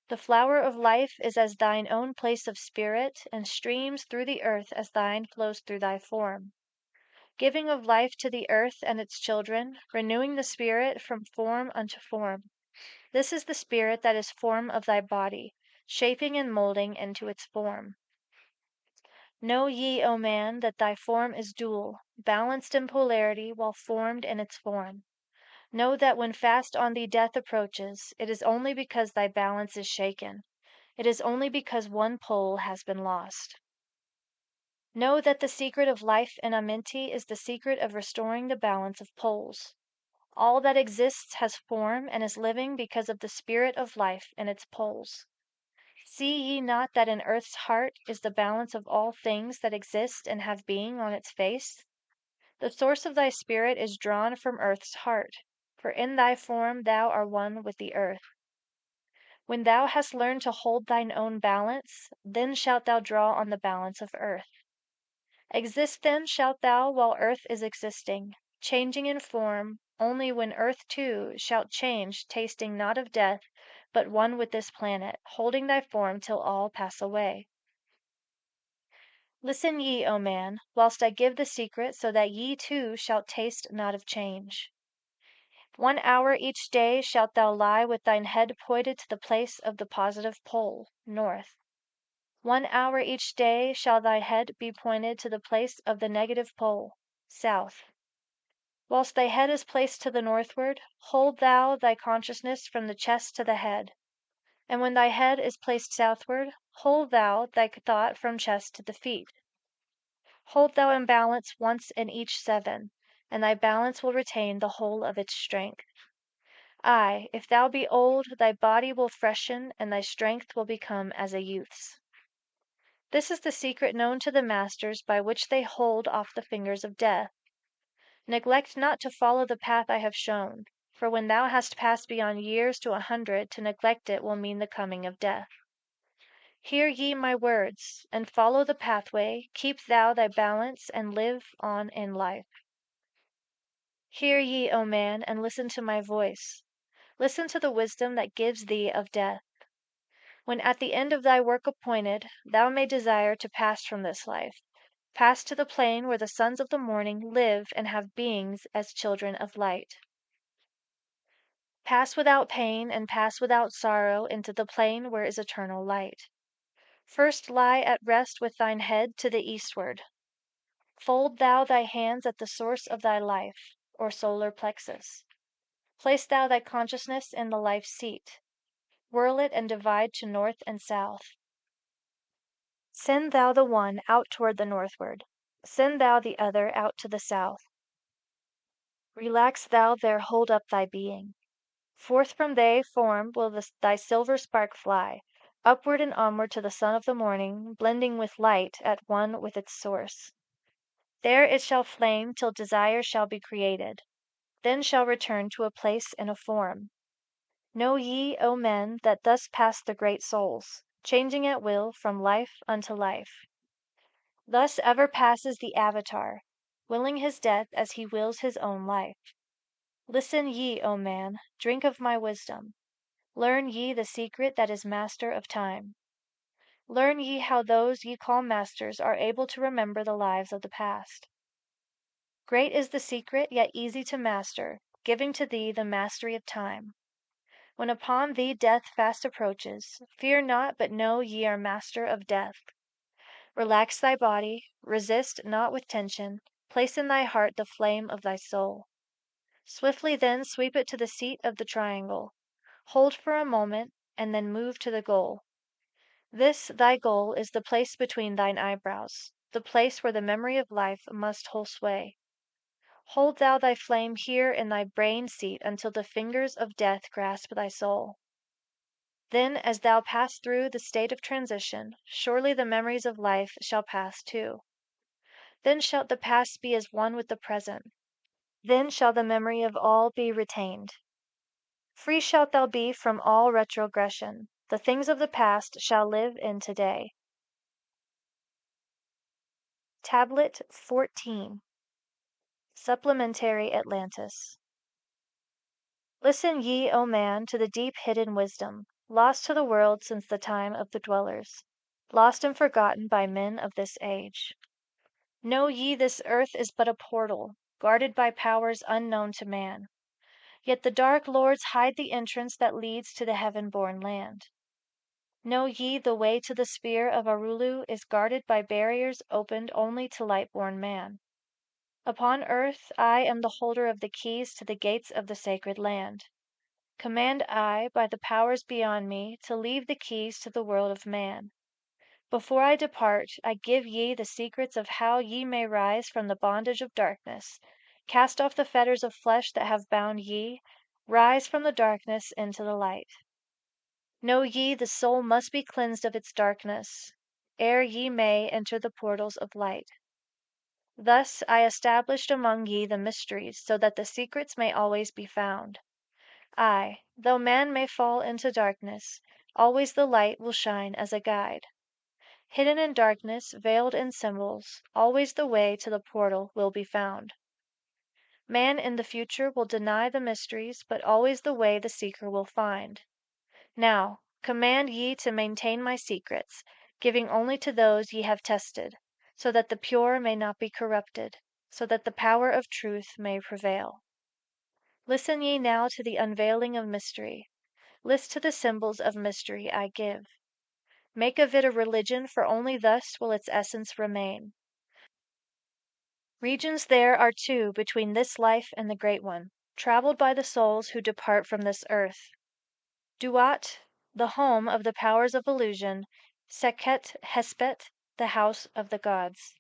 The flower of life is as thine own place of spirit, and streams through the earth as thine flows through thy form. Giving of life to the earth and its children, renewing the spirit from form unto form. This is the spirit that is form of thy body, shaping and molding into its form. Know ye, O man, that thy form is dual, balanced in polarity while formed in its form. Know that when fast on thee death approaches, it is only because thy balance is shaken. It is only because one pole has been lost. Know that the secret of life in Amenti is the secret of restoring the balance of poles. All that exists has form and is living because of the spirit of life in its poles. See ye not that in earth's heart is the balance of all things that exist and have being on its face? The source of thy spirit is drawn from earth's heart. for in thy form thou art one with the earth. When thou hast learned to hold thine own balance, then shalt thou draw on the balance of earth. Exist then shalt thou while earth is existing, changing in form, only when earth too shalt change, tasting not of death, but one with this planet, holding thy form till all pass away. Listen ye, O man, whilst I give the secret, so that ye too shalt taste not of change. 1 hour each day shalt thou lie with thine head pointed to the place of the positive pole, north. 1 hour each day shall thy head be pointed to the place of the negative pole, south. Whilst thy head is placed to the northward, hold thou thy consciousness from the chest to the head. And when thy head is placed southward, hold thou thy thought from chest to the feet. Hold thou in balance once in each 7, and thy balance will retain the whole of its strength. Aye, if thou be old, thy body will freshen, and thy strength will become as a youth's. This is the secret known to the masters by which they hold off the fingers of death. Neglect not to follow the path I have shown, for when thou hast passed beyond years to 100, to neglect it will mean the coming of death. Hear ye my words, and follow the pathway, keep thou thy balance, and live on in life. Hear ye, O man, and listen to my voice. Listen to the wisdom that gives thee of death. When at the end of thy work appointed, thou may desire to pass from this life, pass to the plane where the sons of the morning live and have beings as children of light. Pass without pain and pass without sorrow into the plane where is eternal light. First lie at rest with thine head to the eastward. Fold thou thy hands at the source of thy life, or solar plexus. Place thou thy consciousness in the life seat. Whirl it and divide to north and south. Send thou the one out toward the northward. Send thou the other out to the south. Relax thou there, hold up thy being. Forth from thy form will thy silver spark fly, upward and onward to the sun of the morning, blending with light at one with its source. There it shall flame till desire shall be created, then shall return to a place and a form. Know ye, O men, that thus pass the great souls, changing at will from life unto life. Thus ever passes the Avatar, willing his death as he wills his own life. Listen ye, O man, drink of my wisdom. Learn ye the secret that is master of time. Learn ye how those ye call masters are able to remember the lives of the past. Great is the secret, yet easy to master, giving to thee the mastery of time. When upon thee death fast approaches, fear not, but know ye are master of death. Relax thy body, resist not with tension, place in thy heart the flame of thy soul. Swiftly then sweep it to the seat of the triangle. Hold for a moment, and then move to the goal. This thy goal is the place between thine eyebrows, the place where the memory of life must hold sway. Hold thou thy flame here in thy brain seat until the fingers of death grasp thy soul. Then, as thou pass through the state of transition, surely the memories of life shall pass too. Then shalt the past be as one with the present. Then shall the memory of all be retained. Free shalt thou be from all retrogression. The things of the past shall live in today. Tablet 14. Supplementary Atlantis. Listen ye, O man, to the deep hidden wisdom, lost to the world since the time of the dwellers, lost and forgotten by men of this age. Know ye this earth is but a portal, guarded by powers unknown to man. Yet the dark lords hide the entrance that leads to the heaven-born land. Know ye the way to the sphere of Arulu is guarded by barriers opened only to light-born man. Upon earth I am the holder of the keys to the gates of the sacred land. Command I, by the powers beyond me, to leave the keys to the world of man. Before I depart, I give ye the secrets of how ye may rise from the bondage of darkness, cast off the fetters of flesh that have bound ye, rise from the darkness into the light. Know ye the soul must be cleansed of its darkness, ere ye may enter the portals of light. Thus I established among ye the mysteries, so that the secrets may always be found. Aye, though man may fall into darkness, always the light will shine as a guide. Hidden in darkness, veiled in symbols, always the way to the portal will be found. Man in the future will deny the mysteries, but always the way the seeker will find. Now, command ye to maintain my secrets, giving only to those ye have tested, so that the pure may not be corrupted, so that the power of truth may prevail. Listen ye now to the unveiling of mystery. List to the symbols of mystery I give. Make of it a religion, for only thus will its essence remain. Regions there are two between this life and the great one, traveled by the souls who depart from this earth. Duat, the home of the powers of illusion, Sekhet Hespet, the house of the gods.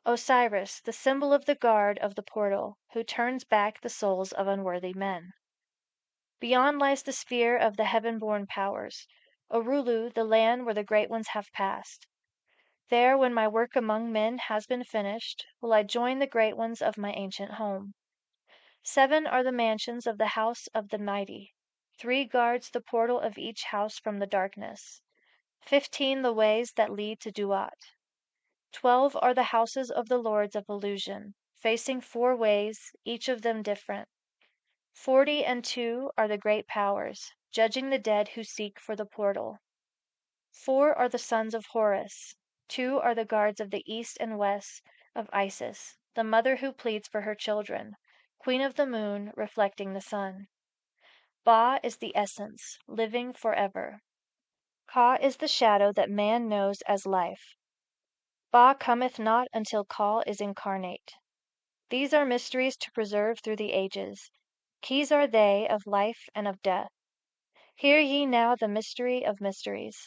Osiris, the symbol of the guard of the portal, who turns back the souls of unworthy men. Beyond lies the sphere of the heaven-born powers, Orulu, the land where the great ones have passed. There, when my work among men has been finished, will I join the great ones of my ancient home. 7 are the mansions of the house of the mighty. 3 guards the portal of each house from the darkness. 15 the ways that lead to Duat. 12 are the houses of the lords of illusion, facing 4 ways, each of them different. 40 and 2 are the great powers, judging the dead who seek for the portal. 4 are the sons of Horus. 2 are the guards of the east and west of Isis, the mother who pleads for her children, queen of the moon, reflecting the sun. Ba is the essence, living forever. Ka is the shadow that man knows as life. Ba cometh not until Ka is incarnate. These are mysteries to preserve through the ages. Keys are they of life and of death. Hear ye now the mystery of mysteries.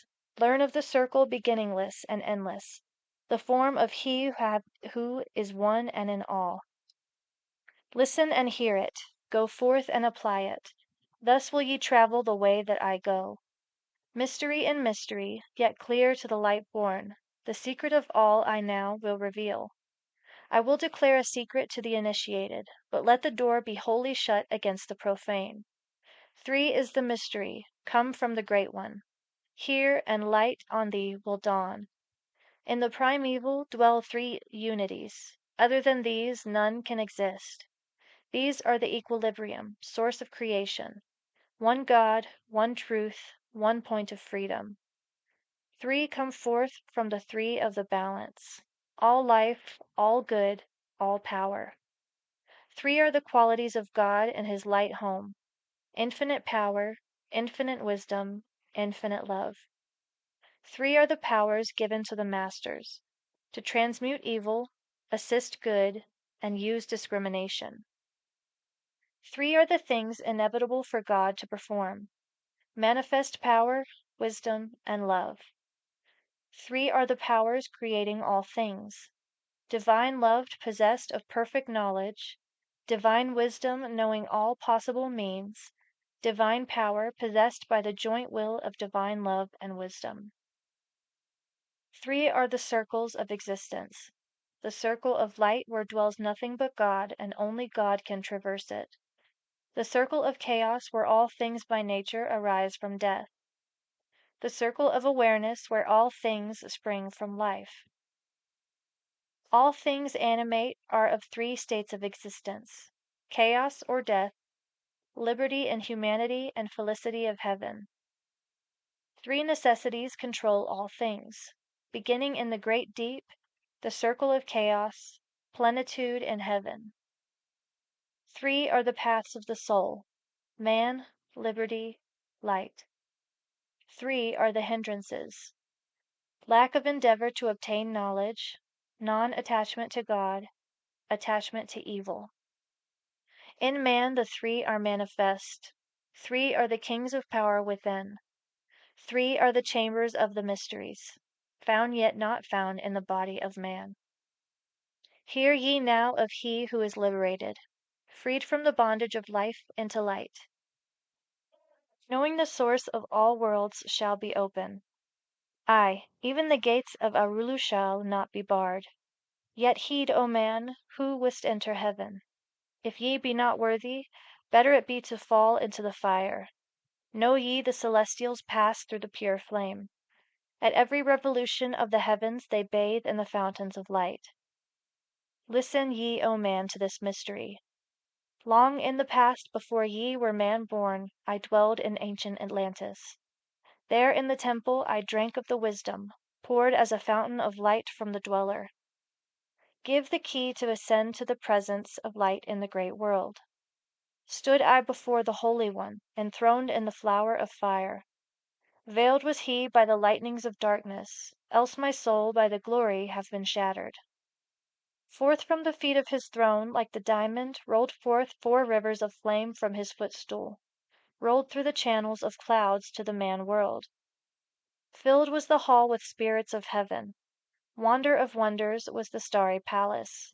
Learn of the circle beginningless and endless, the form of He who is one and in all. Listen and hear it, go forth and apply it. Thus will ye travel the way that I go. Mystery in mystery, yet clear to the light born, the secret of all I now will reveal. I will declare a secret to the initiated, but let the door be wholly shut against the profane. 3 is the mystery, come from the Great One. Hear, and light on thee will dawn. In the primeval dwell 3 unities. Other than these, none can exist. These are the equilibrium, source of creation. One God, one truth, one point of freedom. 3 come forth from the 3 of the balance. All life, all good, all power. 3 are the qualities of God in his light home. Infinite power, infinite wisdom, infinite love. 3 are the powers given to the masters, to transmute evil, assist good, and use discrimination. 3 are the things inevitable for God to perform, manifest power, wisdom, and love. 3 are the powers creating all things, divine love possessed of perfect knowledge, divine wisdom knowing all possible means, divine power possessed by the joint will of divine love and wisdom. 3 are the circles of existence, the circle of light where dwells nothing but God, and only God can traverse it. The circle of chaos where all things by nature arise from death. The circle of awareness where all things spring from life. All things animate are of 3 states of existence: chaos or death, liberty and humanity, and felicity of heaven. 3 necessities control all things, beginning in the great deep, the circle of chaos, plenitude in heaven. 3 are the paths of the soul: man, liberty, light. 3 are the hindrances: lack of endeavor to obtain knowledge, non-attachment to God, attachment to evil. In man the 3 are manifest. 3 are the kings of power within. 3 are the chambers of the mysteries, found yet not found in the body of man. Hear ye now of he who is liberated, freed from the bondage of life into light. Knowing the source of all worlds shall be open. Aye, even the gates of Arulu shall not be barred. Yet heed, O man, who wouldst enter heaven. If ye be not worthy, better it be to fall into the fire. Know ye the celestials pass through the pure flame. At every revolution of the heavens they bathe in the fountains of light. Listen ye, O man, to this mystery. Long in the past, before ye were man born, I dwelled in ancient Atlantis. There in the temple I drank of the wisdom, poured as a fountain of light from the dweller. Give the key to ascend to the presence of light in the great world. Stood I before the Holy One, enthroned in the flower of fire. Veiled was he by the lightnings of darkness, else my soul by the glory have been shattered. Forth from the feet of his throne, like the diamond, rolled forth 4 rivers of flame from his footstool, rolled through the channels of clouds to the man world. Filled was the hall with spirits of heaven. Wonder of wonders was the starry palace.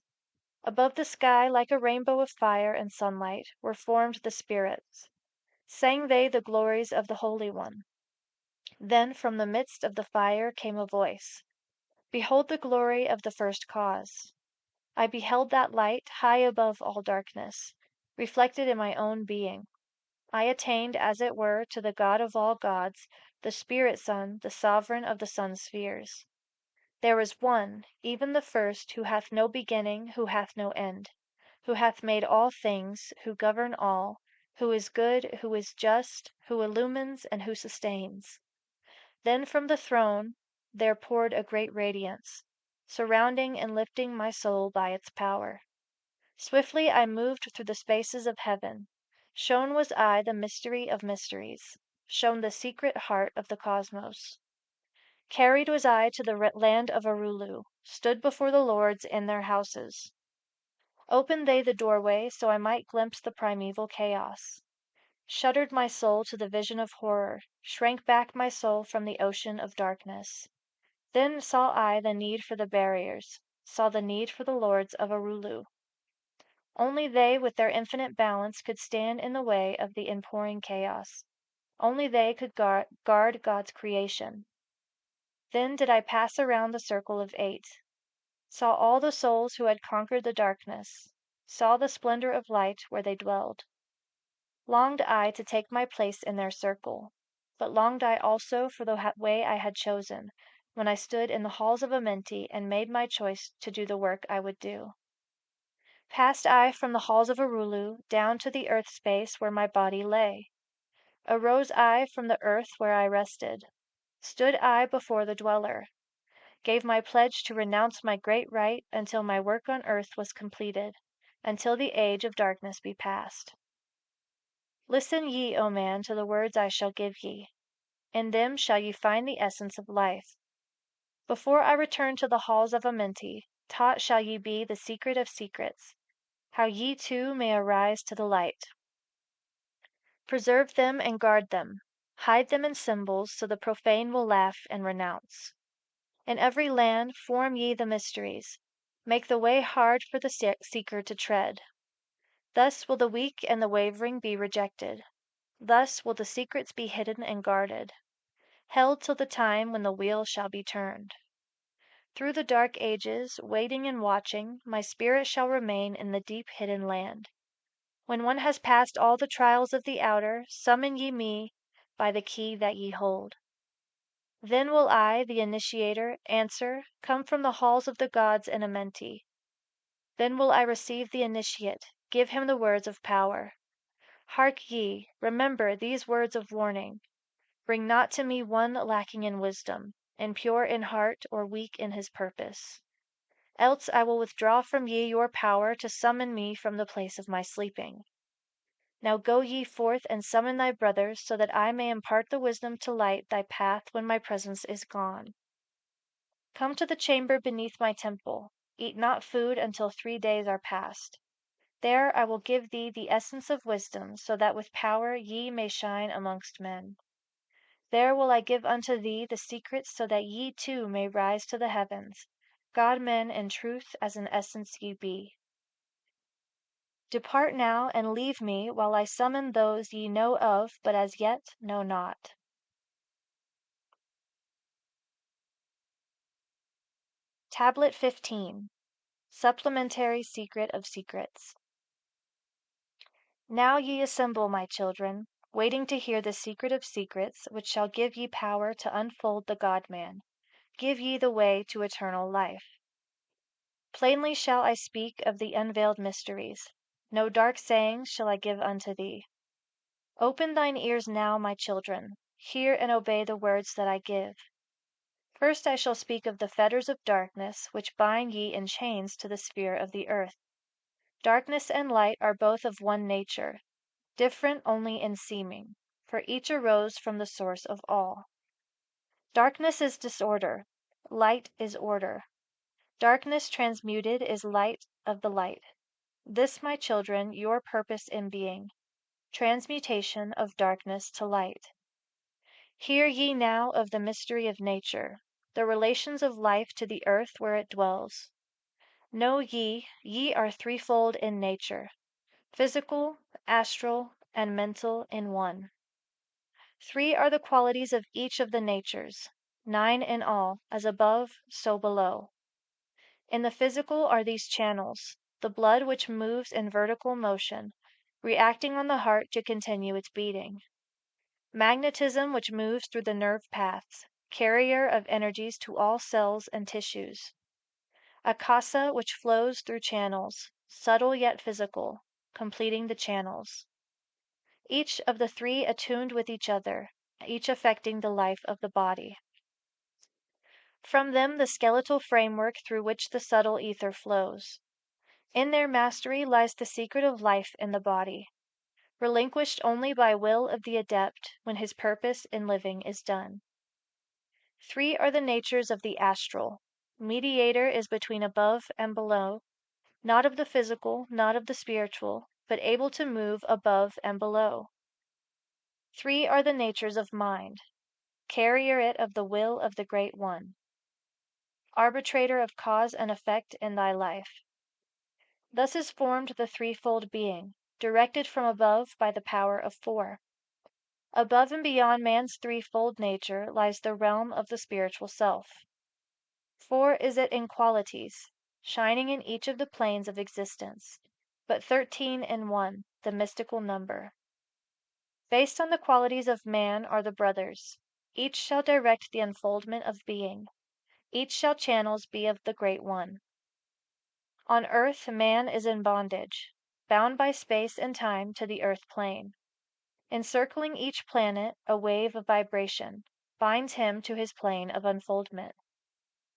Above the sky, like a rainbow of fire and sunlight, were formed the spirits. Sang they the glories of the Holy One. Then from the midst of the fire came a voice. Behold the glory of the first cause. I beheld that light, high above all darkness, reflected in my own being. I attained, as it were, to the God of all gods, the Spirit Son, the sovereign of the sun spheres. There is one, even the first, who hath no beginning, who hath no end, who hath made all things, who govern all, who is good, who is just, who illumines and who sustains. Then from the throne there poured a great radiance, surrounding and lifting my soul by its power. Swiftly I moved through the spaces of heaven. Shown was I the mystery of mysteries, shown the secret heart of the cosmos. Carried was I to the land of Arulu, stood before the lords in their houses. Opened they the doorway so I might glimpse the primeval chaos. Shuddered my soul to the vision of horror, shrank back my soul from the ocean of darkness. Then saw I the need for the barriers, saw the need for the lords of Arulu. Only they with their infinite balance could stand in the way of the inpouring chaos. Only they could guard God's creation. Then did I pass around the circle of 8, saw all the souls who had conquered the darkness, saw the splendor of light where they dwelled. Longed I to take my place in their circle, but longed I also for the way I had chosen, when I stood in the halls of Amenti and made my choice to do the work I would do. Passed I from the halls of Arulu down to the earth space where my body lay. Arose I from the earth where I rested. Stood I before the dweller. Gave my pledge to renounce my great right until my work on earth was completed, until the age of darkness be past. Listen ye, O man, to the words I shall give ye. In them shall ye find the essence of life. Before I return to the halls of Amenti, taught shall ye be the secret of secrets, how ye too may arise to the light. Preserve them and guard them. Hide them in symbols so the profane will laugh and renounce. In every land form ye the mysteries. Make the way hard for the seeker to tread. Thus will the weak and the wavering be rejected. Thus will the secrets be hidden and guarded, held till the time when the wheel shall be turned. Through the dark ages, waiting and watching, my spirit shall remain in the deep hidden land. When one has passed all the trials of the outer, summon ye me by the key that ye hold. Then will I, the initiator, answer, come from the halls of the gods in Amenti. Then will I receive the initiate, give him the words of power. Hark ye, remember these words of warning. Bring not to me one lacking in wisdom, impure in heart, or weak in his purpose. Else I will withdraw from ye your power to summon me from the place of my sleeping. Now go ye forth and summon thy brothers, so that I may impart the wisdom to light thy path when my presence is gone. Come to the chamber beneath my temple. Eat not food until 3 days are past. There I will give thee the essence of wisdom, so that with power ye may shine amongst men. There will I give unto thee the secrets, so that ye too may rise to the heavens, God-men in truth as in essence ye be. Depart now and leave me while I summon those ye know of but as yet know not. Tablet 15. Supplementary Secret of Secrets. Now ye assemble, my children, waiting to hear the secret of secrets, which shall give ye power to unfold the God-man, give ye the way to eternal life. Plainly shall I speak of the unveiled mysteries, no dark sayings shall I give unto thee. Open thine ears now, my children, hear and obey the words that I give. First I shall speak of the fetters of darkness, which bind ye in chains to the sphere of the earth. Darkness and light are both of one nature, different only in seeming, for each arose from the source of all. Darkness is disorder, light is order. Darkness transmuted is light of the light. This, my children, your purpose in being, transmutation of darkness to light. Hear ye now of the mystery of nature, the relations of life to the earth where it dwells. Know ye are threefold in nature, physical, astral, and mental in one. 3 are the qualities of each of the natures, 9 in all, as above, so below. In the physical are these channels, the blood which moves in vertical motion, reacting on the heart to continue its beating. Magnetism which moves through the nerve paths, carrier of energies to all cells and tissues. Akasa which flows through channels, subtle yet physical, completing the channels. Each of the 3 attuned with each other, each affecting the life of the body. From them the skeletal framework through which the subtle ether flows. In their mastery lies the secret of life in the body, relinquished only by will of the adept when his purpose in living is done. 3 are the natures of the astral. Mediator is between above and below, not of the physical, not of the spiritual, but able to move above and below. 3 are the natures of mind, carrier it of the will of the Great One, arbitrator of cause and effect in thy life. Thus is formed the threefold being, directed from above by the power of 4. Above and beyond man's threefold nature lies the realm of the spiritual self. 4 is it in qualities, shining in each of the planes of existence, but 13 in one, the mystical number. Based on the qualities of man are the brothers. Each shall direct the unfoldment of being. Each shall channels be of the Great One. On earth man is in bondage, bound by space and time to the earth plane. Encircling each planet, a wave of vibration binds him to his plane of unfoldment.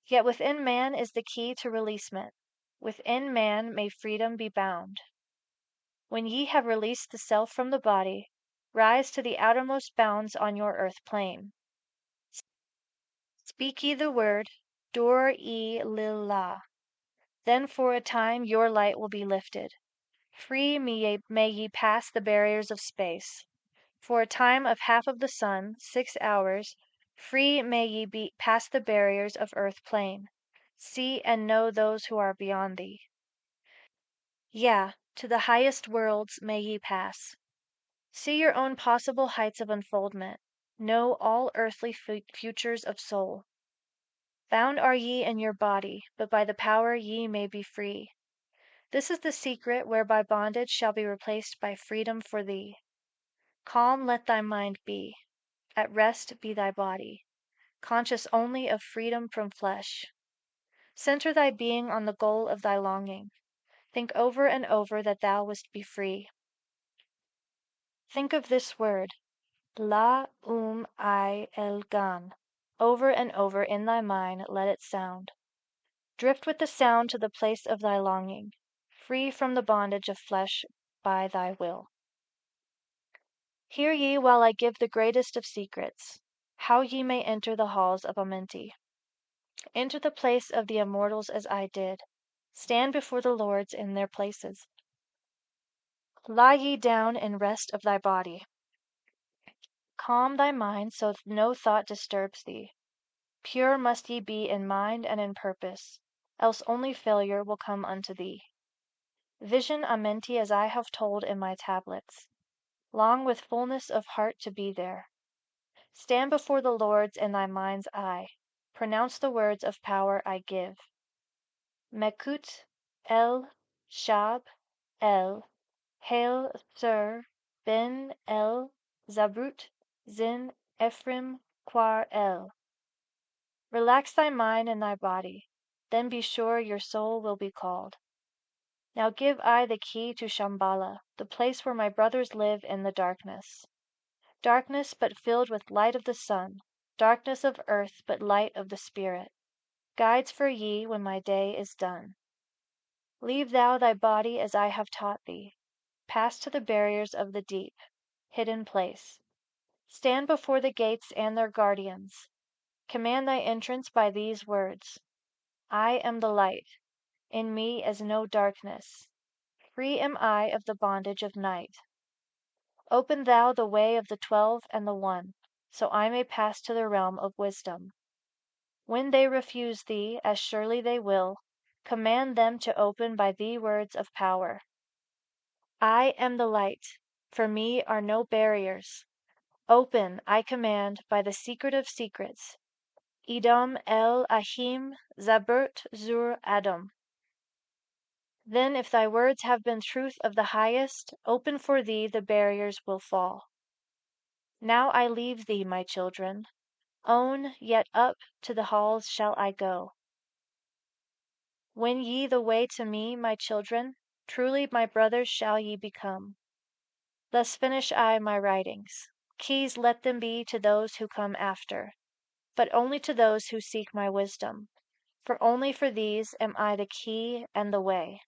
Yet within man is the key to releasement. Within man may freedom be bound. When ye have released the self from the body, rise to the outermost bounds on your earth plane. Speak ye the word, Dur-e-lil-la. Then for a time your light will be lifted. Free may ye pass the barriers of space. For a time of half of the sun, 6 hours, free may ye be past the barriers of earth plane. See and know those who are beyond thee. Yea, to the highest worlds may ye pass. See your own possible heights of unfoldment. Know all earthly futures of soul. Bound are ye in your body, but by the power ye may be free. This is the secret whereby bondage shall be replaced by freedom for thee. Calm let thy mind be. At rest be thy body, conscious only of freedom from flesh. Center thy being on the goal of thy longing. Think over and over that thou wouldst be free. Think of this word, La-I-El-Gan. Over and over in thy mind let it sound. Drift with the sound to the place of thy longing, free from the bondage of flesh by thy will. Hear ye while I give the greatest of secrets, how ye may enter the halls of Amenti. Enter the place of the immortals as I did. Stand before the lords in their places. Lie ye down in rest of thy body. Calm thy mind so no thought disturbs thee. Pure must ye be in mind and in purpose, else only failure will come unto thee. Vision Amenti as I have told in my tablets. Long with fullness of heart to be there. Stand before the lords in thy mind's eye. Pronounce the words of power I give. Mekut El Shab El Hail Sur Ben El Zabrut Zin Ephraim Quar El. Relax thy mind and thy body, then be sure your soul will be called. Now give I the key to Shambhala, the place where my brothers live in the darkness. Darkness but filled with light of the sun, darkness of earth but light of the spirit. Guides for ye when my day is done. Leave thou thy body as I have taught thee. Pass to the barriers of the deep, hidden place. Stand before the gates and their guardians. Command thy entrance by these words. I am the light. In me is no darkness. Free am I of the bondage of night. Open thou the way of the 12 and the 1, so I may pass to the realm of wisdom. When they refuse thee, as surely they will, command them to open by thee words of power. I am the light. For me are no barriers. Open, I command, by the secret of secrets. Idam el Ahim Zaburt Zur Adam. Then if thy words have been truth of the highest, open for thee the barriers will fall. Now I leave thee, my children. Own, yet up to the halls shall I go. Win ye the way to me, my children, truly my brothers shall ye become. Thus finish I my writings. Keys let them be to those who come after, but only to those who seek my wisdom, for only for these am I the key and the way.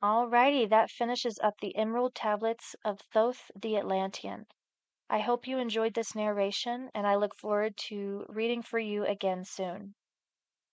Alrighty, that finishes up the Emerald Tablets of Thoth the Atlantean. I hope you enjoyed this narration, and I look forward to reading for you again soon.